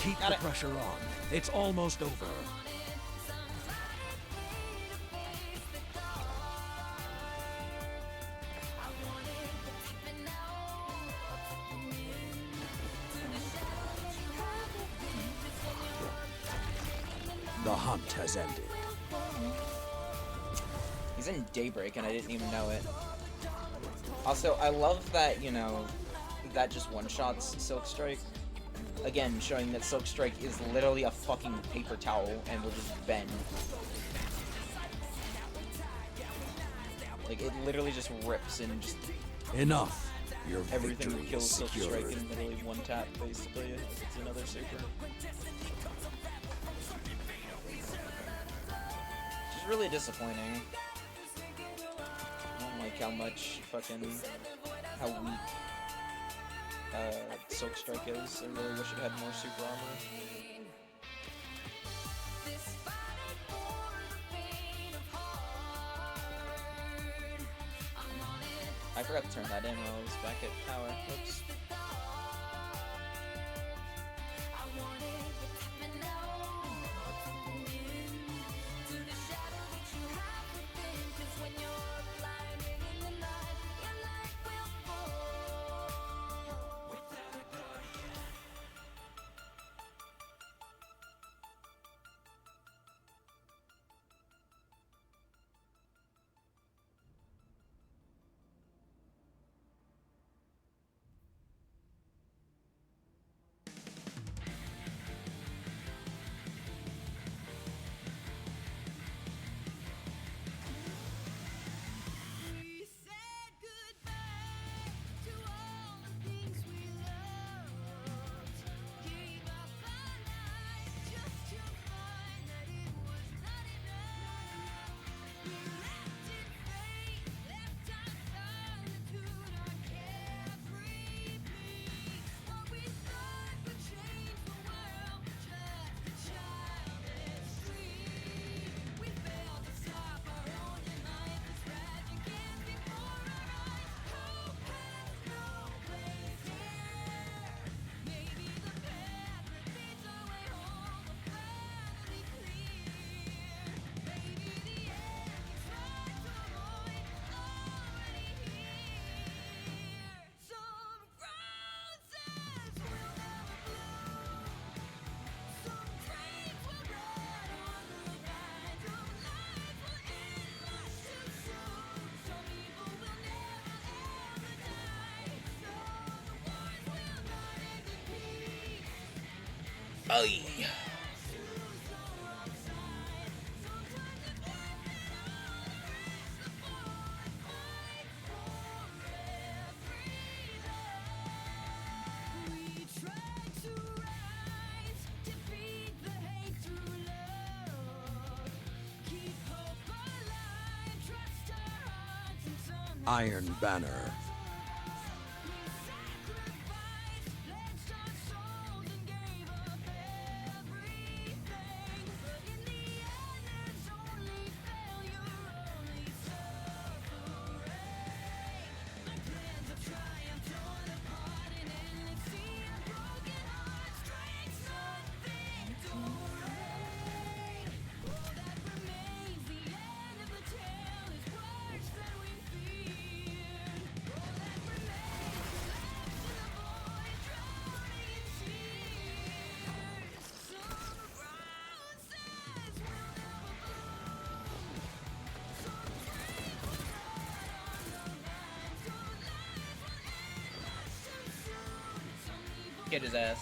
Keep the pressure on. It's almost over. The hunt has ended. He's in Daybreak and I didn't even know it. Also, I love that, you know, that just one-shots Silkstrike. Again, showing that Silkstrike is literally a fucking paper towel and will just bend. Like, it literally just rips and just... Enough. Your everything victory kills is secured. Silkstrike in literally one tap, basically, if it's another super. is really disappointing. I don't like how much how weak Silk Strike is. I really wish it had more super armor. I forgot to turn that in while I was back at tower. Oops. Oy. Iron Banner. Get his ass.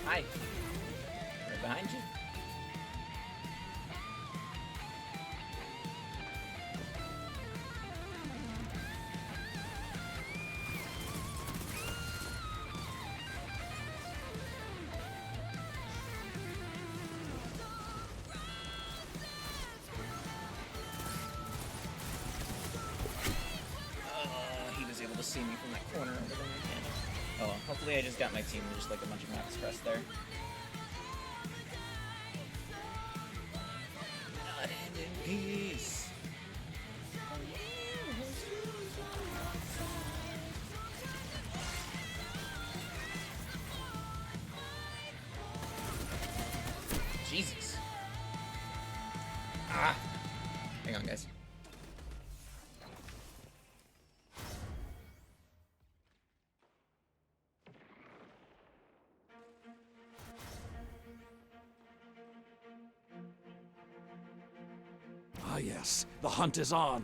Hi. Right behind you. He was able to see me from that corner over there. Oh, well, hopefully I just got my team just like a bunch of max press there. Not end in peace. Hang on, guys. Ah, yes. The hunt is on.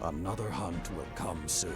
Another hunt will come soon.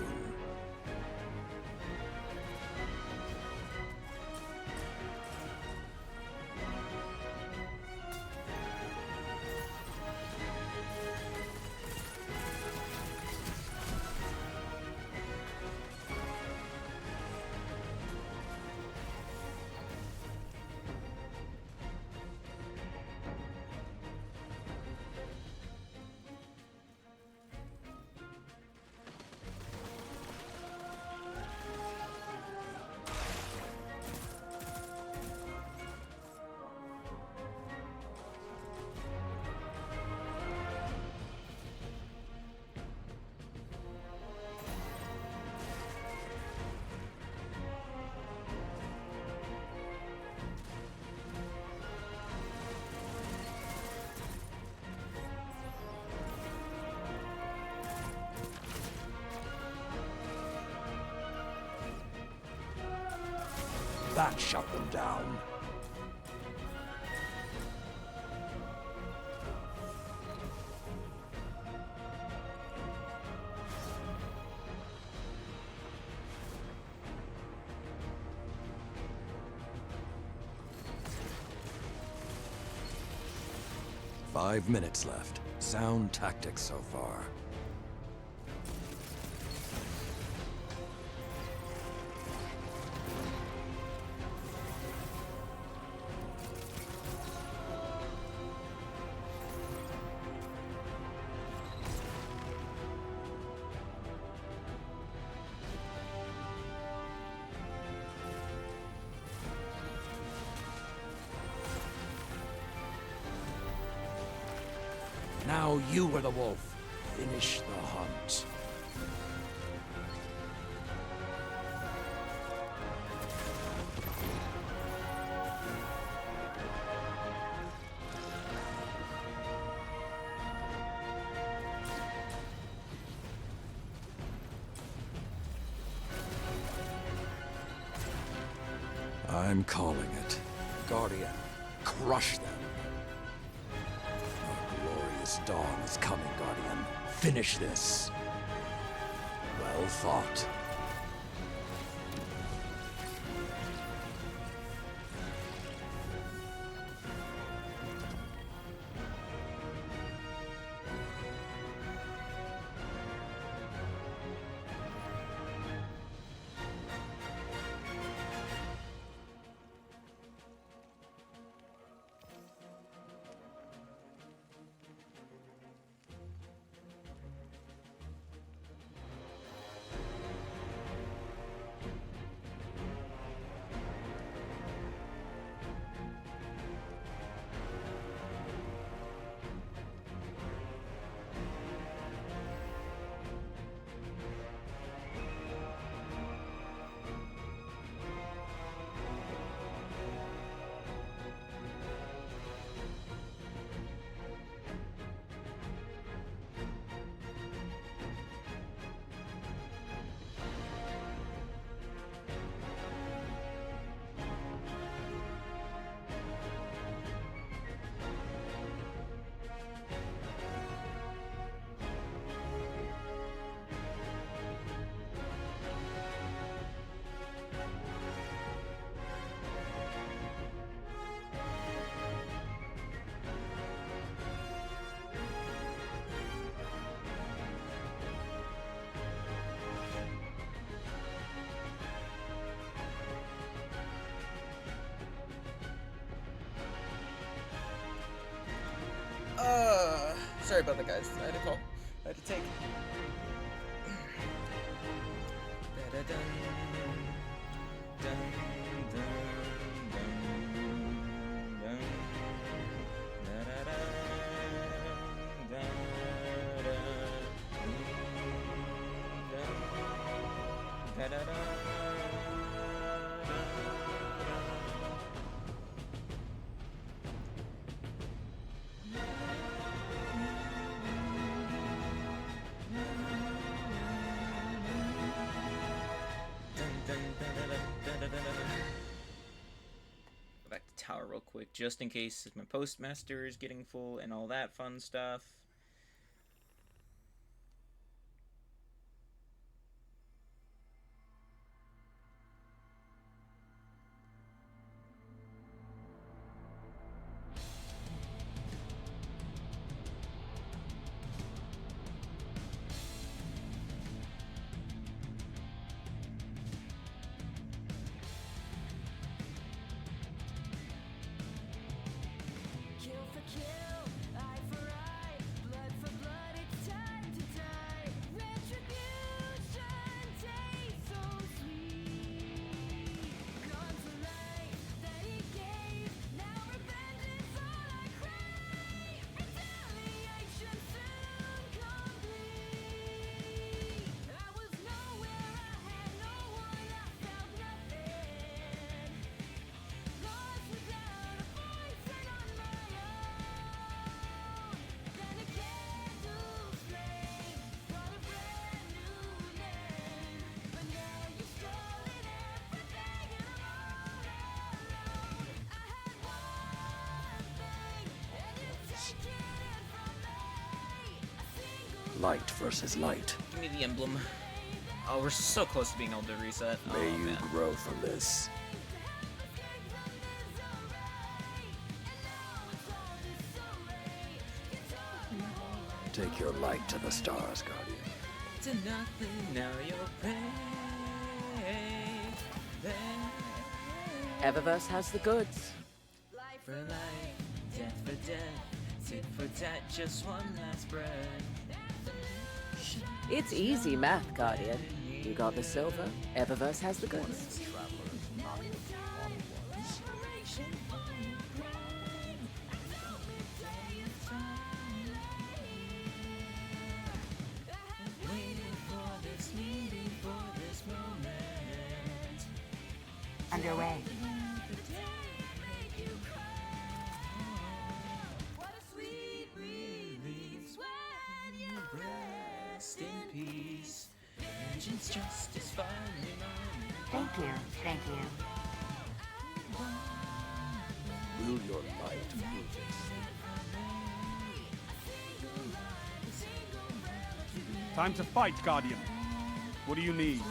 That shut them down. Five minutes left. Sound tactics so far. Now you were the wolf. Finish the hunt. I'm calling it. Guardian, crush them. Dawn is coming, Guardian. Finish this. Well thought. Sorry about that, guys. I had to call. I had to take. Da-da-dun, dun, dun, dun, dun. Da-da-dun, da-da-dun, dun, da-da-dun. Go back to tower real quick, just in case my postmaster is getting full and all that fun stuff. Light versus light. Give me the emblem. Oh, we're so close to being able to reset. May Oh, you man. grow from this. Take your light to the stars, Guardian. To nothing, now you're paid. Eververse has the goods. Life for life, death for death, tit for tat, just one last breath. It's easy math, Guardian. You got the silver, Eververse has the goods. Underway. Rest in peace. Vengeance, justice, finally mine. Thank you. Thank you. Will your light prove it? Time to fight, Guardian. What do you need?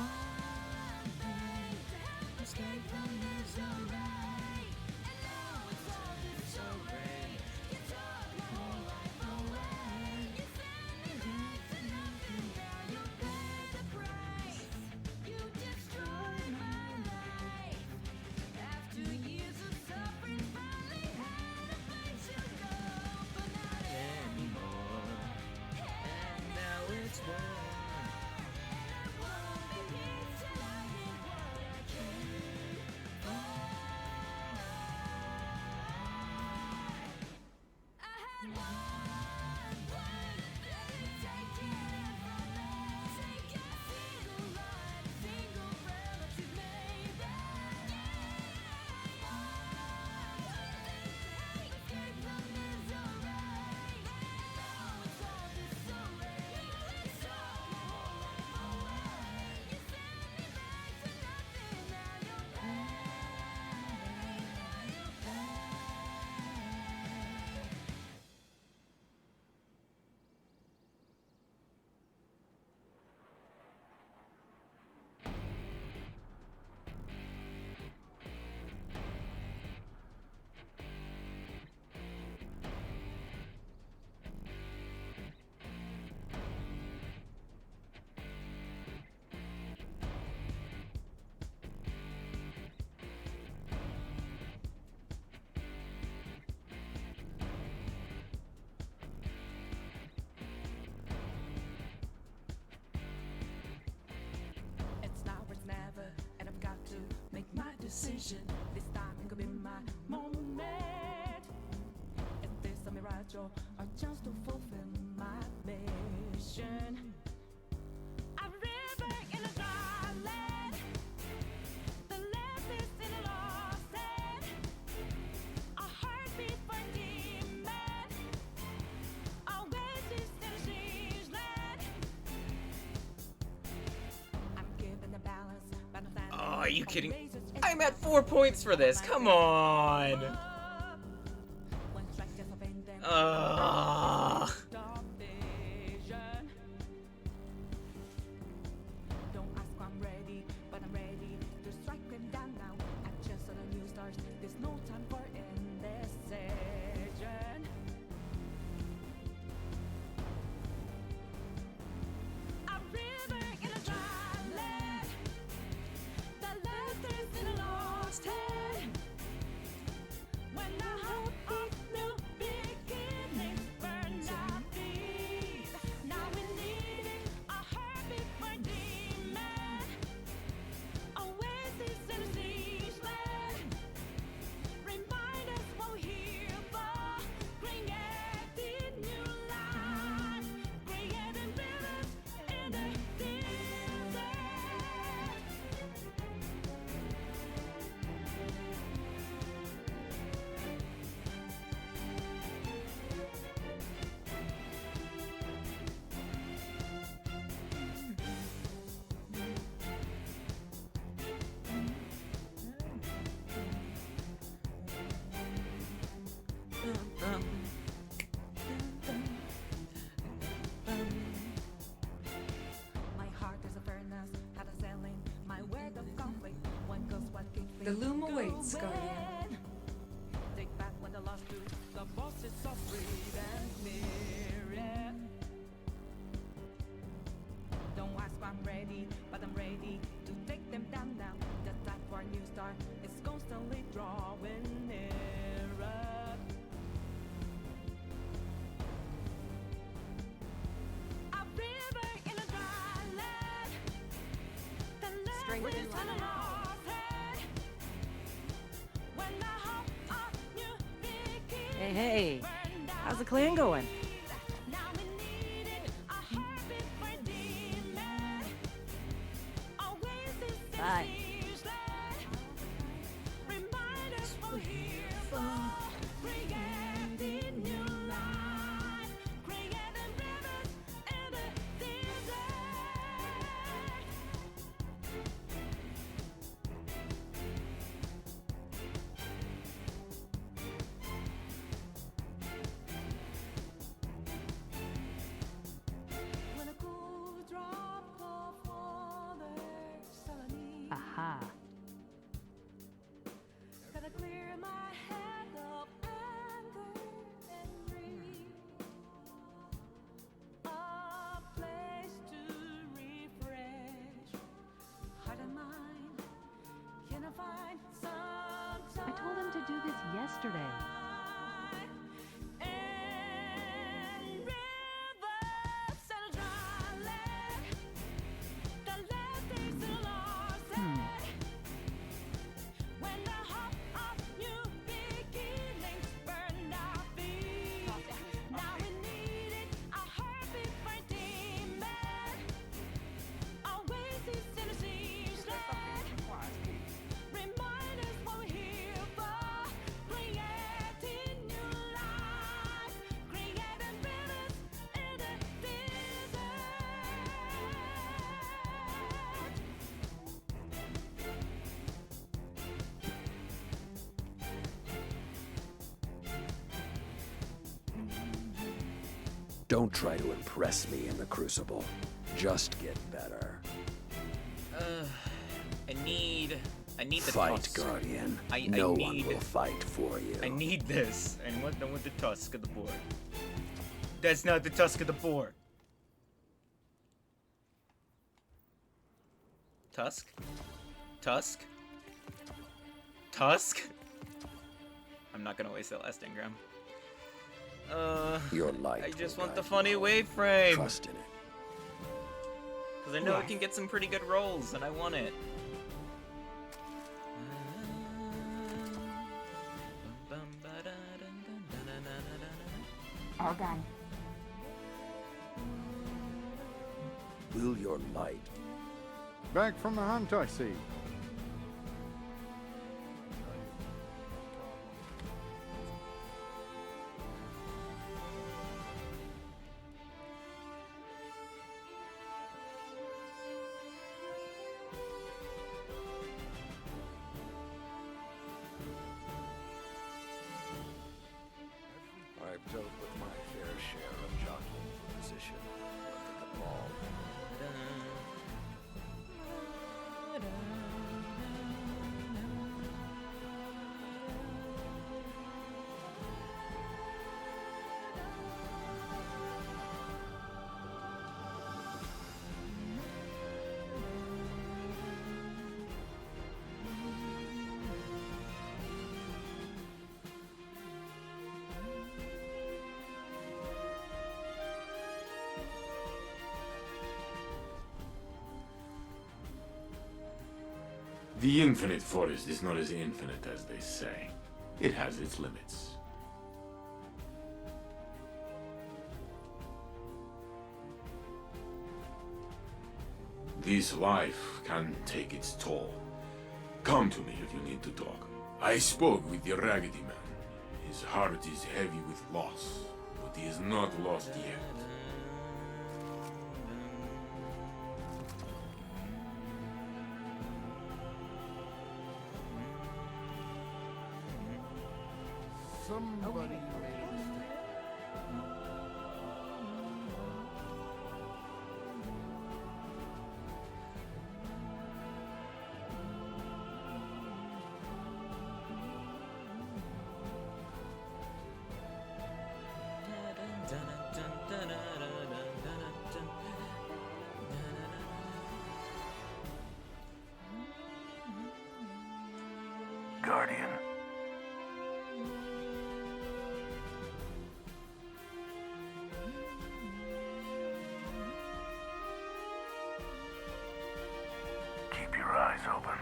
decision. This time could be my moment. Is this a mirage or just to fulfill my mission? A river in a dry land, the left is in a lost land. A heartbeat for demon, oasis in a siege land. I'm giving the balance, but I'm standing. Oh, are you kidding? I'm at 4 points for this. Come on. One strike just a pain, then Ugh. vision. Don't ask why I'm ready, but I'm ready to strike them down now. I just saw the new stars. There's no time for indecision. A river in a dry land, the left is in a lost head. When the hope of new beginnings burned out deep, now we need a heartbeat for demon, oasis in a siege land. Remind us what we're here for, creating new life, creating rivers in the desert. My heart is a furnace, had a selling my word of conflict. One goes, one gets The loom awaits, Guardian. Take back what the lost to the voices of freedom spirit. Don't ask why I'm ready, but I'm ready to take them down now. The time for a new start is constantly drawing nearer. A river in a dry land, the left is on a lost head. When the hope of new beginnings Hey, how's the clan going? now we need it, a heartbeat for demon, oasis in Bye. siege land. Remind us what we're here for, creating new life, creating rivers in the desert. When a cool drop of water suddenly Aha. gotta clear my head of anger and grief. A place to refresh heart and mind. Can I find some I told him to do this yesterday. and rivers and a dry land. The left is the lost head. When the hope of new beginnings burned our feet, now we need it, a heartbeat for demon, oasis in a siege land. Remind us what we're here for, creating new life, creating rivers in the desert. Don't try to impress me in the Crucible. Just get better. I need the Fight, tusk. Guardian. I No one need- will fight for you. I need this. I want the tusk of the boar. That's not the tusk of the boar. Tusk? Tusk? Tusk? I'm not gonna waste that last engram. Your light I just will want the guide funny you. waveframe. Trust in it. Because I know it can get some pretty good rolls, and I want it. All done. Will your light Back from the hunt, I see. I've dealt with my fair share of jockeying for position. Look at the ball. The infinite forest is not as infinite as they say. It has its limits. This life can take its toll. Come to me if you need to talk. I spoke with the Raggedy Man. His heart is heavy with loss, but he is not lost yet. Somebody made a mistake. Guardian. Keep your eyes open.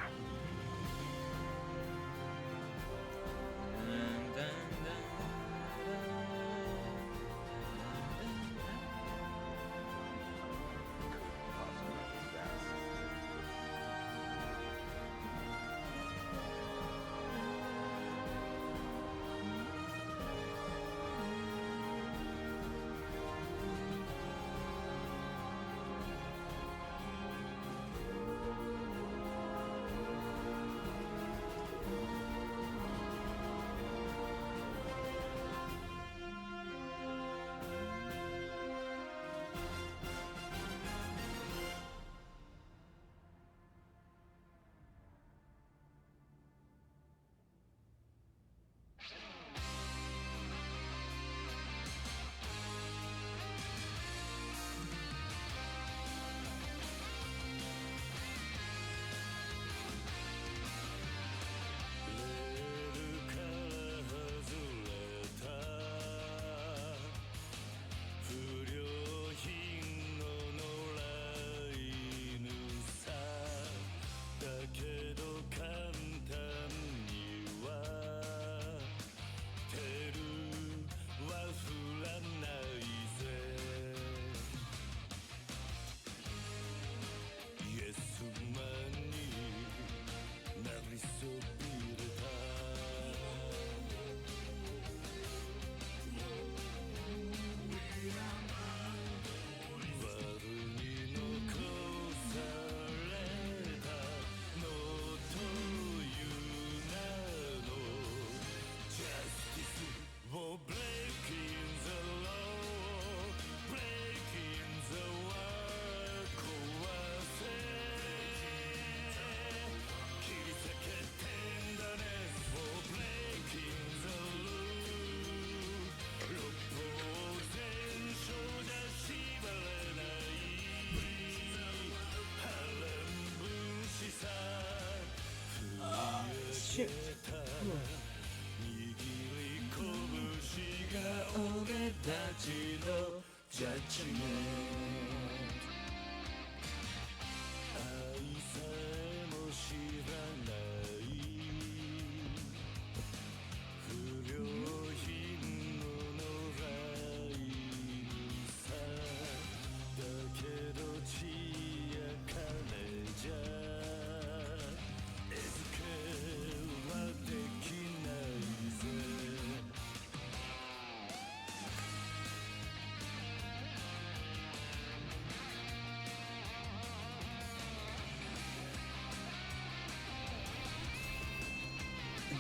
Shit.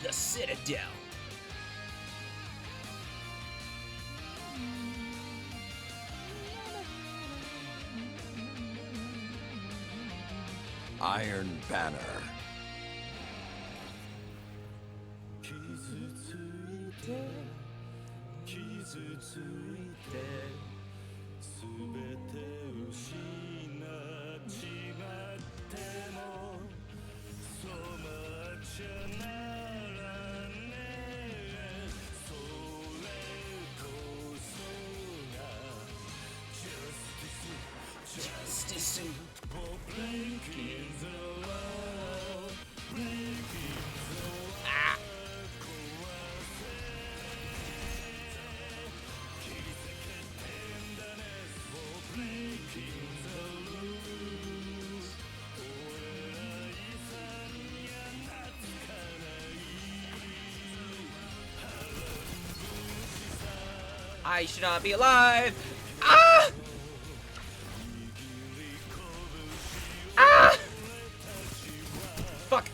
the Citadel. Iron Banner. I should not be alive. Ah! Ah! Fuck.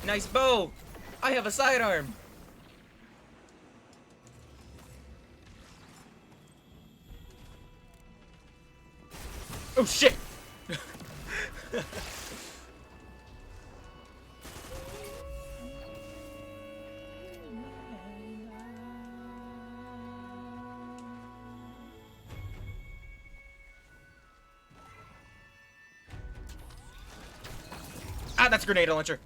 Nice bow! I have a sidearm! Oh shit! Ah, that's a grenade launcher!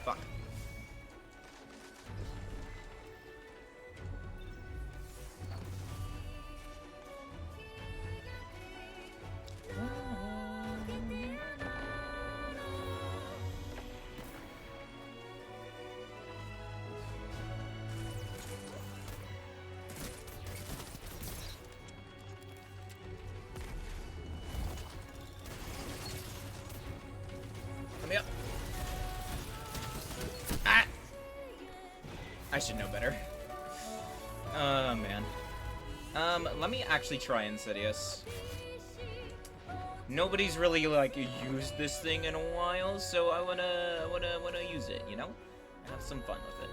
Fuck. Let me up. Ah! I should know better. Oh, man. Let me actually try Insidious. Nobody's really, like, used this thing in a while, so I wanna use it, you know? Have some fun with it.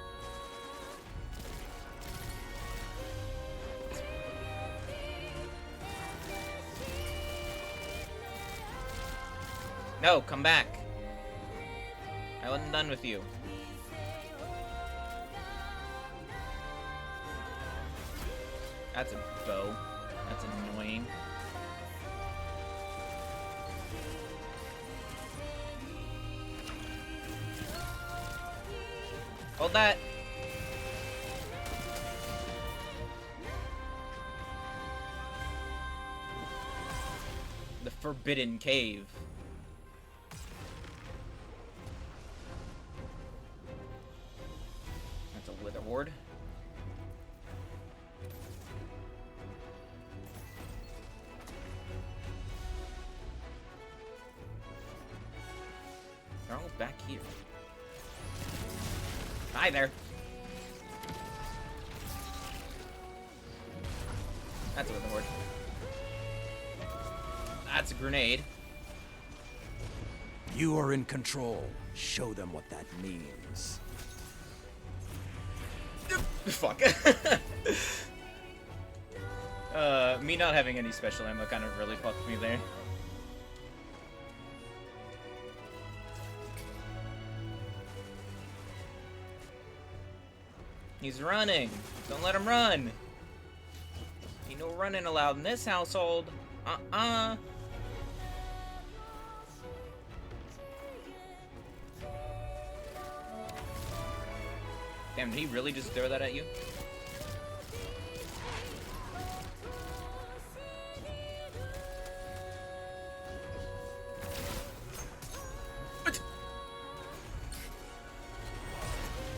No, come back. I wasn't done with you. That's a bow. That's annoying. Hold that. The Forbidden Cave. That's a wither ward. They're all back here. Hi there. That's a wither ward. That's a grenade. You are in control. Show them what that means. Fuck. Me not having any special ammo kind of really fucked me there. He's running. Don't let him run. Ain't no running allowed in this household. Damn, did he really just throw that at you?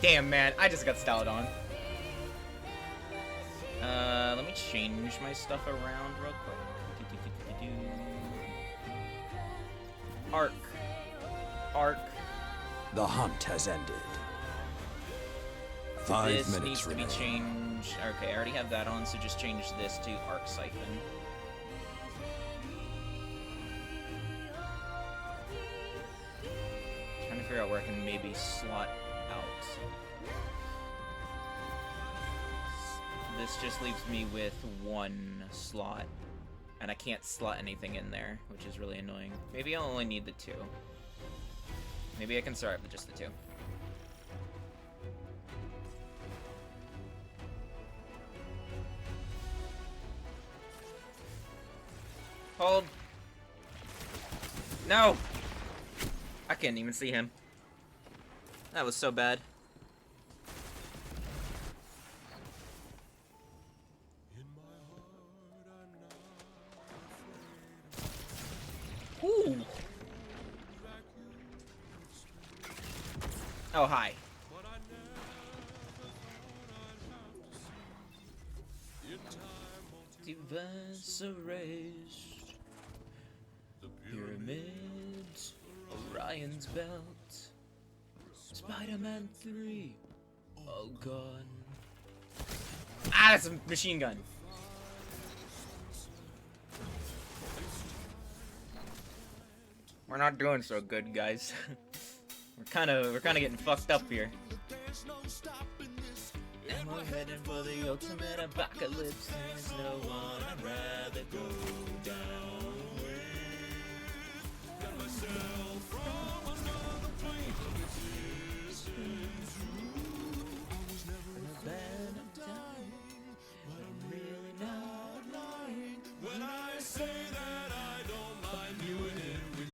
Damn, man, I just got styled on. Let me change my stuff around real quick. Arc. Arc. The hunt has ended. 5 This minutes needs to be remain. changed. Okay, I already have that on, so just change this to Arc Siphon. Trying to figure out where I can maybe slot out. This just leaves me with 1 slot, and I can't slot anything in there, which is really annoying. Maybe I'll only need the 2. Maybe I can start with just the 2. Hold. No! I can't even see him. That was so bad. Ooh. Oh, hi. Device erased. Pyramids. Orion's belt. Spider-Man 3. All gone. Ah, that's a machine gun. We're not doing so good, guys. we're kind of getting fucked up here. And we're heading for the ultimate apocalypse. There's no one I'd rather go down with. Got myself from another plane of existence. I was never a fan of dying, but I'm really not lying when I say that I don't mind doing it with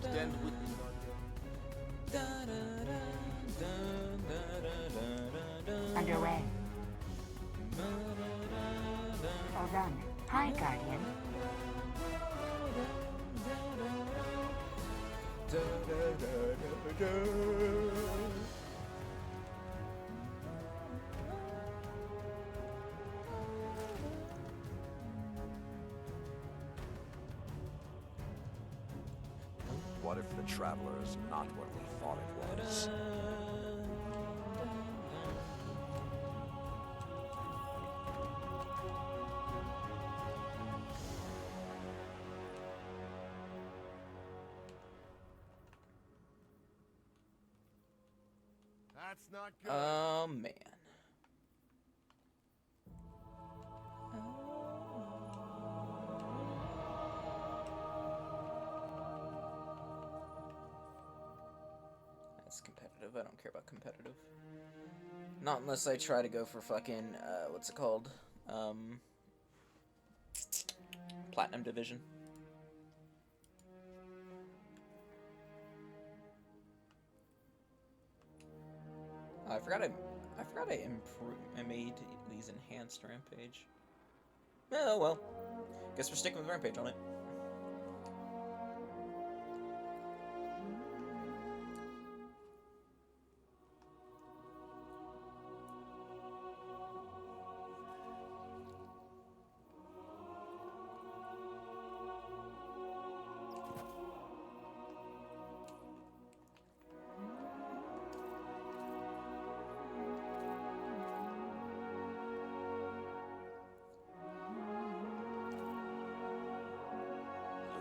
Stand with me, Underway. Well done. Hi, Guardian. What if the Traveler is not what we thought it was? That's not good. Oh man. That's competitive. I don't care about competitive. Not unless I try to go for fucking what's it called? Platinum Division. I forgot I made these enhanced Rampage. Oh well. Guess we're sticking with Rampage on it.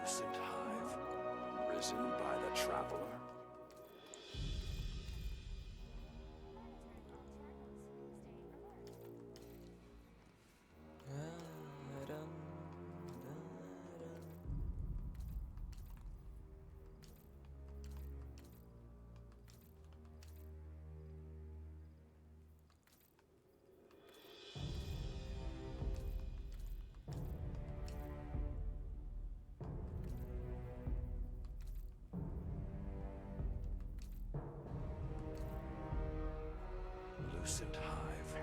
Lucent Hive, risen by the Traveler. Lucent Hive,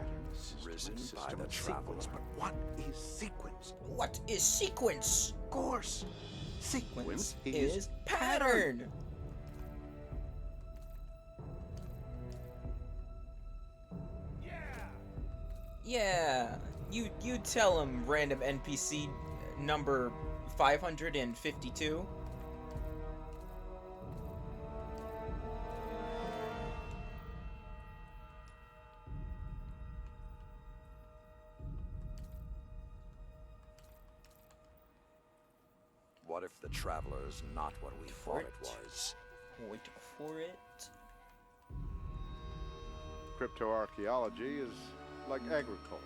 risen by the Traveler. But what is sequence? What is sequence? Of course. Sequence Is pattern. Yeah. You tell him, random NPC number 552. What if the Traveler is not what we thought it was? Wait for it. Cryptoarchaeology is like agriculture.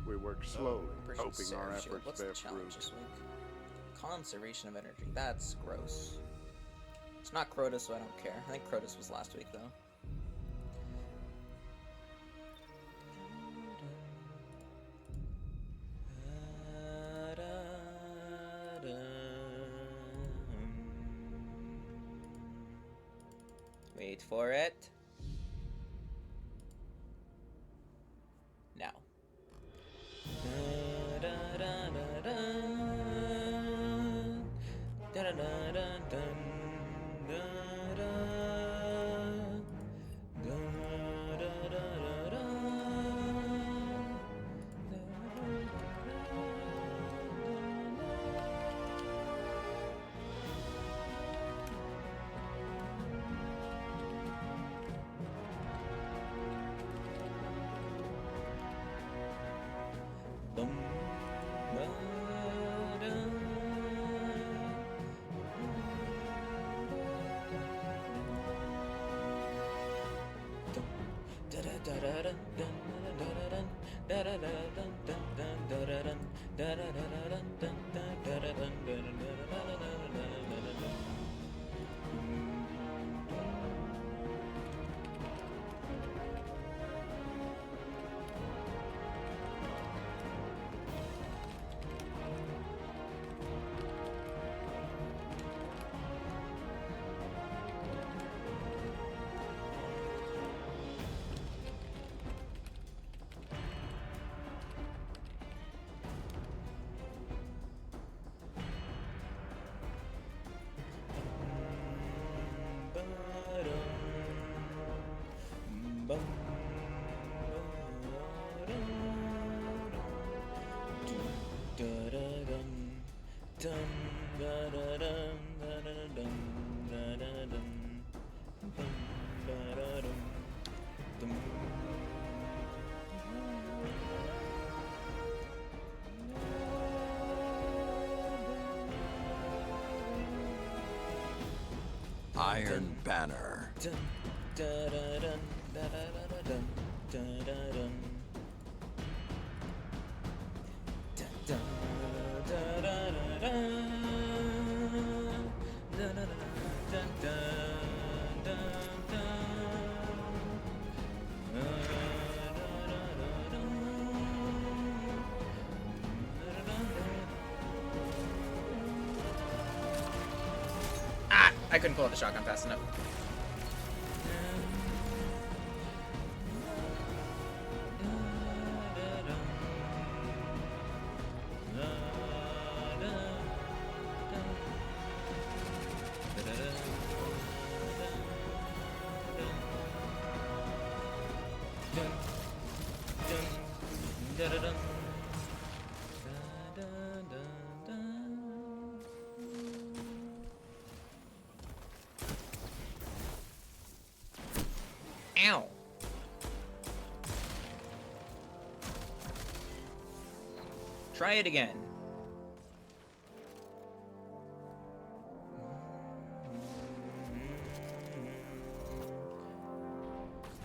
We work slowly, Persian hoping our Seraph Shield. efforts What's bear the challenge fruit. this week? Conservation of energy. That's gross. It's not Crotus, so I don't care. I think Crotus was last week, though. Wait for it. Now. Iron Banner. Dun, dun, dun, dun, dun, dun, dun, dun, dun. Dun, dun, dun, dun, dun, dun. Dun, dun, dun, dun, dun, dun. Ah! I couldn't pull out the shotgun fast enough. Ow. Try it again.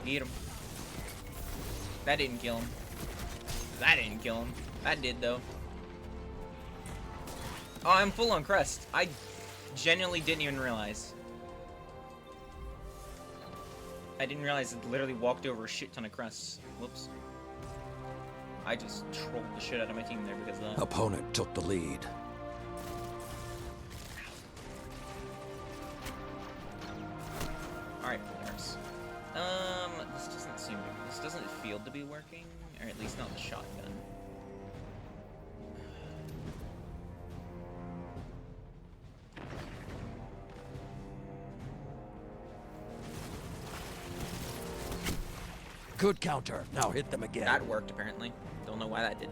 Eat him. That didn't kill him. That didn't kill him. That did, though. Oh, I'm full on crust. I genuinely didn't even realize. I didn't realize it literally walked over a shit ton of crusts. Whoops. I just trolled the shit out of my team there because of that. Opponent took the lead. Alright, players. This doesn't feel to be working, or at least not the shotgun. Good counter. Now hit them again. That worked, apparently. Don't know why that did.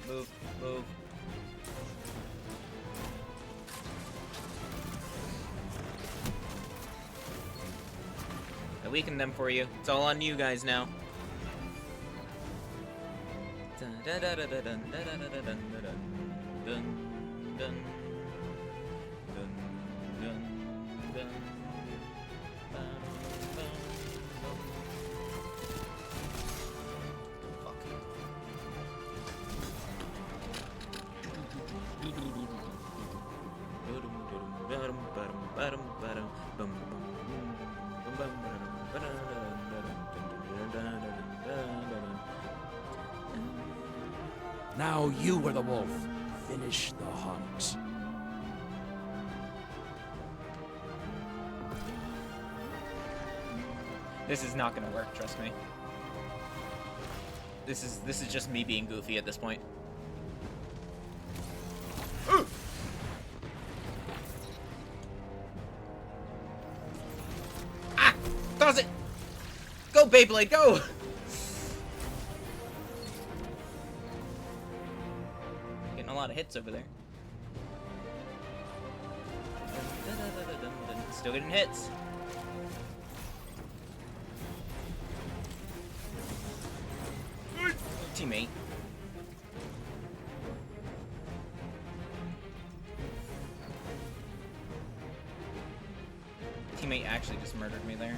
Move, move. I weakened them for you. It's all on you guys now. Now you were the wolf. Finish the hunt. This is not gonna work, trust me. This is just me being goofy at this point. Ah! Does it! Go, Beyblade, go! Getting a lot of hits over there. Still getting hits. Teammate. Teammate actually just murdered me there.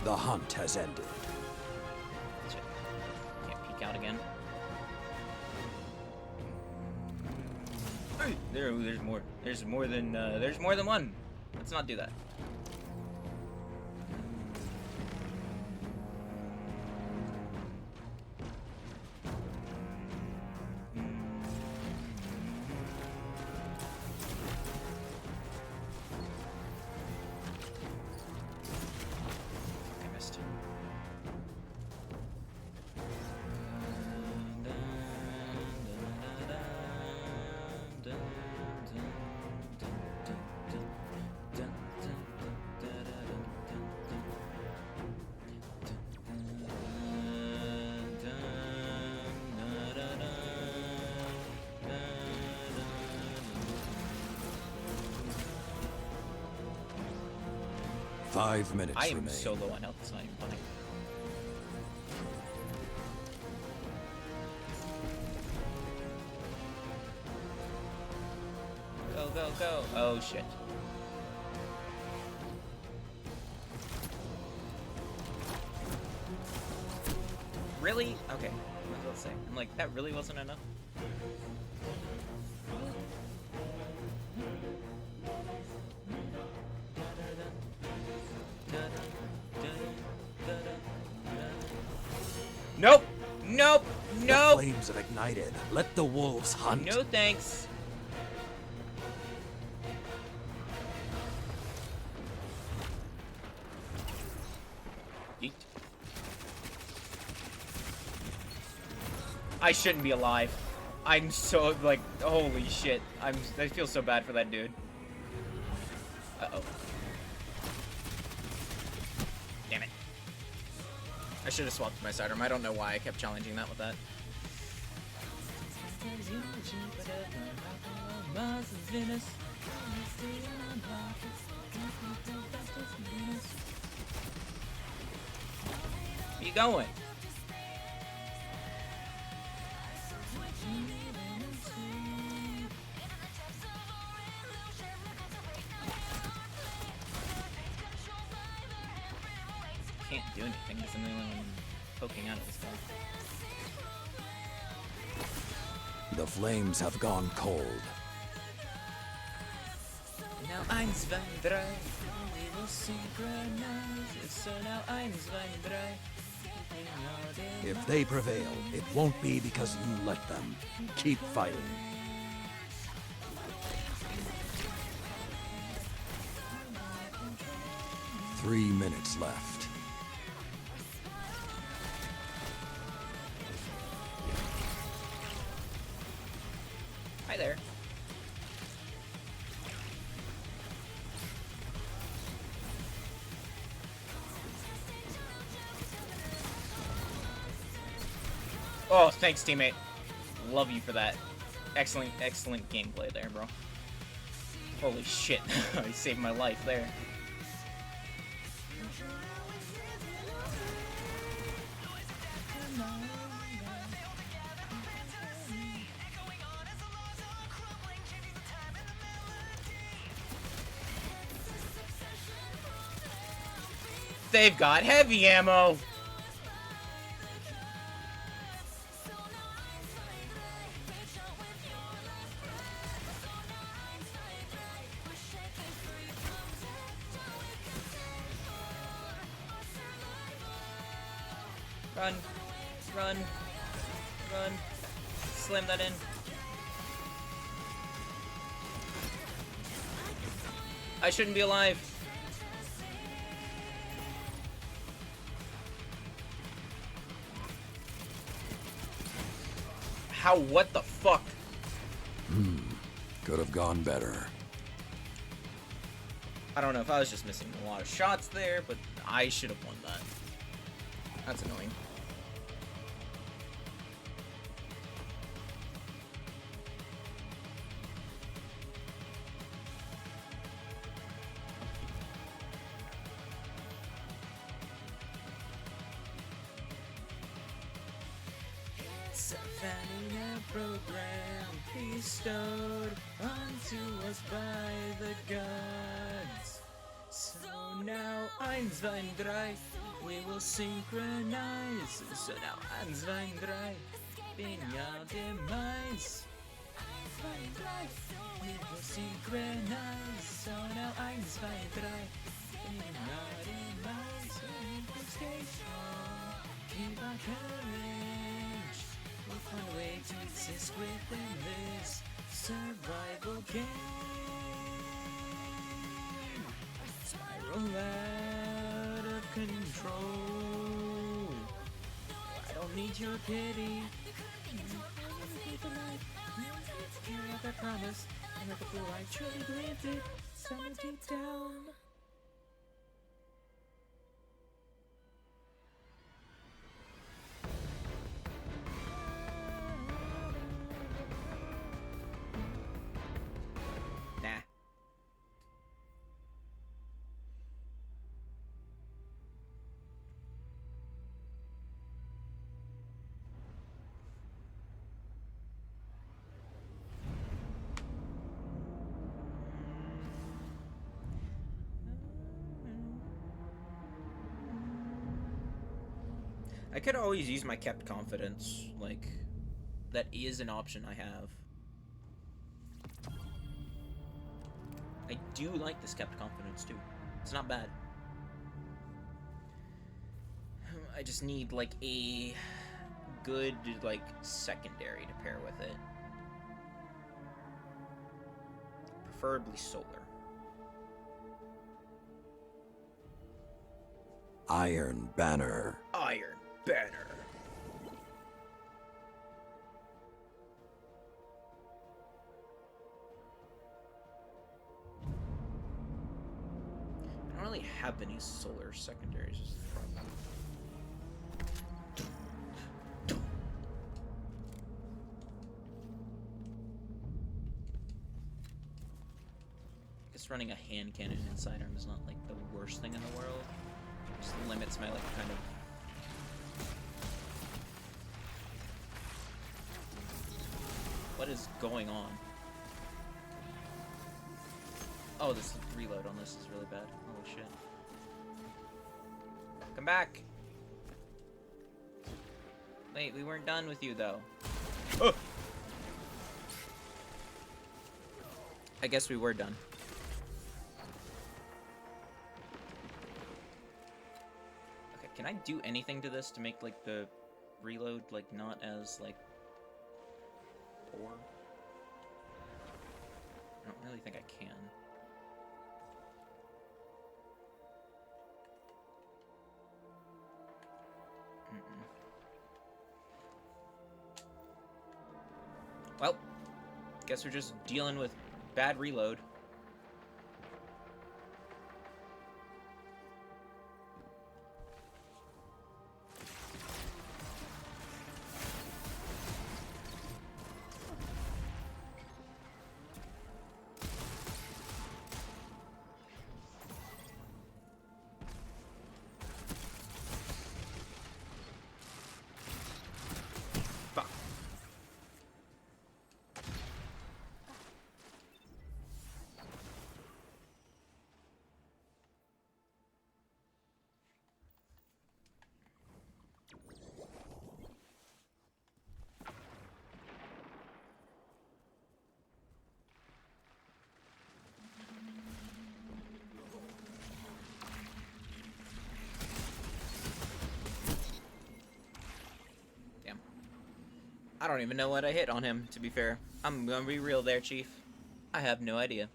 The hunt has ended. Shit. Can't peek out again. Hey, there's more. There's more than one. Let's not do that. I missed. 5 minutes I am remain. so low on health, it's not even funny. Go, go, go. Oh, shit. Really? Okay. I was about to say. I'm like, that really wasn't enough? Nope! Nope! The Nope! flames have ignited. Let the wolves hunt. No thanks. Yeet. I shouldn't be alive. I'm so, like, holy shit. I feel so bad for that dude. Uh-oh. Damn it. I should have swapped my sidearm. I don't know why I kept challenging that with that. Where you going? Can't do anything because I'm the only one poking out of this guy. The flames have gone cold. Now eins, zwei, drei. We will synchronize. So now eins, zwei, drei. If they prevail, it won't be because you let them. Keep fighting. Three minutes left. Hi there. Oh, thanks, teammate. Love you for that. Excellent, excellent gameplay there, bro. Holy shit. I saved my life there. They've got heavy ammo! Run. Run. Run. Slam that in. I shouldn't be alive. How? What the fuck? Could have gone better. I don't know if I was just missing a lot of shots there, but I should have won that. That's annoying. Savannah program bestowed onto us by the gods. So now eins, zwei, drei, we will synchronize. So now eins, zwei, drei, bin ja demise. We will synchronize. So now eins, zwei, drei, bin ja demise. We will stay strong, keep our courage. We'll find a way to exist within this survival game. Spiral out of control. I don't need your pity. Carry out that promise. And like a fool, I truly believed it. Somewhere deep down. Nah. I could always use my kept confidence. Like, that is an option I have. I do like this kept confidence too. It's not bad. I just need like a good like secondary to pair with it. Preferably solar. Iron Banner. Iron Banner. I don't really have any solar secondaries. Is the problem. I guess running a hand cannon inside arm is not like the worst thing in the world. It just limits my like kind of. What is going on? Oh, this reload on this is really bad. Holy shit. Come back! Wait, we weren't done with you though. Oh! I guess we were done. Okay, can I do anything to this to make like the reload like not as like poor? I don't really think I can. Well, guess we're just dealing with bad reload. I don't even know what I hit on him, to be fair. I'm gonna be real there, Chief. I have no idea.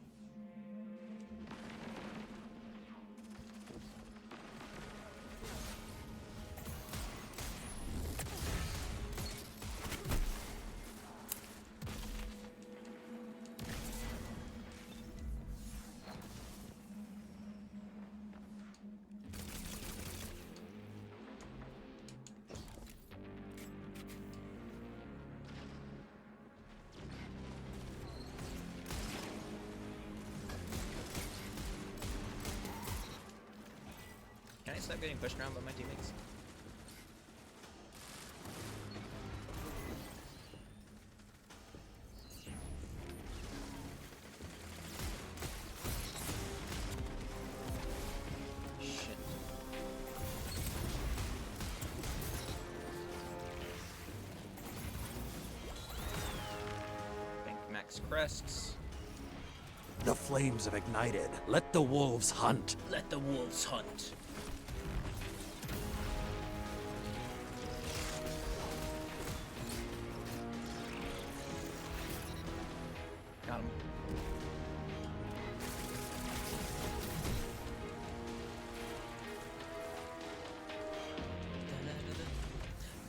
Can I stop getting pushed around by my teammates? Shit. Bank max crests. The flames have ignited. Let the wolves hunt. Let the wolves hunt. Got him.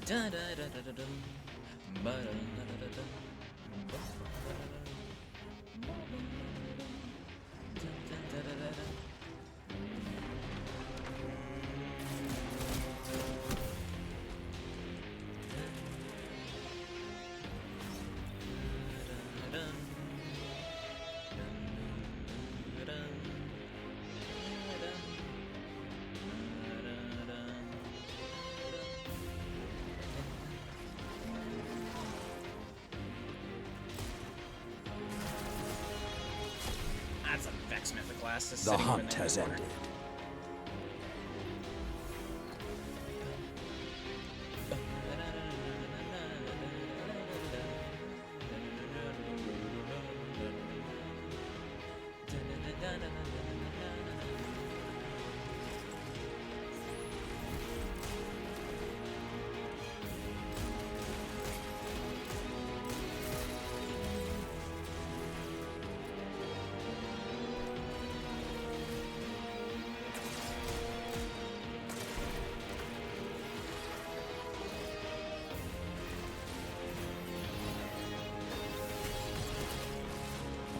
Da da da da da dum. Ba da da da da dum. Ba da da da. Da da da da da. That's a Vex Mythoclast. The hunt has ended.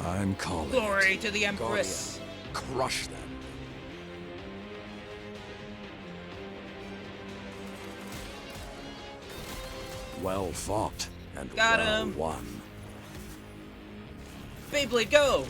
I'm calling. Glory to the Empress. Guardian, crush them. Well fought and Got well him. won. Beyblade, go!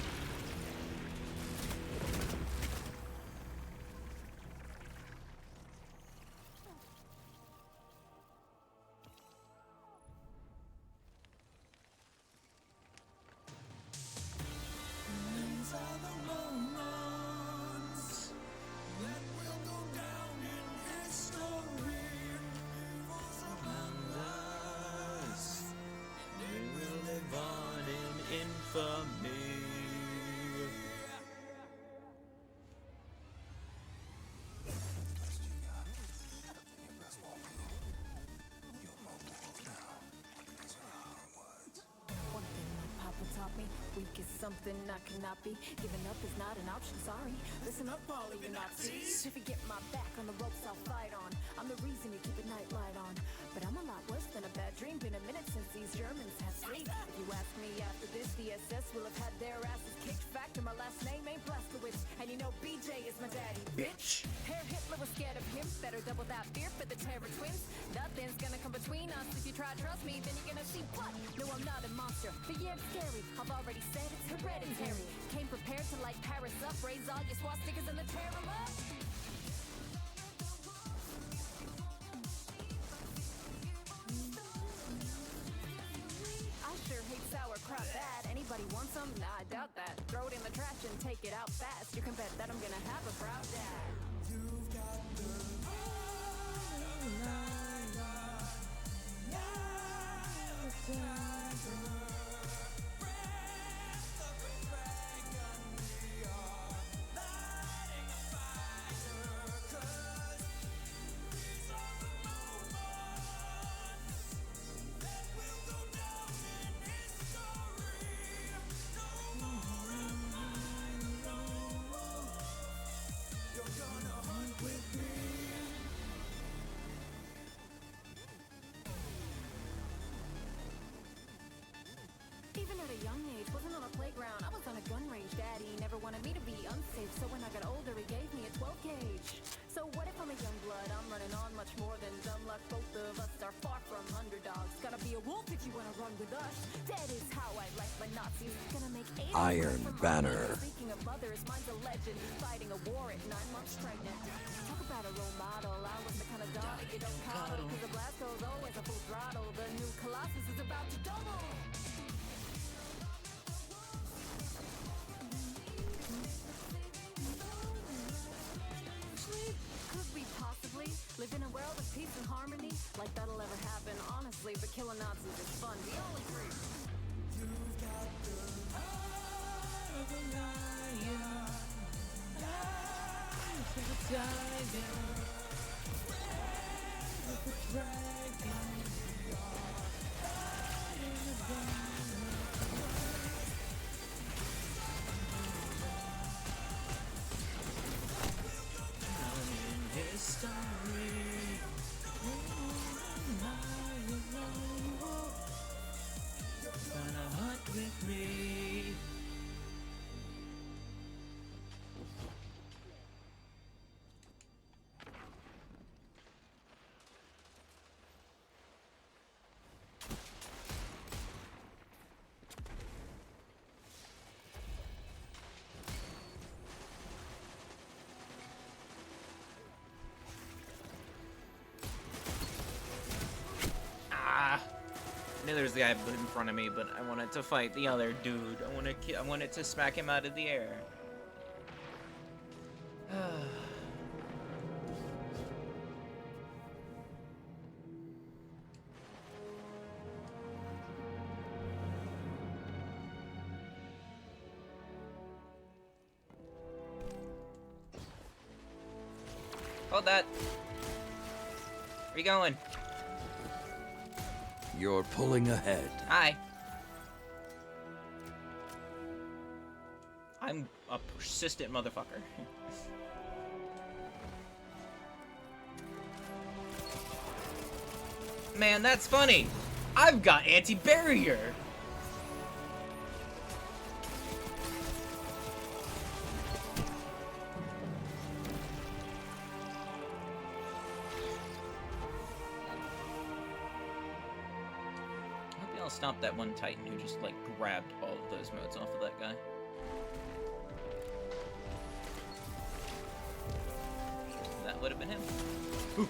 Weak is something I cannot be. Giving up is not an option, sorry. Listen up, all of you Nazis. If you get my back on the ropes, I'll fight on. I'm the reason you keep a night light on. But I'm a lot worse than a bad dream. Been a minute since these Germans have sleep. If you ask me after this, the SS will have had their asses kicked. Fact, and my last name ain't Blaskowitz. And you know BJ is my daddy, bitch. Herr Hitler was scared of him. Better double that fear for the terror twins. Nothing's gonna come between us. If you try to trust me, then you're gonna see what? No, I'm not a monster. But yeah, it's scary. I've already said it's hereditary. Came prepared to light Paris up. Raise all your swastikas and the tear 'em up. I sure hate sauerkraut bad. Anybody want some? Nah, I doubt that. Throw it in the trash and take it out fast. You can bet that I'm gonna have a proud dad. You've got the Even at a young age, wasn't on a playground, I was on a gun range. Daddy never wanted me to be unsafe, so when I got older, he gave me a 12 gauge. So what if I'm a young blood? I'm running on much more than dumb luck. Both of us are far from underdogs. Gotta be a wolf if you wanna run with us. That is how I like my Nazis. Gonna make Iron Banner. Speaking of mothers, mine's a legend. He's fighting a war at 9 months pregnant. Talk about a role model. I was the kind of dog that you don't coddle. Cause the blast goes always a full throttle. The new Colossus is about to double. Could we possibly live in a world of peace and harmony? Like that'll ever happen, honestly, but killing Nazis is fun. We all agree. You've got the heart of a lion. Eyes of a tiger. Breath of a dragon. Riding a banner. I knew there was the guy in front of me, but I wanted to fight the other dude. I wanted to smack him out of the air. Hold that. Where you going? You're pulling ahead. Hi. I'm a persistent motherfucker. Man, that's funny. I've got anti-barrier. not that one Titan who just, like, grabbed all of those modes off of that guy. That would have been him. Ooh.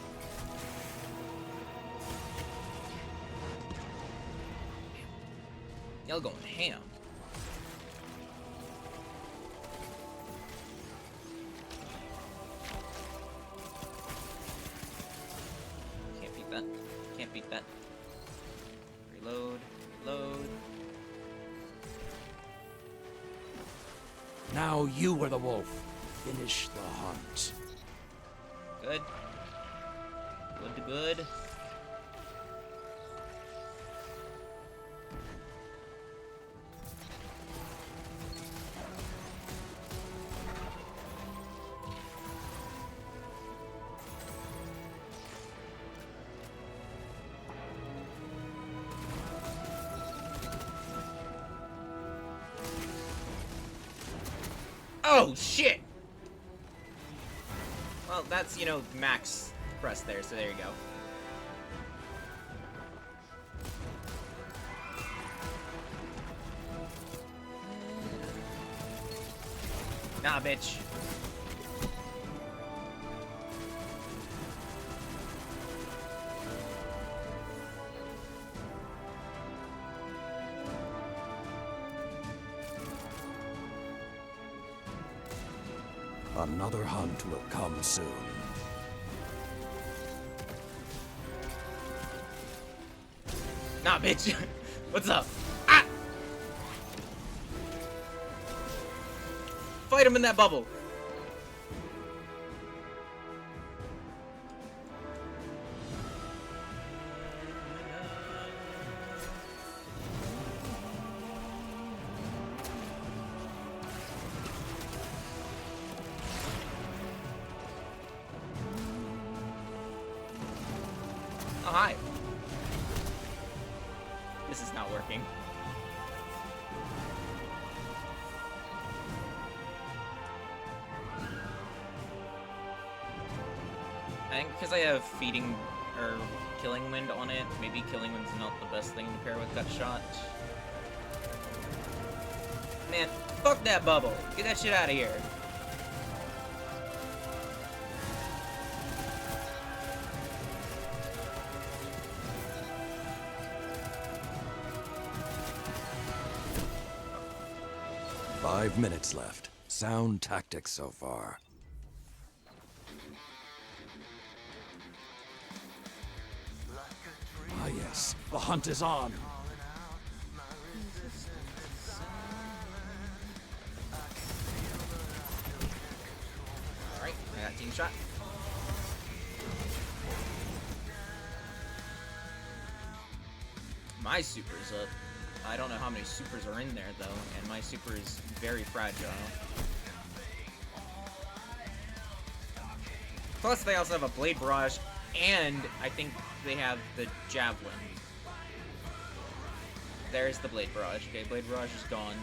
Y'all going ham. Can't beat that. Can't beat that. Reload. Reload. Now you are the wolf. Finish the hunt. Good. Good to good. Oh, shit! Well, that's, you know, max press there, so there you go. Nah, bitch. Another hunt will come soon. Nah, bitch. What's up? Ah! Fight him in that bubble. Oh, hi. This is not working. I think because I have feeding or killing wind on it, maybe killing wind's not the best thing to pair with gut shot. Man, fuck that bubble. Get that shit out of here. Five minutes left. Sound tactics so far. Ah yes, the hunt is on. Alright, I got team shot. My super's up. I don't know how many supers are in there, though, and my super is very fragile. Plus, they also have a Blade Barrage, and I think they have the Javelin. There's the Blade Barrage. Okay, Blade Barrage is gone.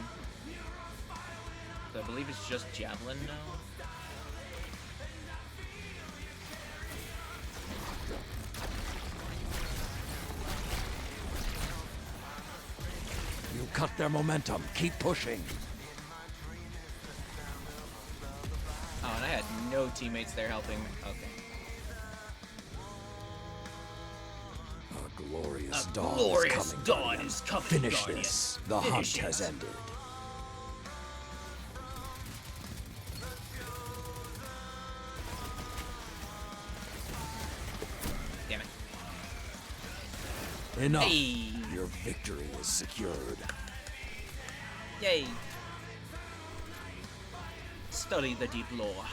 So I believe it's just Javelin now. You cut their momentum. Keep pushing. Oh, and I had no teammates there helping me. Okay. A glorious A dawn glorious is coming. dawn Guardian. is coming, Finish Guardian. this. The Finish hunt it. has ended. Damn it. Enough. Hey. Your victory is secured. Yay. Study the deep lore.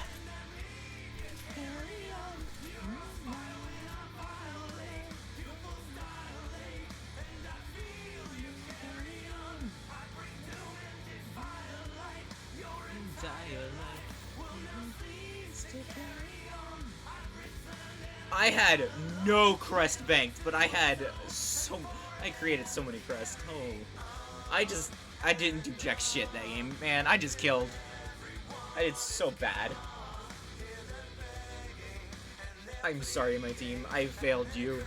I had no crest banked, but I created so many crests. Oh. I didn't do jack shit that game, man. I just killed. I did so bad. I'm sorry, my team. I failed you.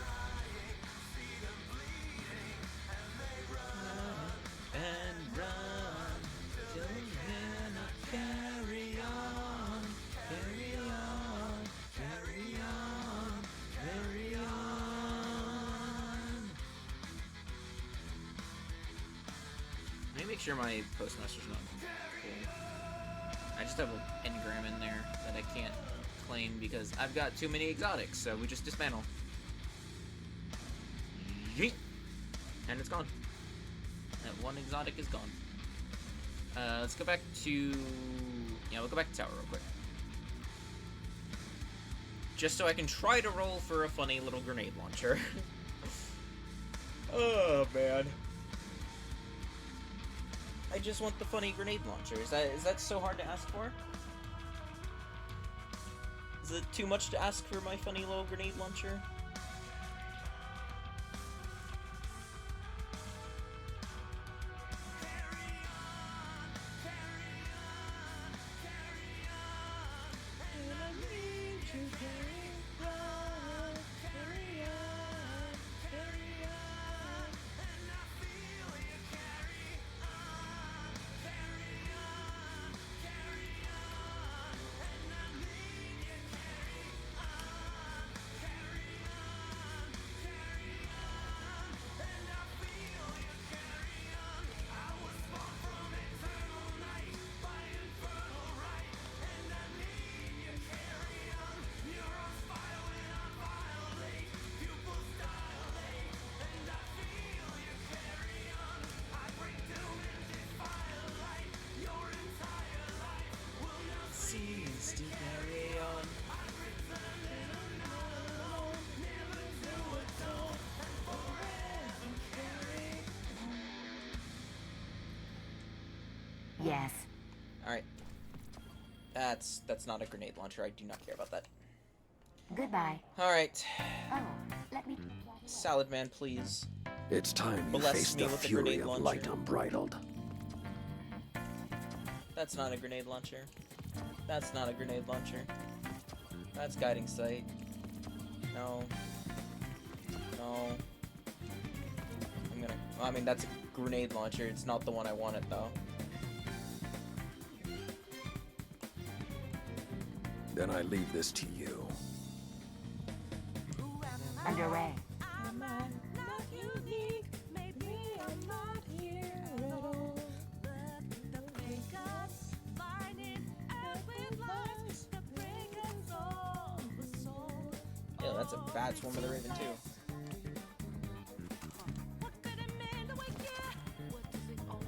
sure my postmaster's not cool. I just have an engram in there that I can't claim because I've got too many exotics, so we just dismantle. Yeet! And it's gone. That one exotic is gone. Let's go back to... Yeah, we'll go back to tower real quick. Just so I can try to roll for a funny little grenade launcher. Oh, man. I just want the funny grenade launcher. Is that so hard to ask for? Is it too much to ask for my funny little grenade launcher? Yes. Alright. That's not a grenade launcher. I do not care about that. Goodbye. Alright. Oh, let me... Salad Man, please. It's time you Bless face me the with a fury grenade of launcher. light unbridled. That's not a grenade launcher. That's not a grenade launcher. That's guiding sight. No. No. I'm gonna... I mean, that's a grenade launcher. It's not the one I wanted, though. Then I leave this to you. Underway. Yeah, that's a bad Swarm of the Raven, too.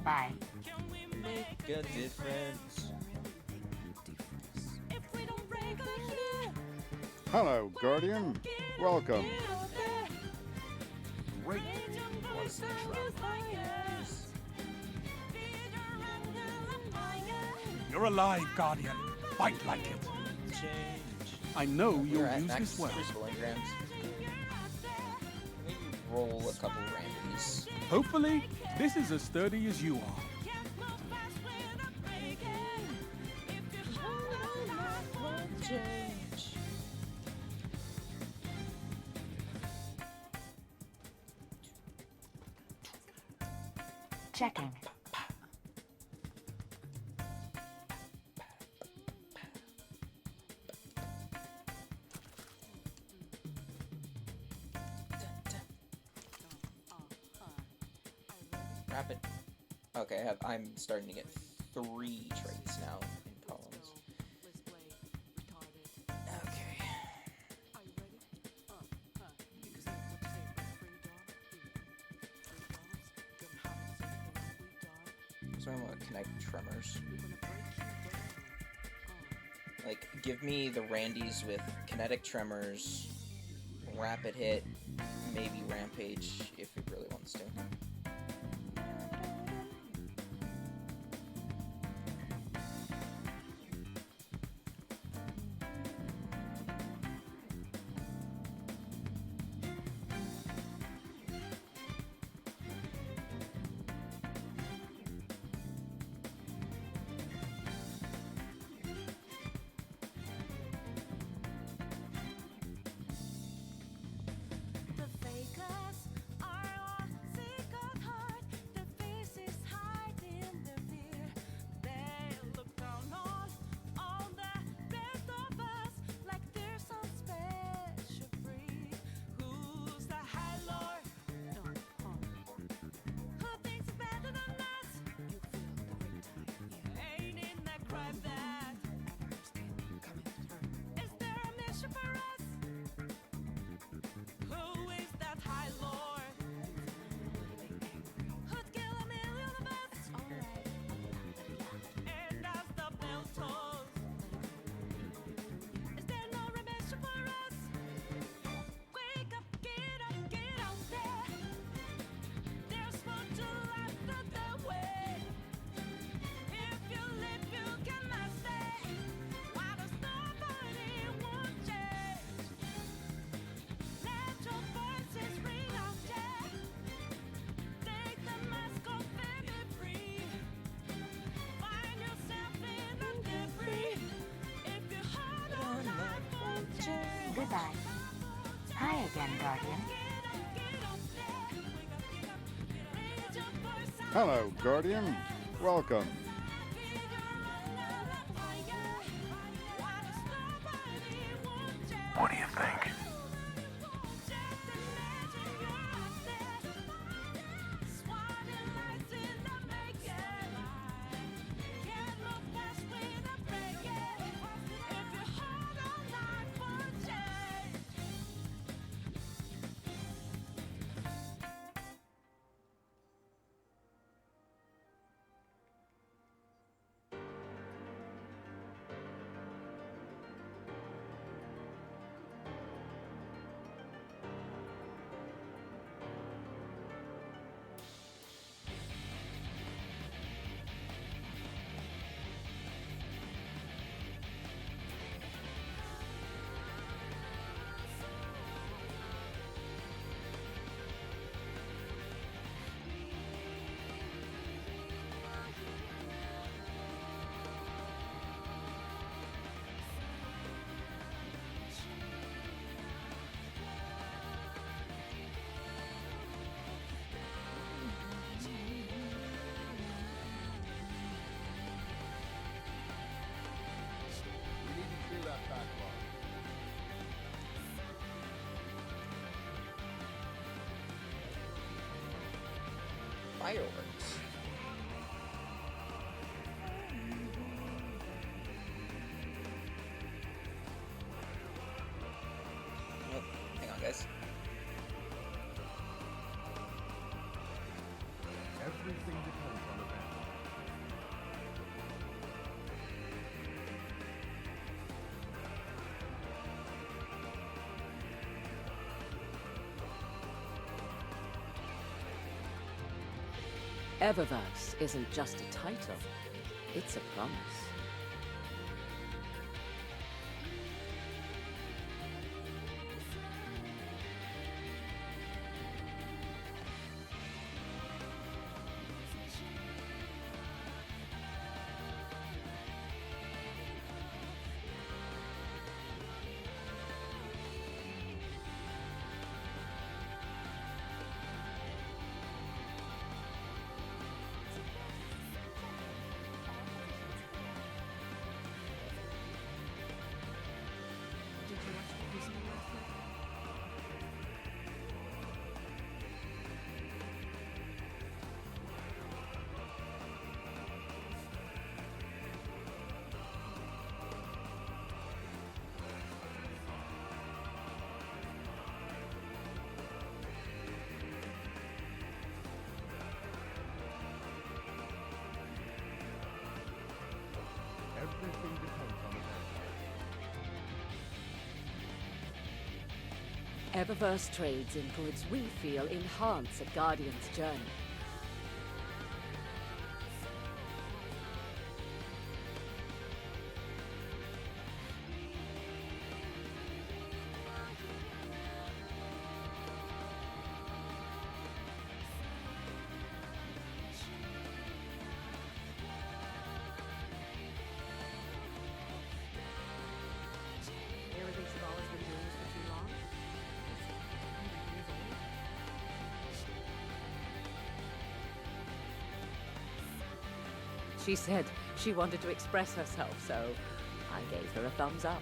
Bye. Make a difference. Hello, Guardian. Welcome. Great. You're alive, Guardian. Fight like it. I know you'll We're at use max this well. crucible engrams. Maybe roll a couple randomies. Hopefully, this is as sturdy as you are. Checking. Rapid. Okay, I'm starting to get 3 traits now in columns. Okay. So I want to connect tremors. Like, give me the Randys with kinetic tremors, rapid hit, maybe rampage if it really wants to. survive that? Is there a mission for us? Who is that High Lord? Who'd kill a million of us? And as the bell tolls, is there no remission for us? Wake up, get out there. There's more to life than the way. If you live, you cannot stay. Why does nobody want change? Let your voices ring out, yeah. Take the mask off and be free. Find yourself in the debris. If you hold on, life won't change. Goodbye. Hi again, Guardian. Hello, Guardian. Welcome. What do you think? We need to clear that backlog. Fireworks. Oh, hang on, guys. Everything depends on the battle. Eververse isn't just a title, it's a promise. Everything depends on the battle. Eververse trades in goods we feel enhance a Guardian's journey. Everything Sabala's been doing this for too long. She said she wanted to express herself, so I gave her a thumbs up.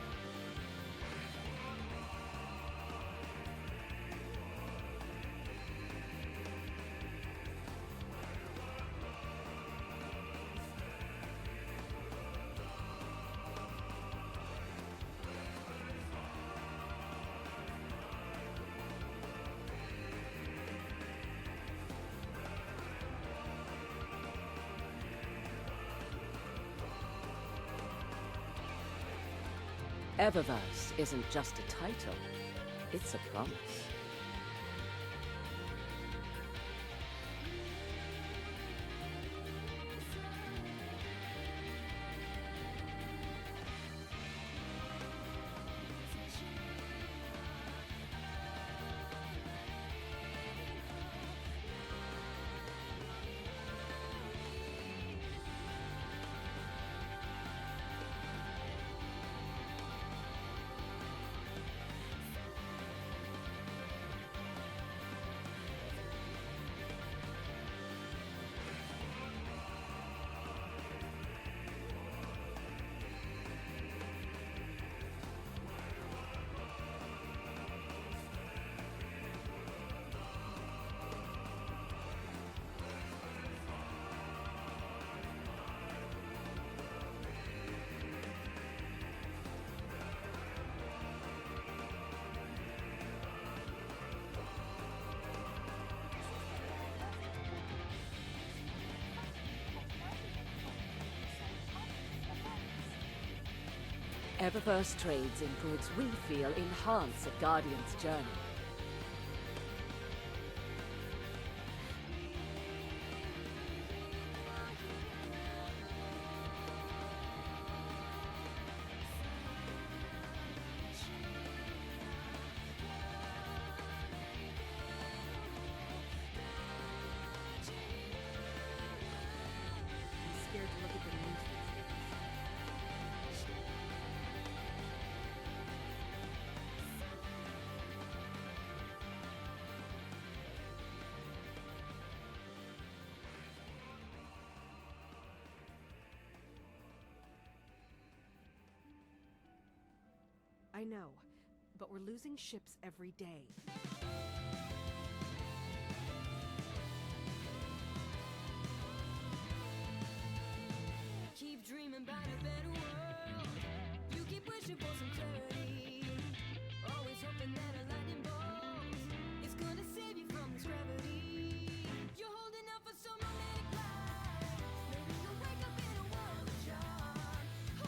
Eververse isn't just a title, it's a promise. Eververse trades in goods we feel enhance a Guardian's journey. I'm scared to look at the news. I know, but we're losing ships every day. Keep dreaming about a better world. You keep wishing for some clarity. Always hoping that a lightning bolt is gonna save you from this gravity. You're holding out for some romantic life. Maybe you'll wake up in a world of charm. Oh,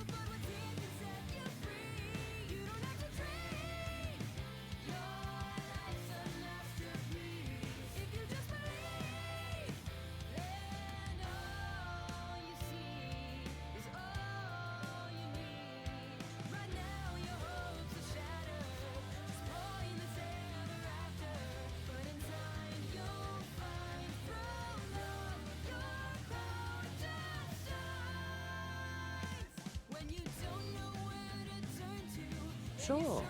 but what's here can set you free. You don't have to dream. Your life's a masterpiece. If you just believe, then all you see is all you need. Right now your hopes are shattered, destroying this ever after. But in time you'll find from love your heart just shines. When you don't know where to turn to. Sure,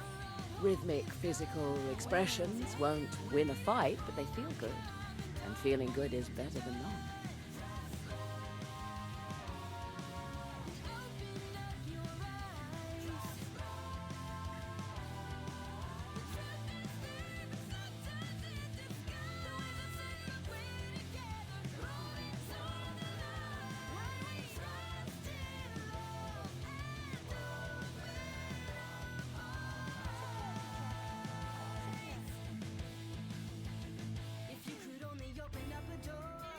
rhythmic physical expressions won't win a fight, but they feel good. And feeling good is better than not. If you could only open up a door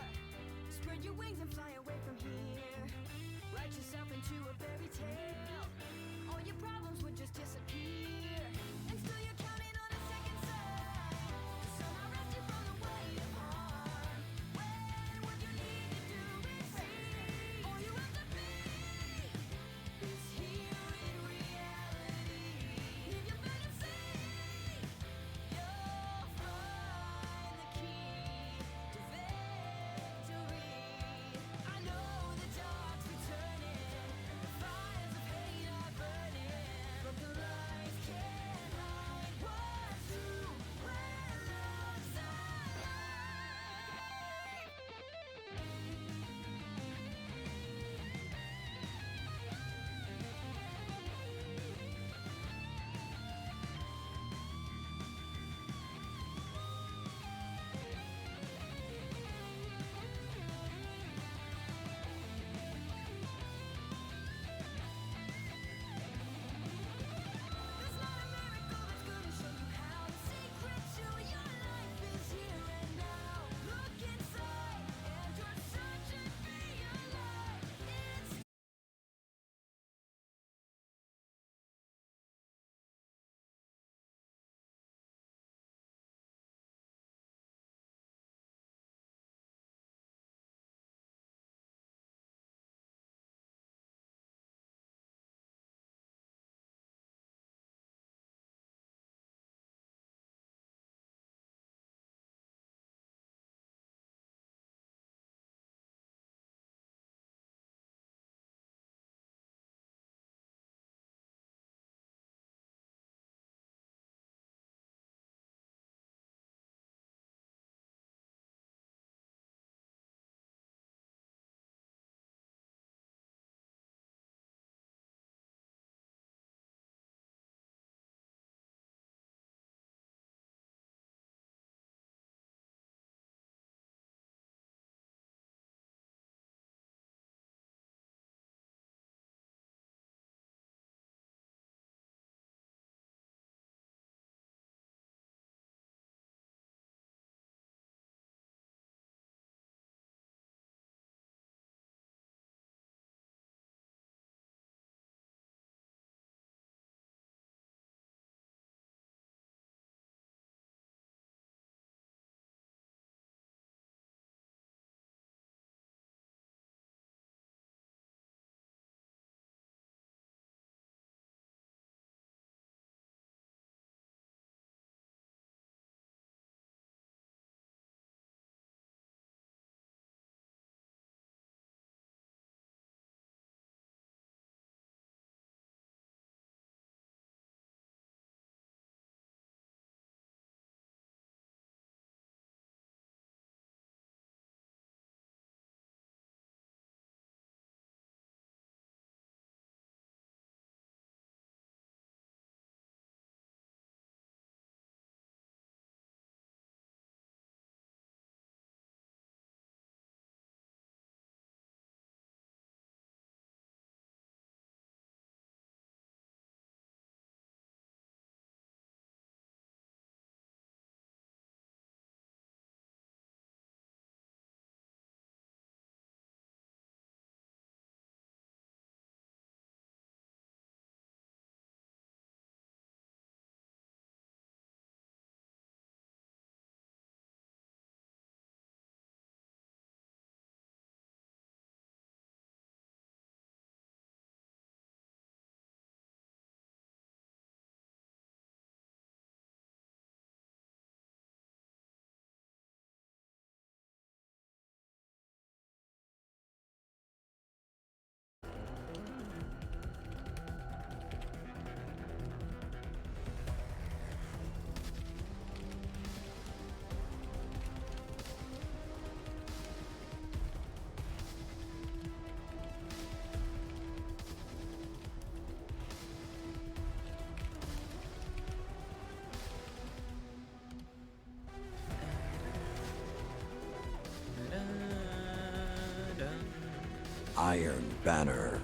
Iron Banner.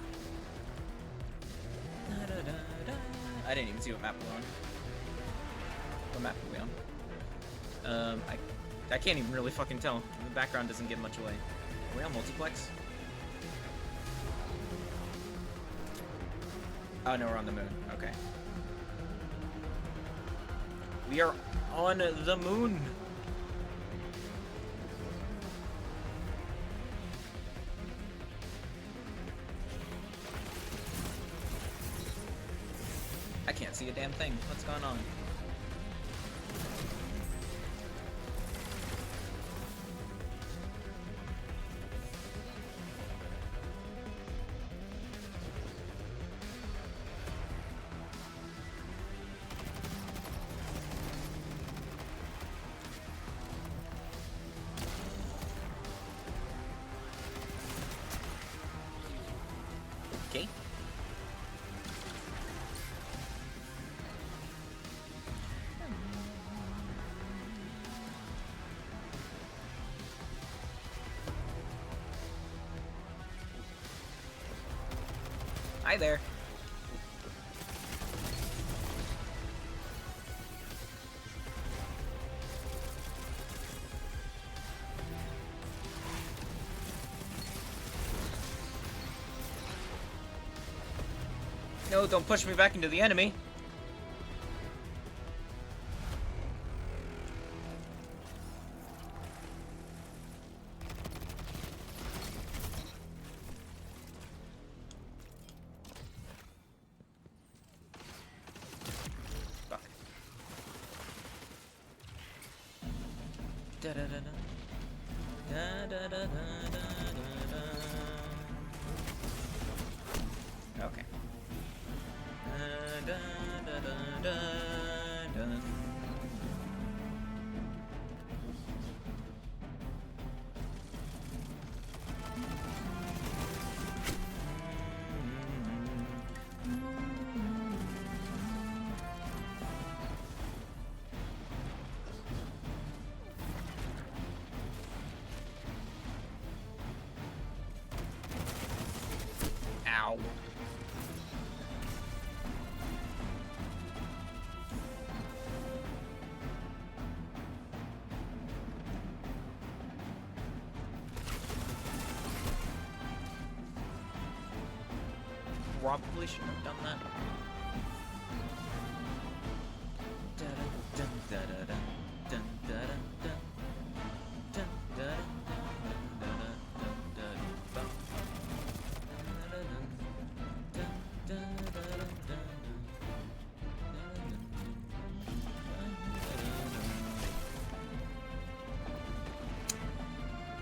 I didn't even see what map we're on. What map are we on? I can't even really fucking tell. The background doesn't give much away. Are we on multiplex? Oh no, we're on the moon. Okay. We are on the moon. I can't see a damn thing. What's going on? Okay. Hi there. No, don't push me back into the enemy. Fuck. Da da da da. Da da da da da da. Okay. Da, da, da, da, da. Ow. Probably shouldn't have done that.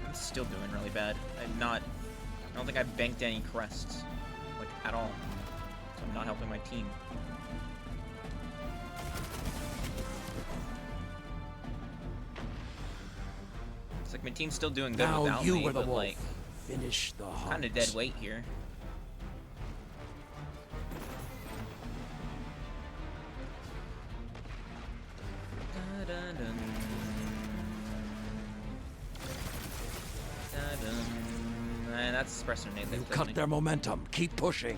I'm still doing really bad. I don't think I've banked any crests. Like, at all. So I'm not helping my team. It's like my team's still doing good Now without you me, were the but wolf. like, Finish the hunt. kind of dead weight here. Da-da-dun. Da-dun. Man, that's the espresso nade that You killed cut me. their momentum. Keep pushing.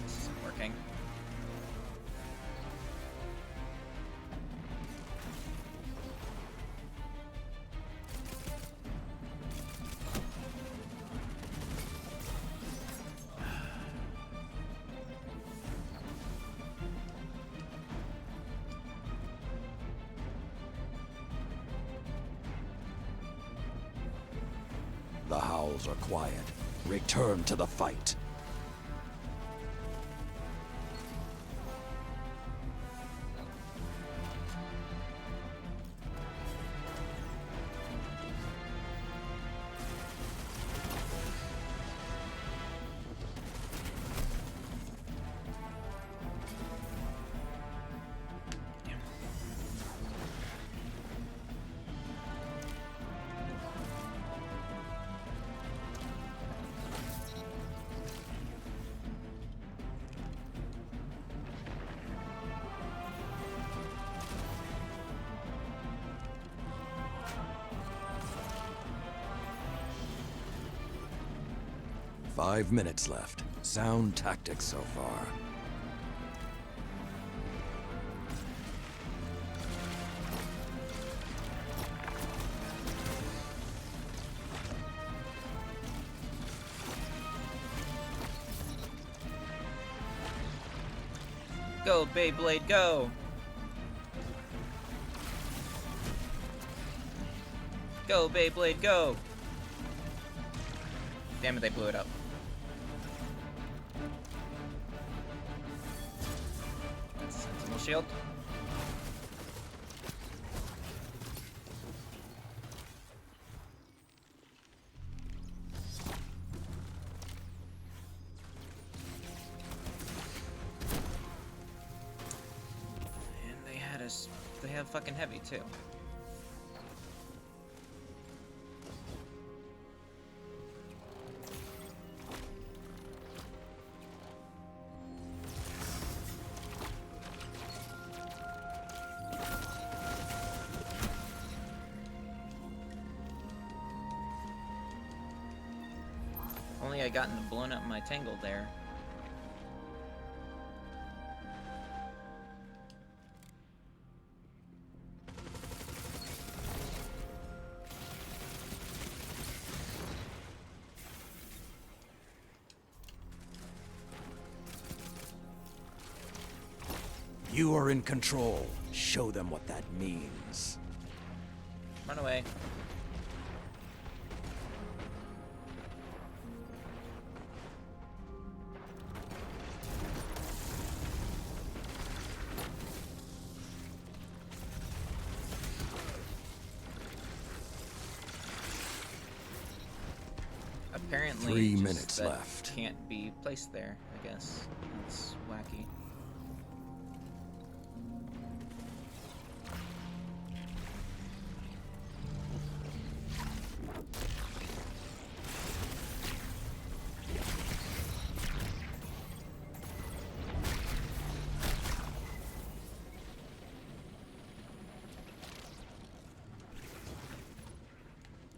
This isn't working. The howls are quiet. Return to the fight. 5 minutes left. Sound tactics so far. Go, Beyblade, go! Go, Beyblade, go! Damn it, they blew it up. That's a sentinel shield. They have fucking heavy too. Only I gotten blown up my tangle there. You are in control. Show them what that means. Run away. Apparently, 3 just minutes that left. Can't be placed there, I guess. That's wacky.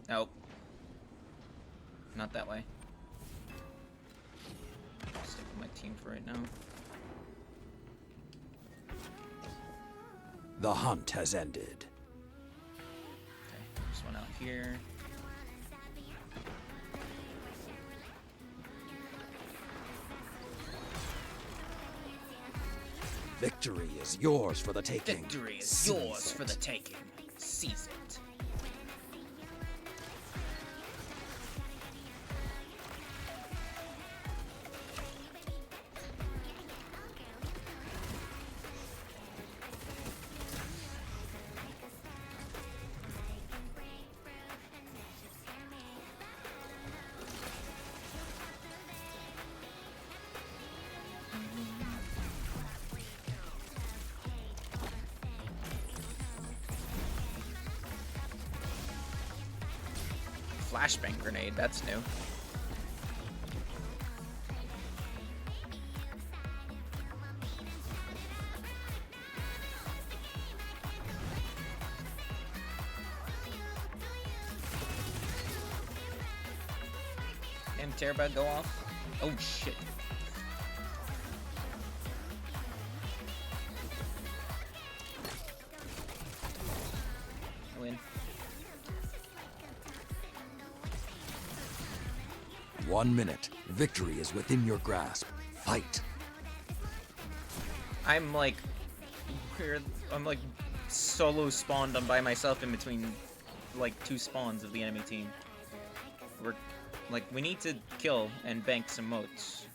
Nope. Not that way. Stick with my team for right now. The hunt has ended. Okay, just one out here. Victory is yours for the taking. Victory is Seize yours it. for the taking. Seize it. Flashbang grenade, that's new. Damn, Terabug go off. Oh shit. I win. 1 minute. Victory is within your grasp. Fight. I'm like weird. I'm like solo spawned. I'm by myself in between like two spawns of the enemy team. We're like we need to kill and bank some motes.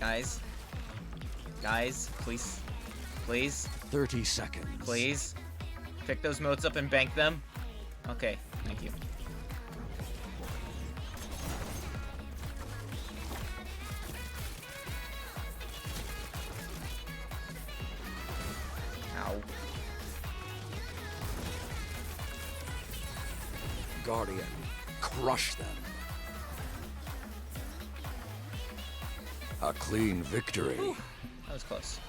Guys, please, please. 30 seconds. Please. Pick those motes up and bank them. Okay, thank you. Ow. Guardian, crush them. A clean victory. That was close.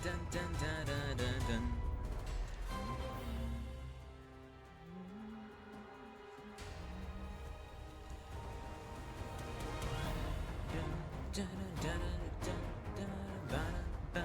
Dun, dun, dun, dun, dun, dun. Dun, dun, dun, dun, dun, dun, dun.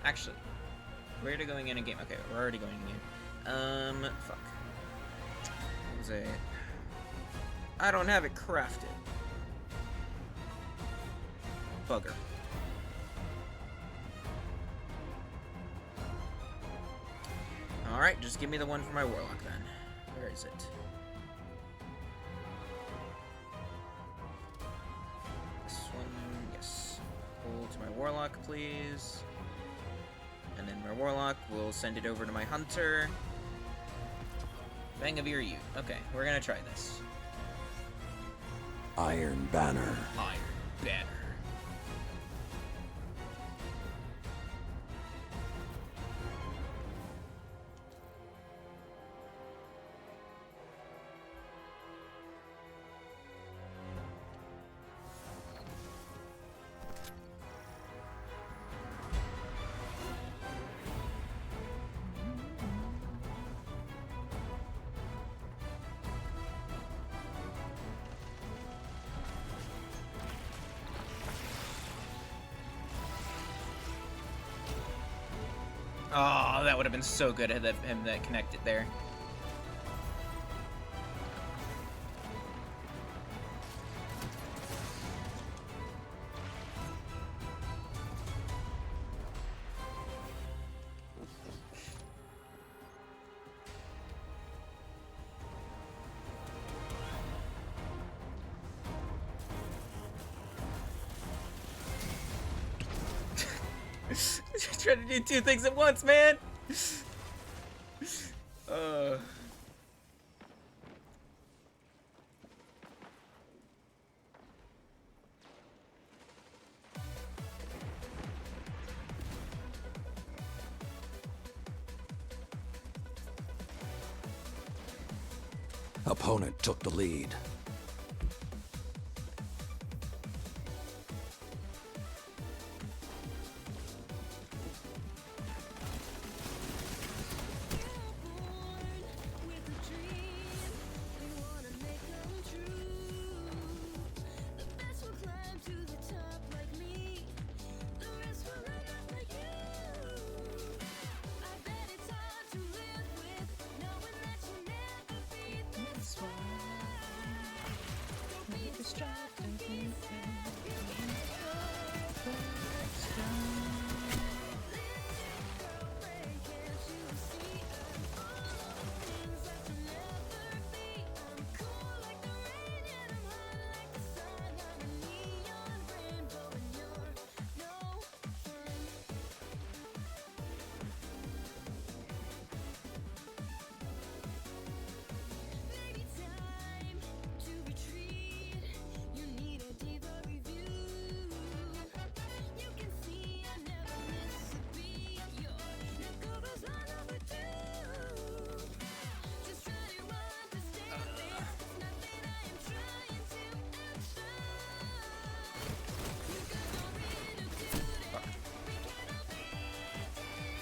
Actually, where to going in a game? Okay, we're already going in a game. Fuck. What was it? I don't have it crafted. Bugger. Alright, just give me the one for my warlock then. Where is it? This one, yes. Pull to my warlock, please. And then my warlock will send it over to my hunter. Vangavir Ute. Okay, we're gonna try this. Iron Banner. Iron Banner. Oh, that would have been so good had him that connected there. Trying to do two things at once, man. Opponent took the lead.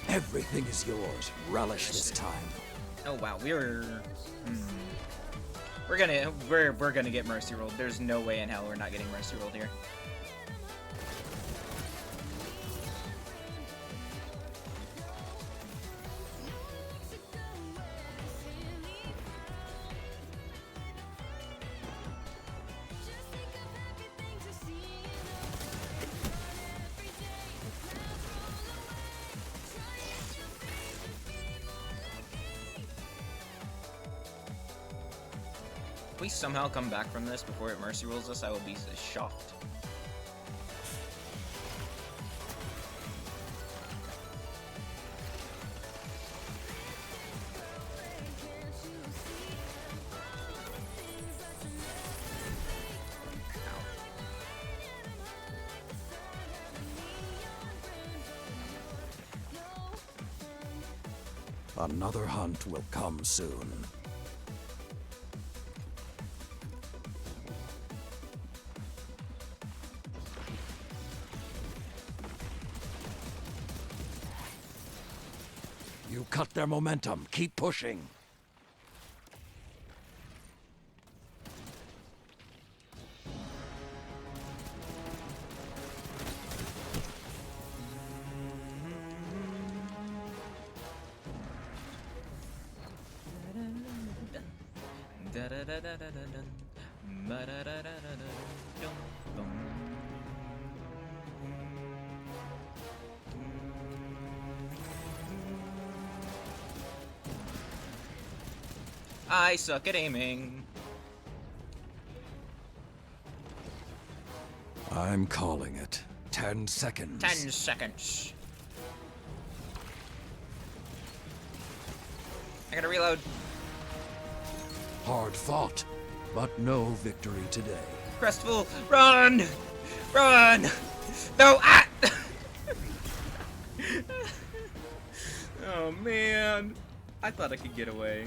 Everything is yours. Relish this time. Oh wow, we're gonna get mercy rolled. There's no way in hell we're not getting mercy rolled here. If we somehow come back from this before it mercy rolls us, I will be shocked. Another hunt will come soon. You cut their momentum. Keep pushing. I suck at aiming. I'm calling it. 10 seconds. 10 seconds. I gotta reload. Hard fought, but no victory today. Crestful, run! Run! No! Ah! Oh man, I thought I could get away.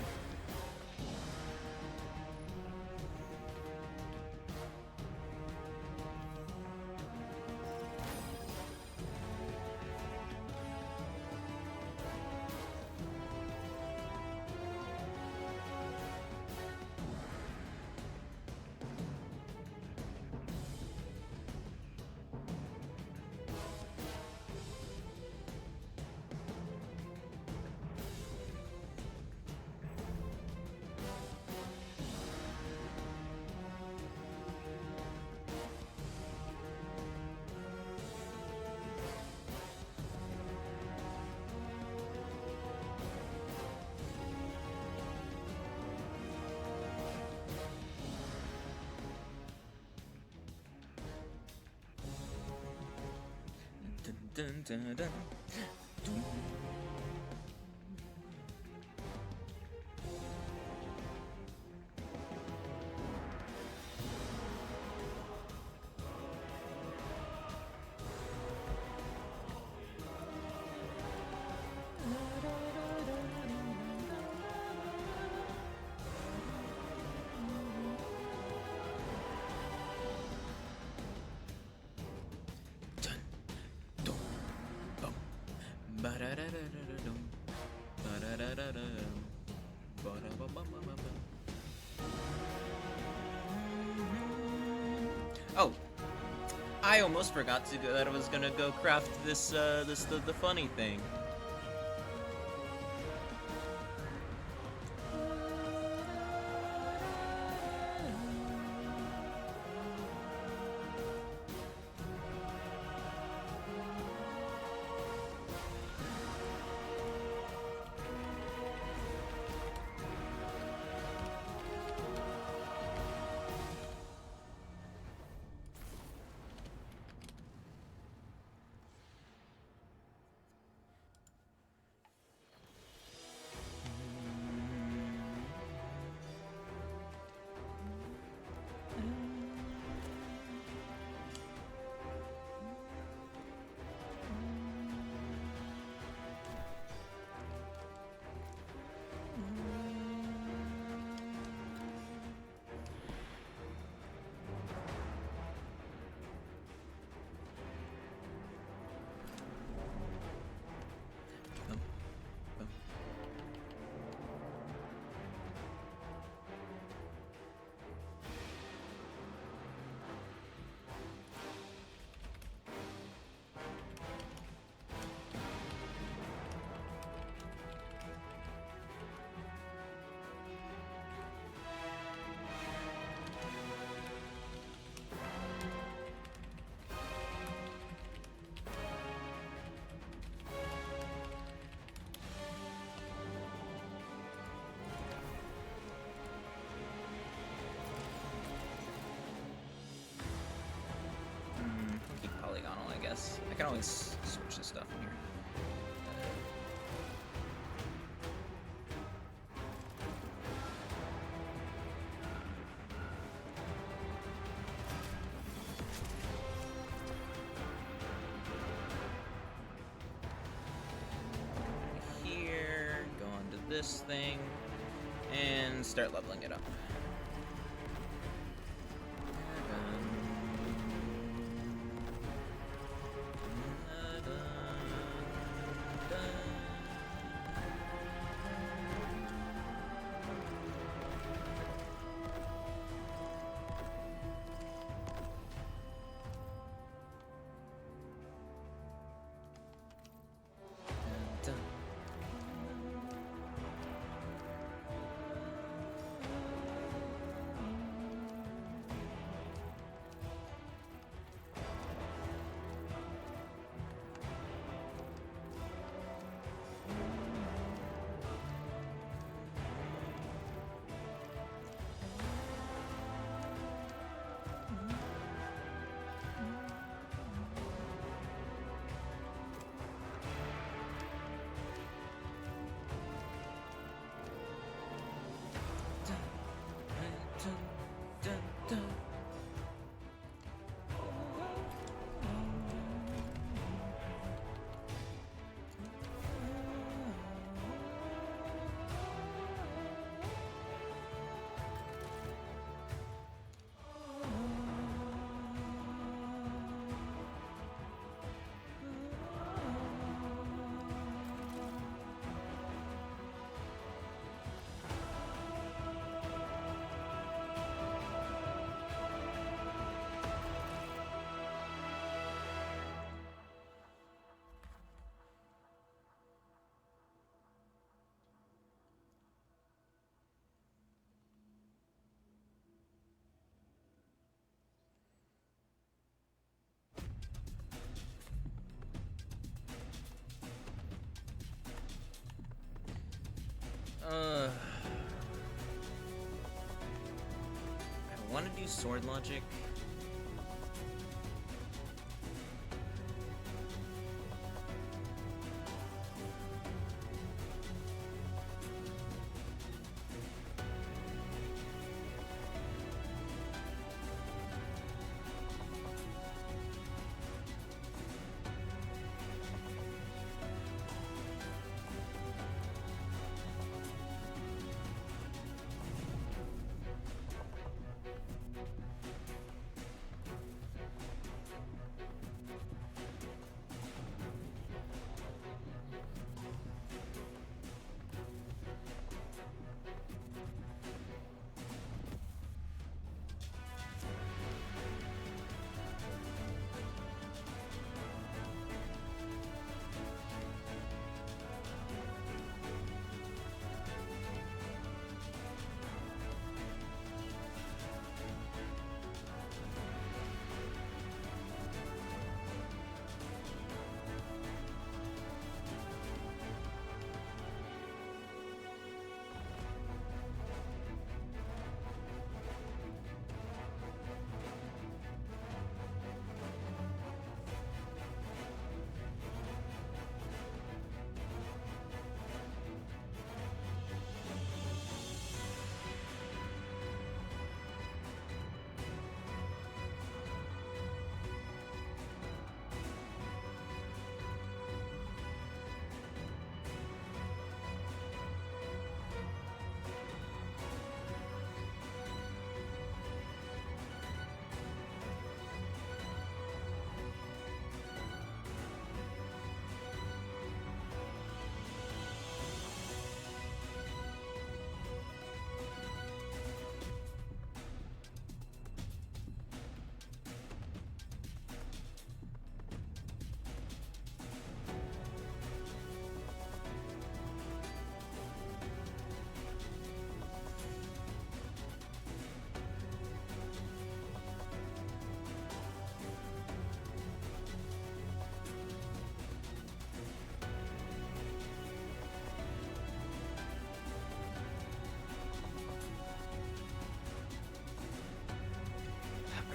Dun, dun, dun. Dun. Ba-da-da-da-da-dum. Ba-da-da-da-da-dum. Ba-da-ba-ba-ba-ba-ba. Oh, I almost forgot that I was gonna go craft the funny thing. Keep polygonal, I guess. I can always switch this stuff in here. Here, go on to this thing, and start leveling it up. I want to do sword logic.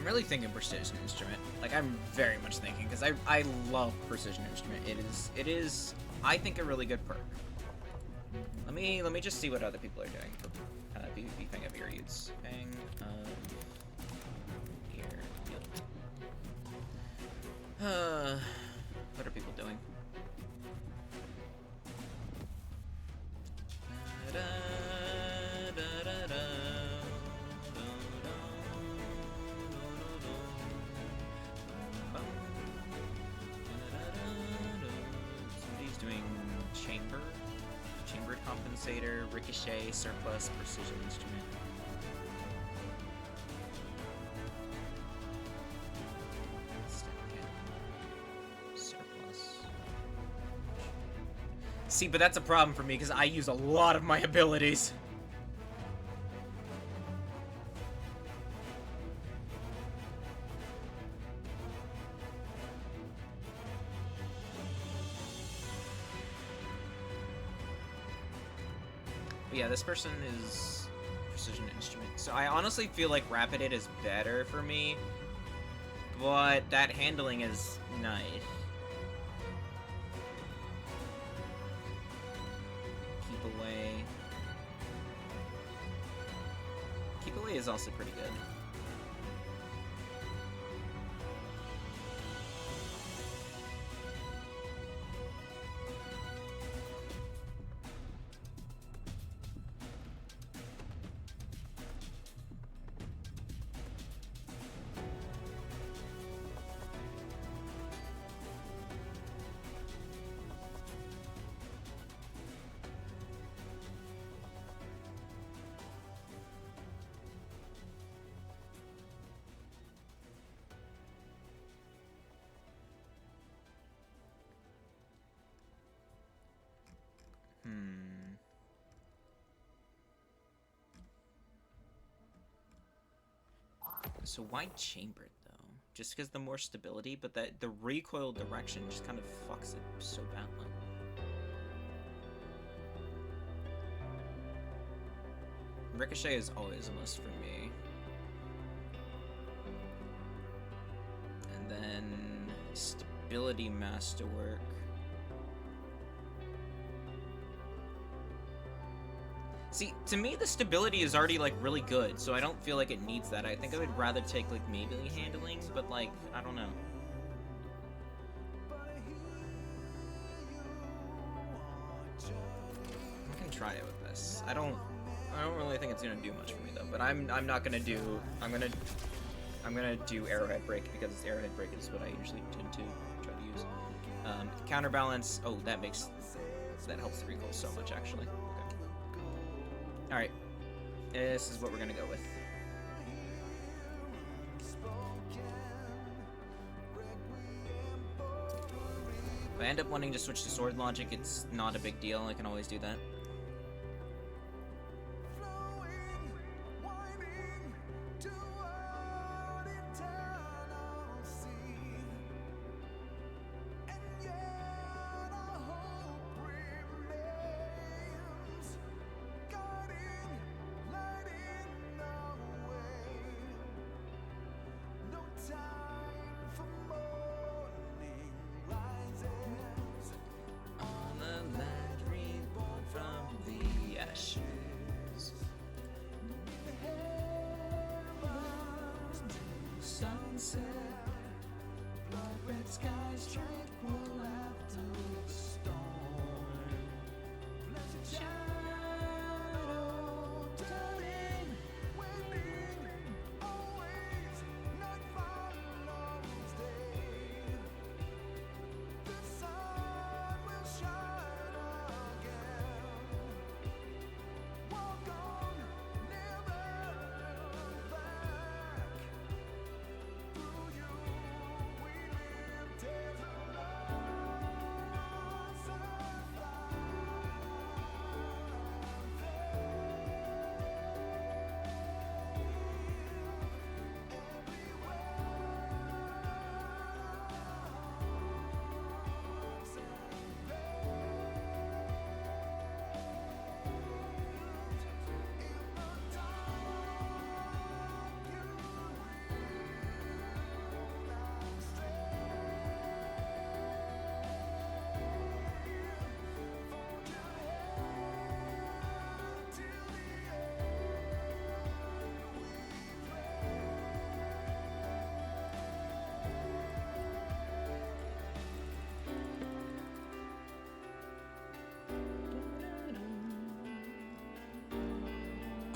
really thinking precision instrument. Like, I'm very much thinking, because I love precision instrument. It is I think a really good perk. Let me just see what other people are doing for PvP Fang of Ear Utes. Fang of Ear Ute. What are people doing? Somebody's doing chambered compensator, ricochet, surplus, precision instrument. Surplus. See, but that's a problem for me because I use a lot of my abilities. Yeah, this person is precision instrument. So I honestly feel like Rapid Hit is better for me, but that handling is nice. Keep away. Keep away is also pretty good. So why chambered though? Just because the more stability, but the recoil direction just kind of fucks it so badly. Ricochet is always a must for me. And then stability masterwork. See, to me, the stability is already, like, really good, so I don't feel like it needs that. I think I would rather take, like, melee handling, but, like, I don't know. I can try it with this. I don't really think it's gonna do much for me, though, but I'm not gonna do... I'm gonna do Arrowhead Break, because Arrowhead Break is what I usually tend to try to use. Counterbalance... Oh, that helps the recoil so much, actually. Alright, this is what we're gonna go with. If I end up wanting to switch to Sword Logic, it's not a big deal, I can always do that.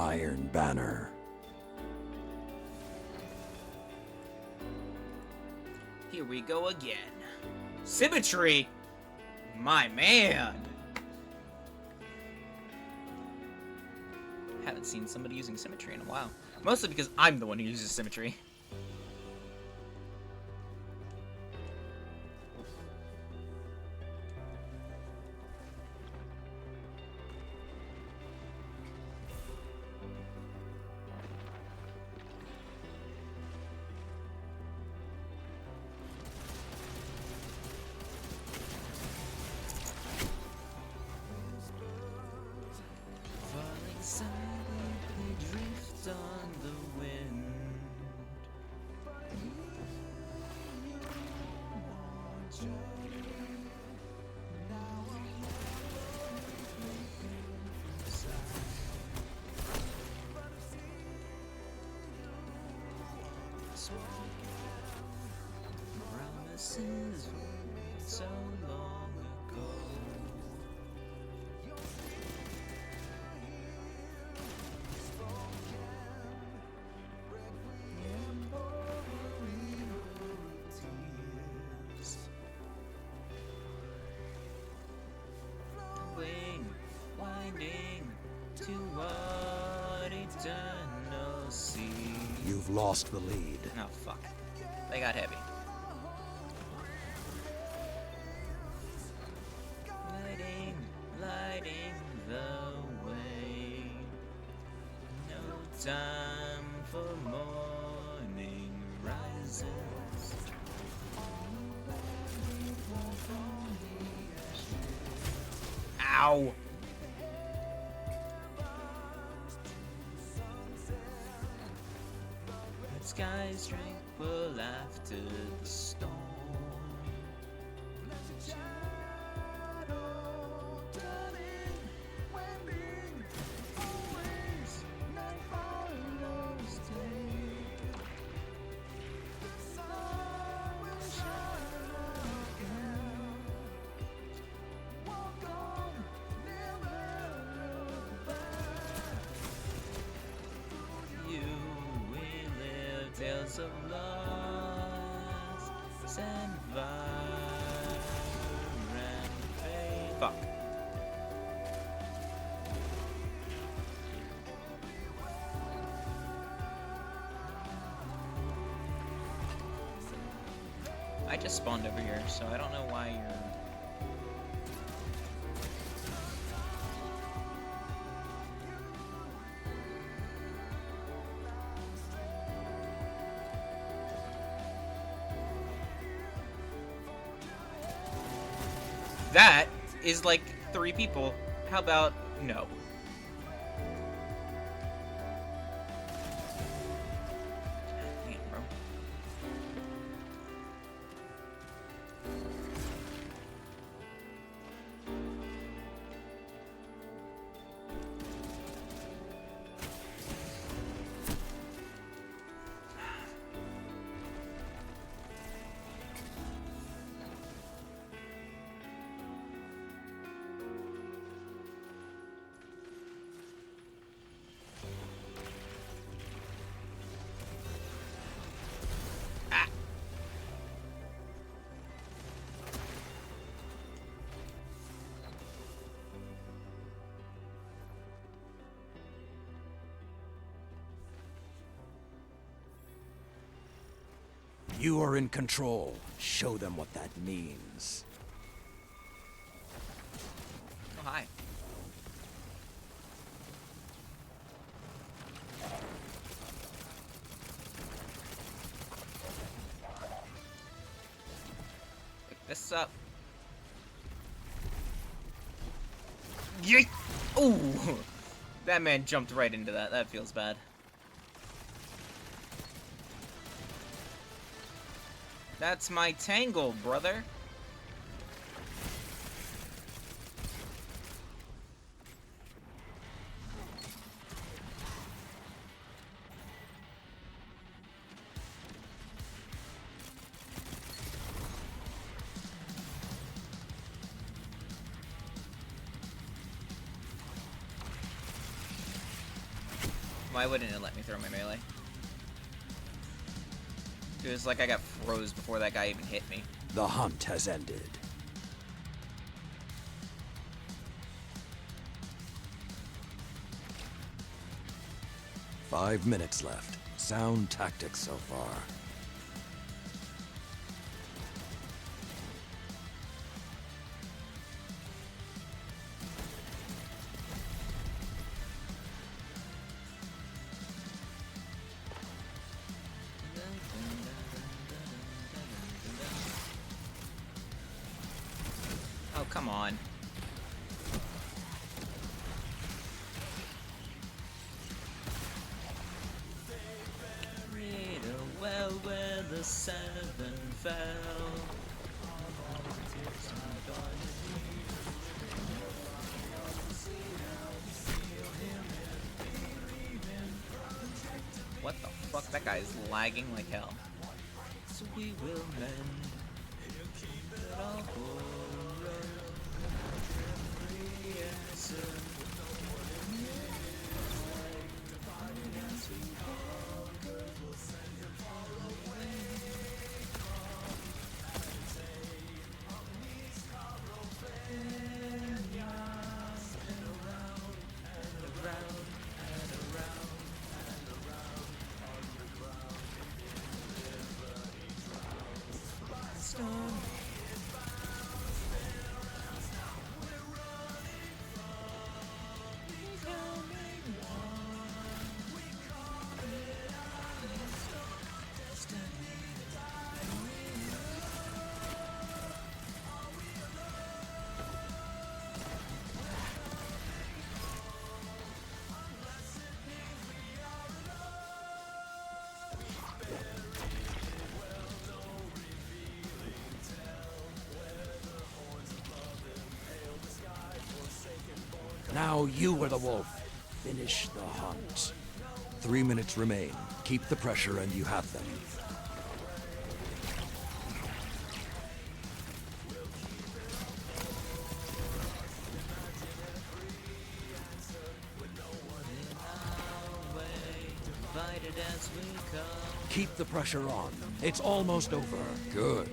Iron Banner. Here we go again. Symmetry! My man! Haven't seen somebody using symmetry in a while. Mostly because I'm the one who uses symmetry. Promises so long ago. Winding toward eternal sea. You've lost the lead. Oh fuck. They got heavy. Lighting the way. No time for morning rises. Ow! The sky's tranquil after the storm. Tales of loss and fire and pain. Fuck. I just spawned over here, so I don't know why you're... That is like 3 people. How about no? Damn, bro. You are in control. Show them what that means. Oh, hi. Pick this up. Yeet! Ooh! That man jumped right into that. That feels bad. That's my tangle, brother. Why wouldn't it let me throw my melee? It was like I got froze before that guy even hit me. The hunt has ended. Five minutes left. Sound tactics so far. Oh, come on. Read a well where the seven fell. What the fuck? That guy is lagging like hell. So we will mend. It all Now you are the wolf. Finish the hunt. 3 minutes remain. Keep the pressure and you have them. Keep the pressure on. It's almost over. Good.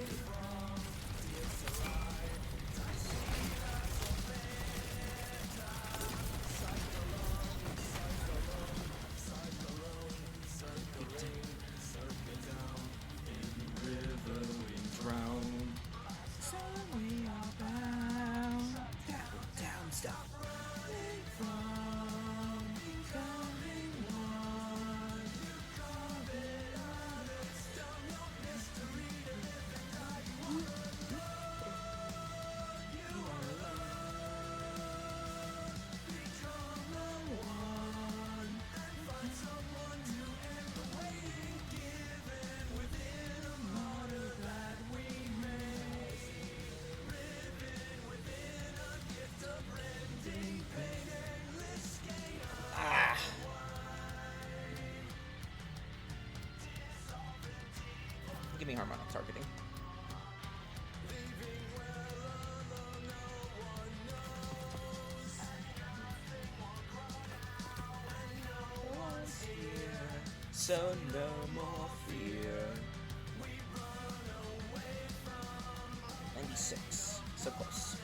Give me harmonic targeting. So no more fear. 96. So close.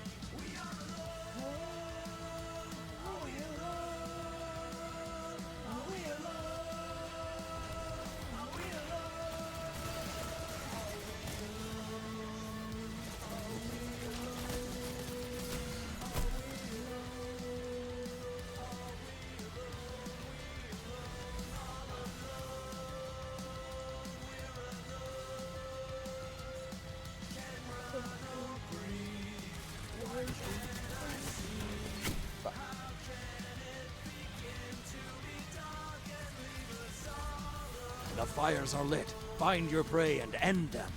The fires are lit. Find your prey and end them.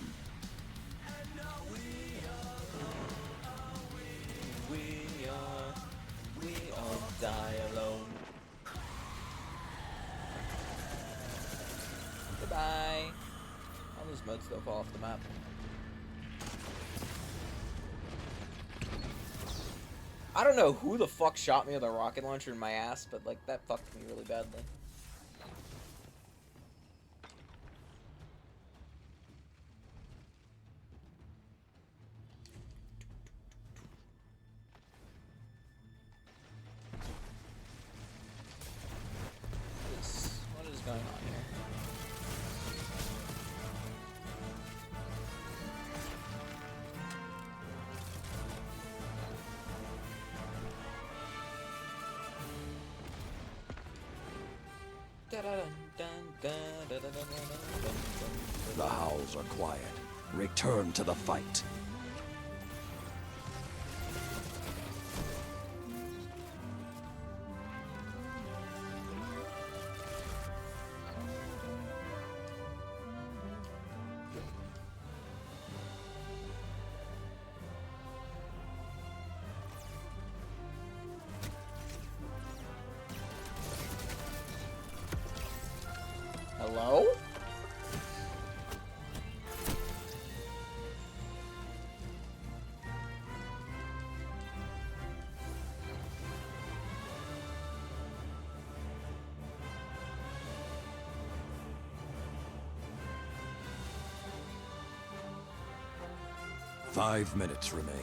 We all die alone. Goodbye. All those modes still fall off the map. I don't know who the fuck shot me with a rocket launcher in my ass, but like that fucked me really badly. The howls are quiet. Return to the fight. Hello? Five minutes remain.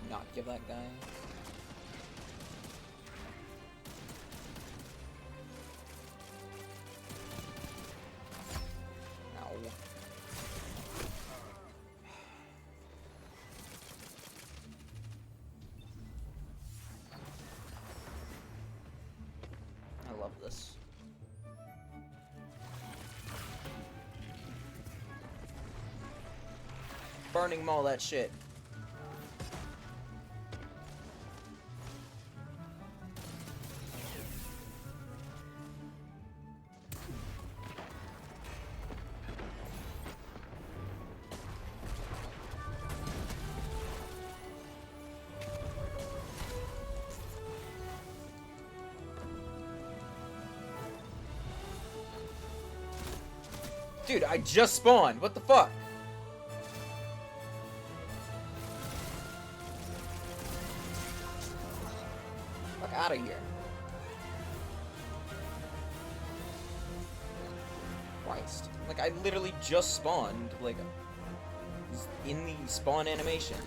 Not give that guy. Ow. I love this. Burning Maul that shit. Dude, I just spawned. What the fuck? Fuck out of here. Christ. Like, I literally just spawned. Like, in the spawn animation.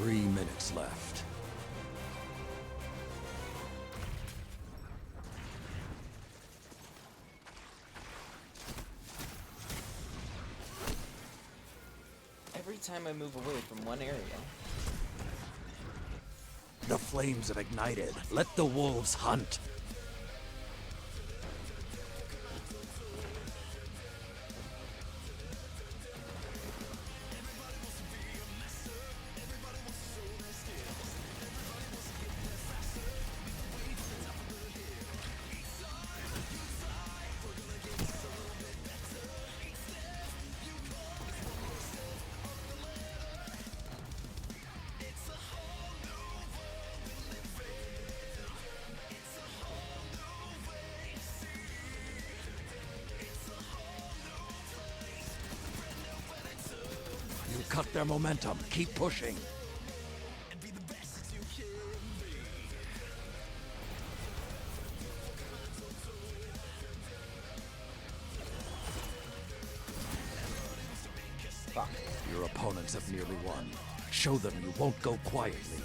Three minutes left. Every time I move away from one area. The flames have ignited. Let the wolves hunt. You cut their momentum. Keep pushing. Fuck. Your opponents have nearly won. Show them you won't go quietly.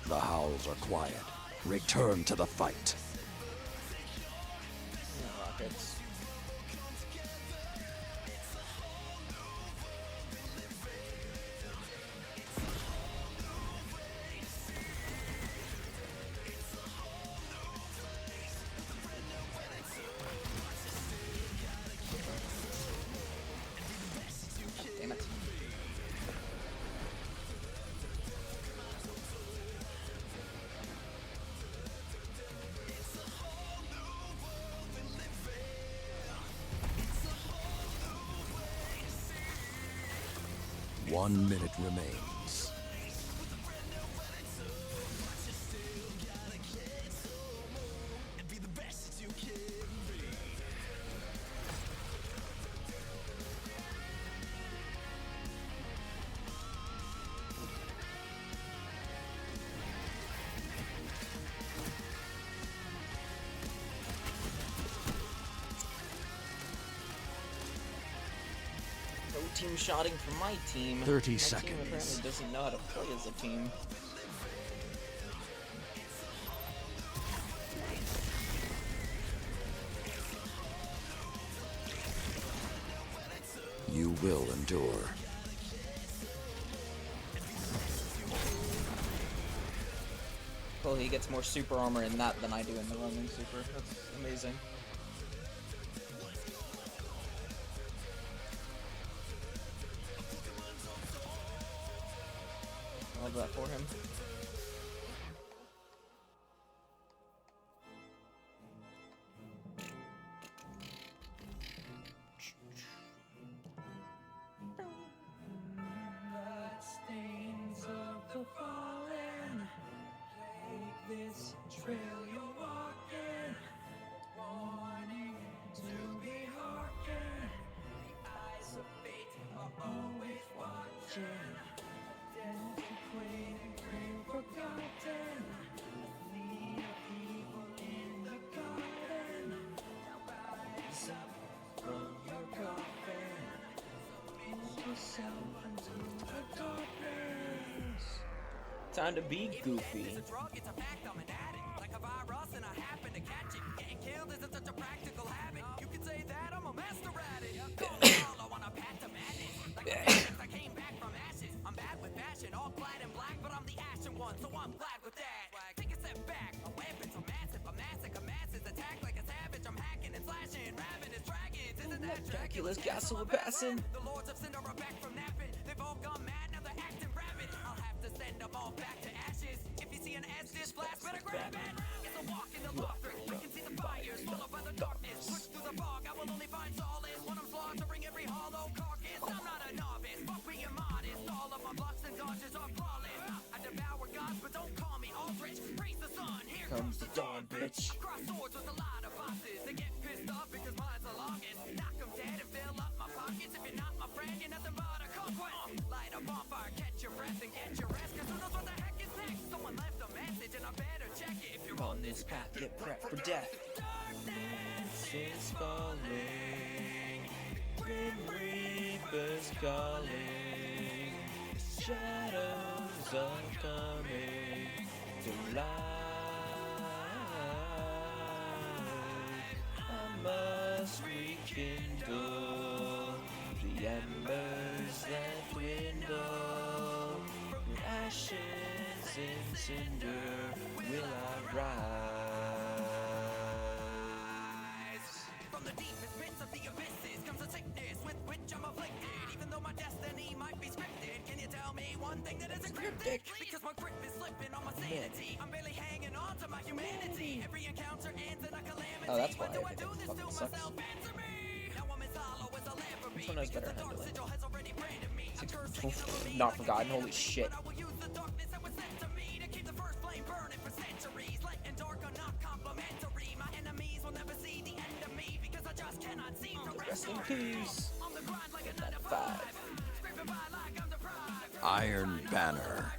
The howls are quiet. Return to the fight. Rockets. Damn it. One minute remains. team shotting for my team. 30 my seconds. Team apparently doesn't know how to play as a team. You will endure. Well, he gets more super armor in that than I do in the Roaming Super. That's amazing. Love that for him. Stains of the fallen plague this trail you're walking. Warning to be hearkened. The eyes of fate are always watching. Antiquated, dream forgotten. Need of evil in the garden. Rise up from your coffin. Submit yourself unto the darkness. Time to be goofy. It's a drug, it's a fact, I'm an addict. Like a virus and I happen to catch it. Getting killed isn't such a practical habit. You could say that I'm a master at it. I want a path to madness. Like a phoenix, I came back from ashes. I'm bad with fashion, all clad in black, but I'm the ashen one, so I'm glad with that. Take a step back, my weapons are massive. A massacre, masses attack like a savage. I'm hacking and slashing, ravenous dragons. Isn't that Dracula's castle passing. The lords of Cinder are back from napping. They've all gone mad, now they're acting rabid. I'll have to send them all back to ashes. If you see an Estus flash, better grab it. It's a walk in the loft. I can see the fires, followed by the darkness. Push through the fog, I will only find solace when I'm slaughtering every hollow carcass. I'm not a novice, fuck being modest. All of my blocks and dodges are flawless. I devour gods, but don't call me Aldrich. Praise the sun, here comes the dawn, bitch. Cross swords with a lot of bosses. They get pissed off because mine's the longest. Knock 'em dead and fill up my pockets. If you're not my friend, you're nothing but a conquest. Light a bonfire, catch your breath and get your rest. Cause who knows what the heck is next? Someone left a message and I better check it. If you're on this path, get prepped for death. Darkness is falling, Grim Reaper's calling, shadows are coming to life. I must rekindle the embers that dwindle. From ashes and cinder will I rise. From the deepest pits of the abysses comes a sickness with which I'm afflicted. Even though my destiny might be scripted, can you tell me one thing that isn't cryptic? Because my grip is slipping on my sanity. I'm barely hanging on to my humanity. Every encounter ends in a calamity. Oh, that's why Why do I I do think it this to fucking sucks. myself? Answer me. Now I'm as hollow as a lamprey. This one has better Because the dark handling. sigil has already branded me. A curse Oof, hanging over me. not forgotten, holy shit. But I will use the darkness that was sent to me to keep the first flame burning for centuries. Light and dark are not complementary. My enemies will never see the end of me because I just cannot seem to Rest in peace. on the grind like a 9 to 5. 5. Scraping by like I'm deprived. Iron Banner.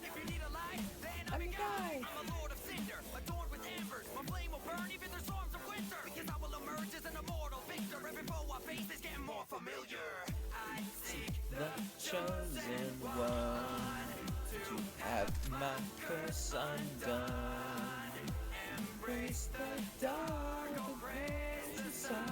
If you need a light, then I'm your guide. I'm a lord of cinder, adorned with embers. My flame will burn even through storms of winter. Because I will emerge as an immortal victor. Every foe I face is getting more familiar. I seek The chosen one to have my curse undone. Embrace the dark, embrace the sun.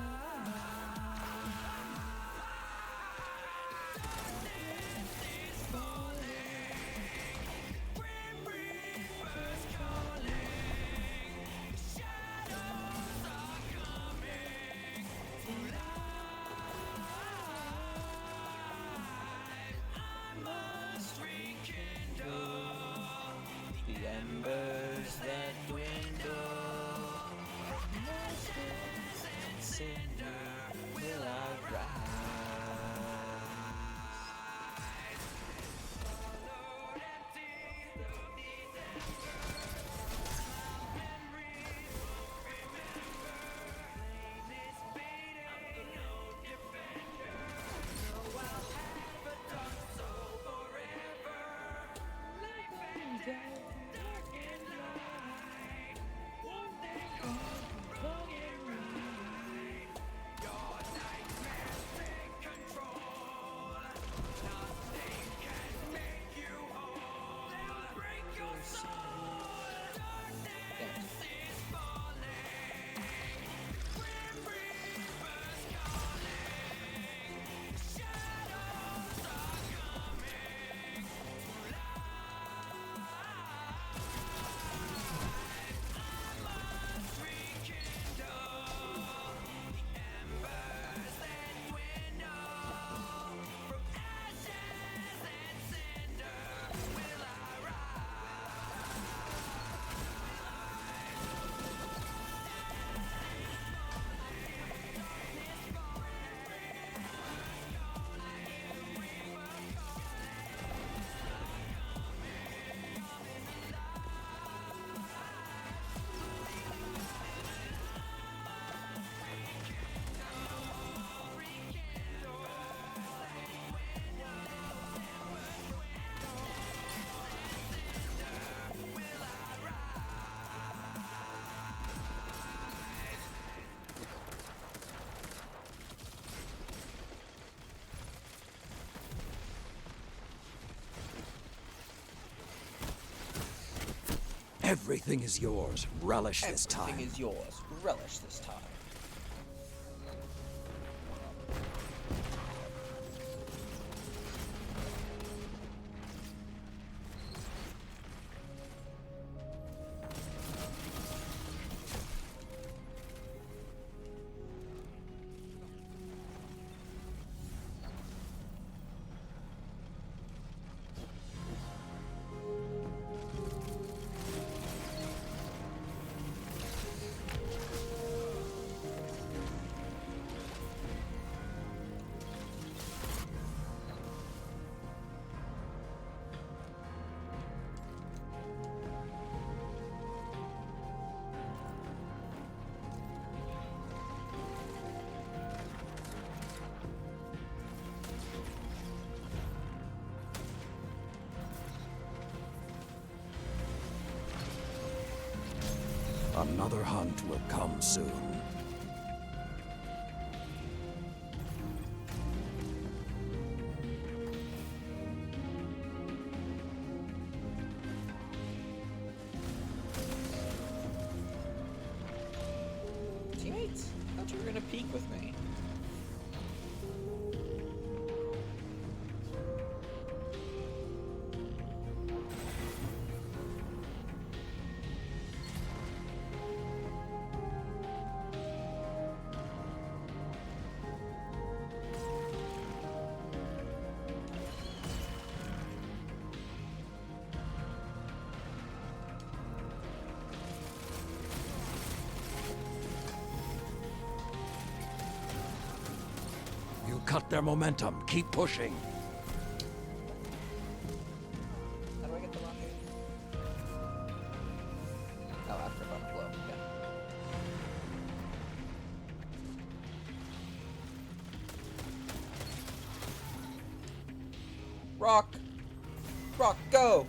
The embers that dwindle, Everything is yours. Relish this time. Everything is yours. Relish this time. Another hunt will come soon. Teammates, I thought you were gonna peek with me. You cut their momentum. Keep pushing. How do I get the rocket? Oh, after about a blow. Okay. Rock! Rock, go!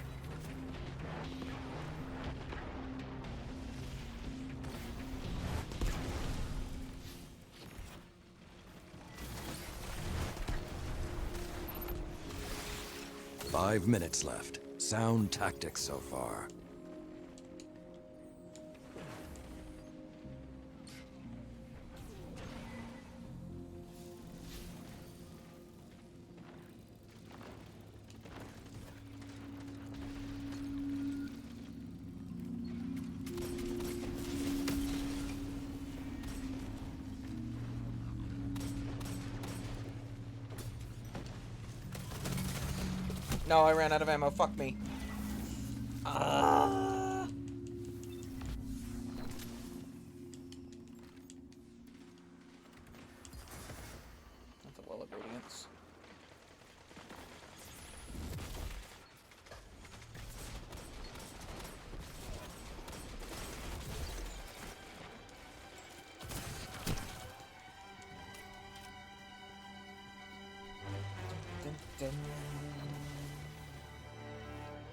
Five minutes left. Sound tactics so far. No, I ran out of ammo. Fuck me. Ah. That's a well of radiance. Dun, dun.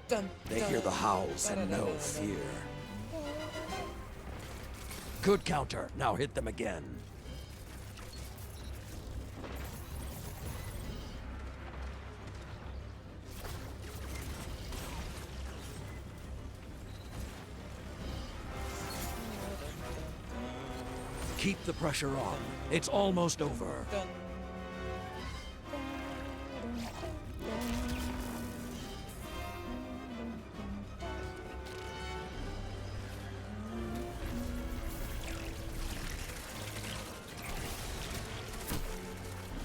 Dun, They hear the howls and know fear. Good counter. Now hit them again. Keep the pressure on. It's almost over.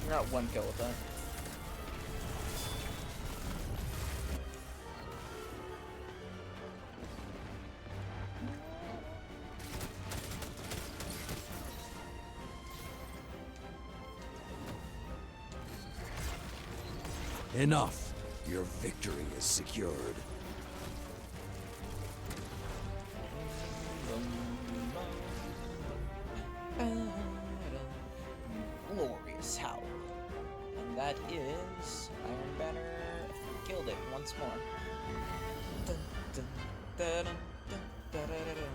Got one kill with that. Enough. Your victory is secured. Glorious howl. And that is Iron Banner killed it once more. Dun, dun, dun, dun, dun, dun, dun, dun, dun.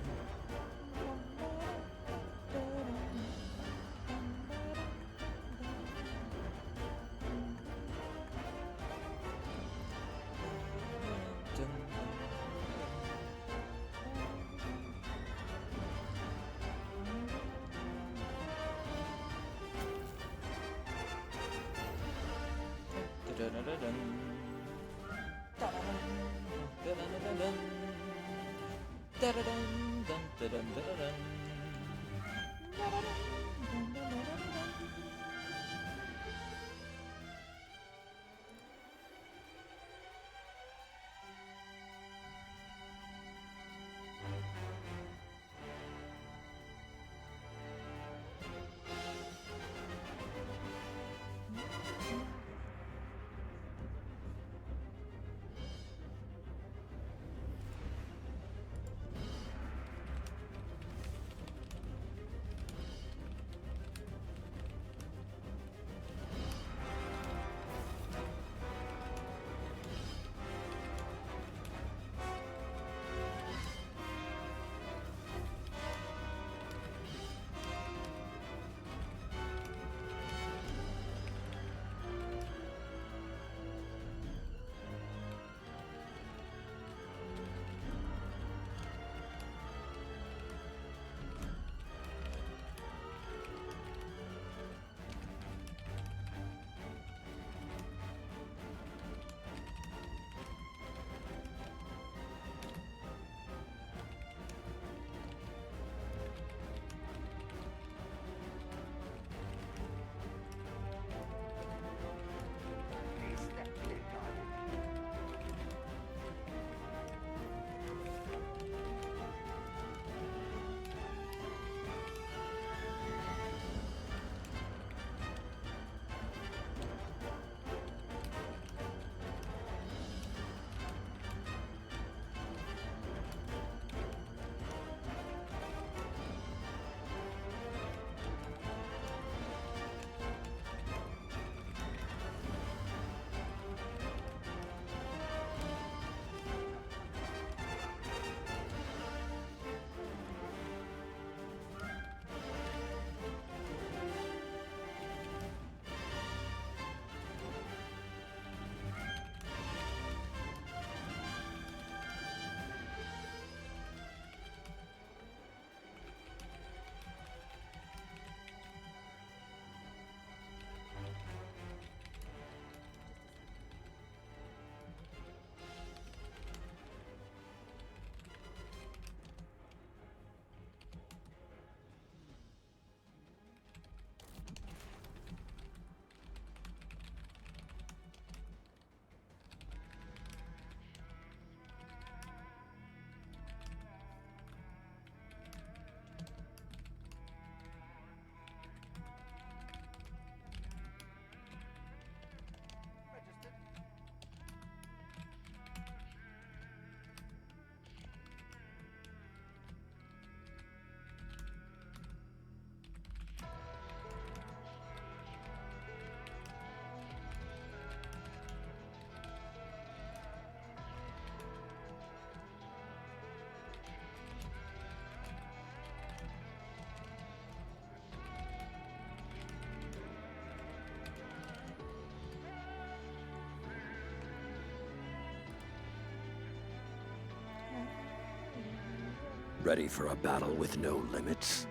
Ready for a battle with no limits?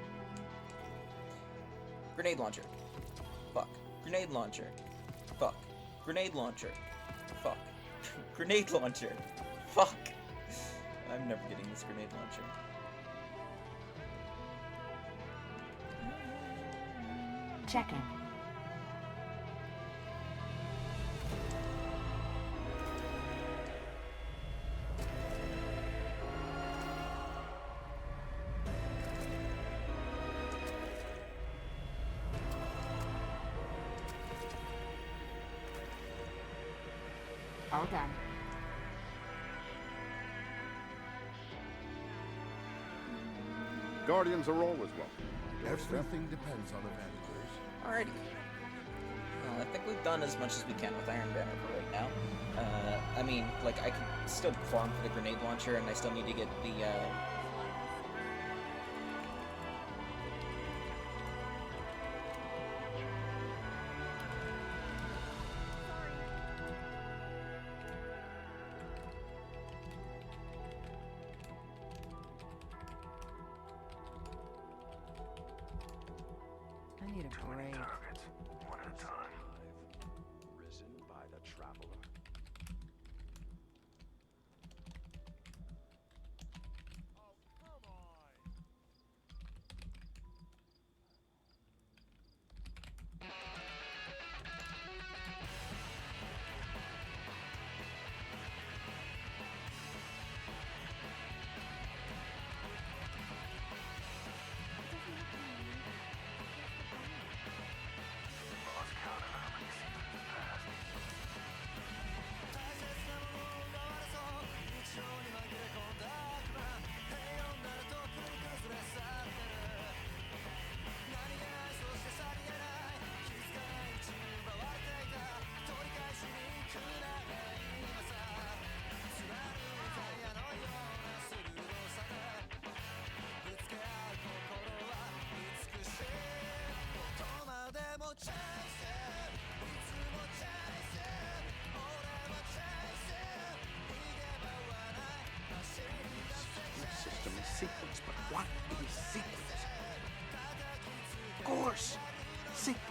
Grenade launcher. Fuck. Grenade launcher. Fuck. Grenade launcher. Fuck. Grenade launcher. Fuck. I'm never getting this grenade launcher. Checking. All done. Guardians are always welcome. Everything depends on Avengers. Alrighty. Well, I think we've done as much as we can with Iron Banner for right now. I mean, like, I can still farm for the grenade launcher, and I still need to get the, I need a break. One at a time. Risen by the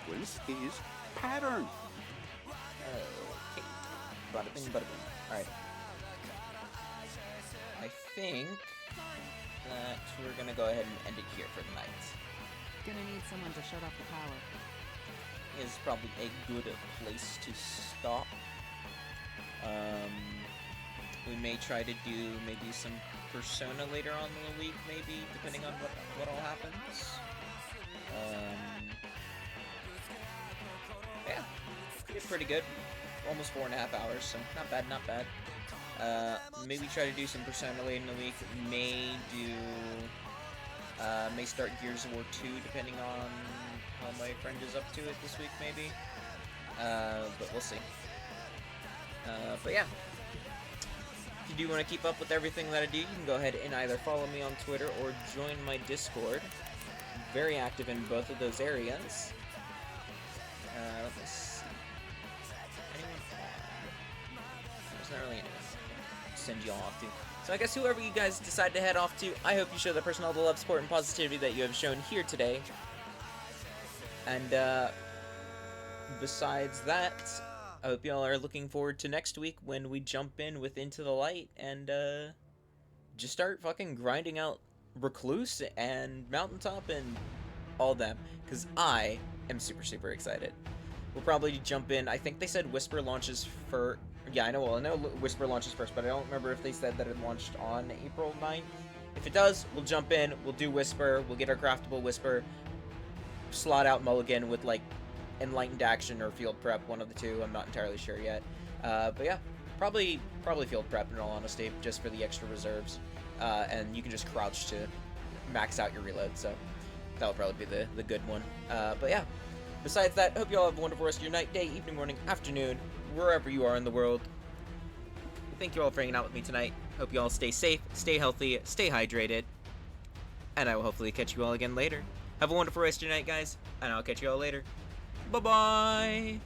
sequence is pattern. Okay. Bada bing, bada boom. Alright. I think that we're gonna go ahead and end it here for the night. Gonna need someone to shut off the power. Is probably a good place to stop. We may try to do maybe some Persona later on in the week, maybe, depending on what all happens. Yeah, it's pretty good. Almost 4.5 hours, so not bad, not bad. Maybe try to do some Persona later in the week. May start Gears of War 2, depending on how my friend is up to it this week, maybe. But we'll see. But yeah. If you do want to keep up with everything that I do, you can go ahead and either follow me on Twitter or join my Discord. I'm very active in both of those areas. Let me see. Anyone? There's not really anyone to send you all off to. So I guess whoever you guys decide to head off to, I hope you show the person all the love, support, and positivity that you have shown here today. And besides that, I hope y'all are looking forward to next week when we jump in with Into the Light and just start fucking grinding out Recluse and Mountaintop and all them, because I am super, super excited. We'll probably jump in. I think they said Whisper launches for... Yeah, I know Whisper launches first, but I don't remember if they said that it launched on April 9th. If it does, we'll jump in, we'll do Whisper, we'll get our craftable Whisper, slot out Mulligan with, like, Enlightened Action or Field Prep, one of the two. I'm not entirely sure yet. But yeah, probably Field Prep in all honesty, just for the extra reserves. And you can just crouch to max out your reload, so that'll probably be the good one. But yeah, besides that, hope you all have a wonderful rest of your night, day, evening, morning, afternoon, wherever you are in the world. Thank you all for hanging out with me tonight. Hope you all stay safe, stay healthy, stay hydrated, and I will hopefully catch you all again later. Have a wonderful rest of your night, guys, and I'll catch you all later. Bye-bye!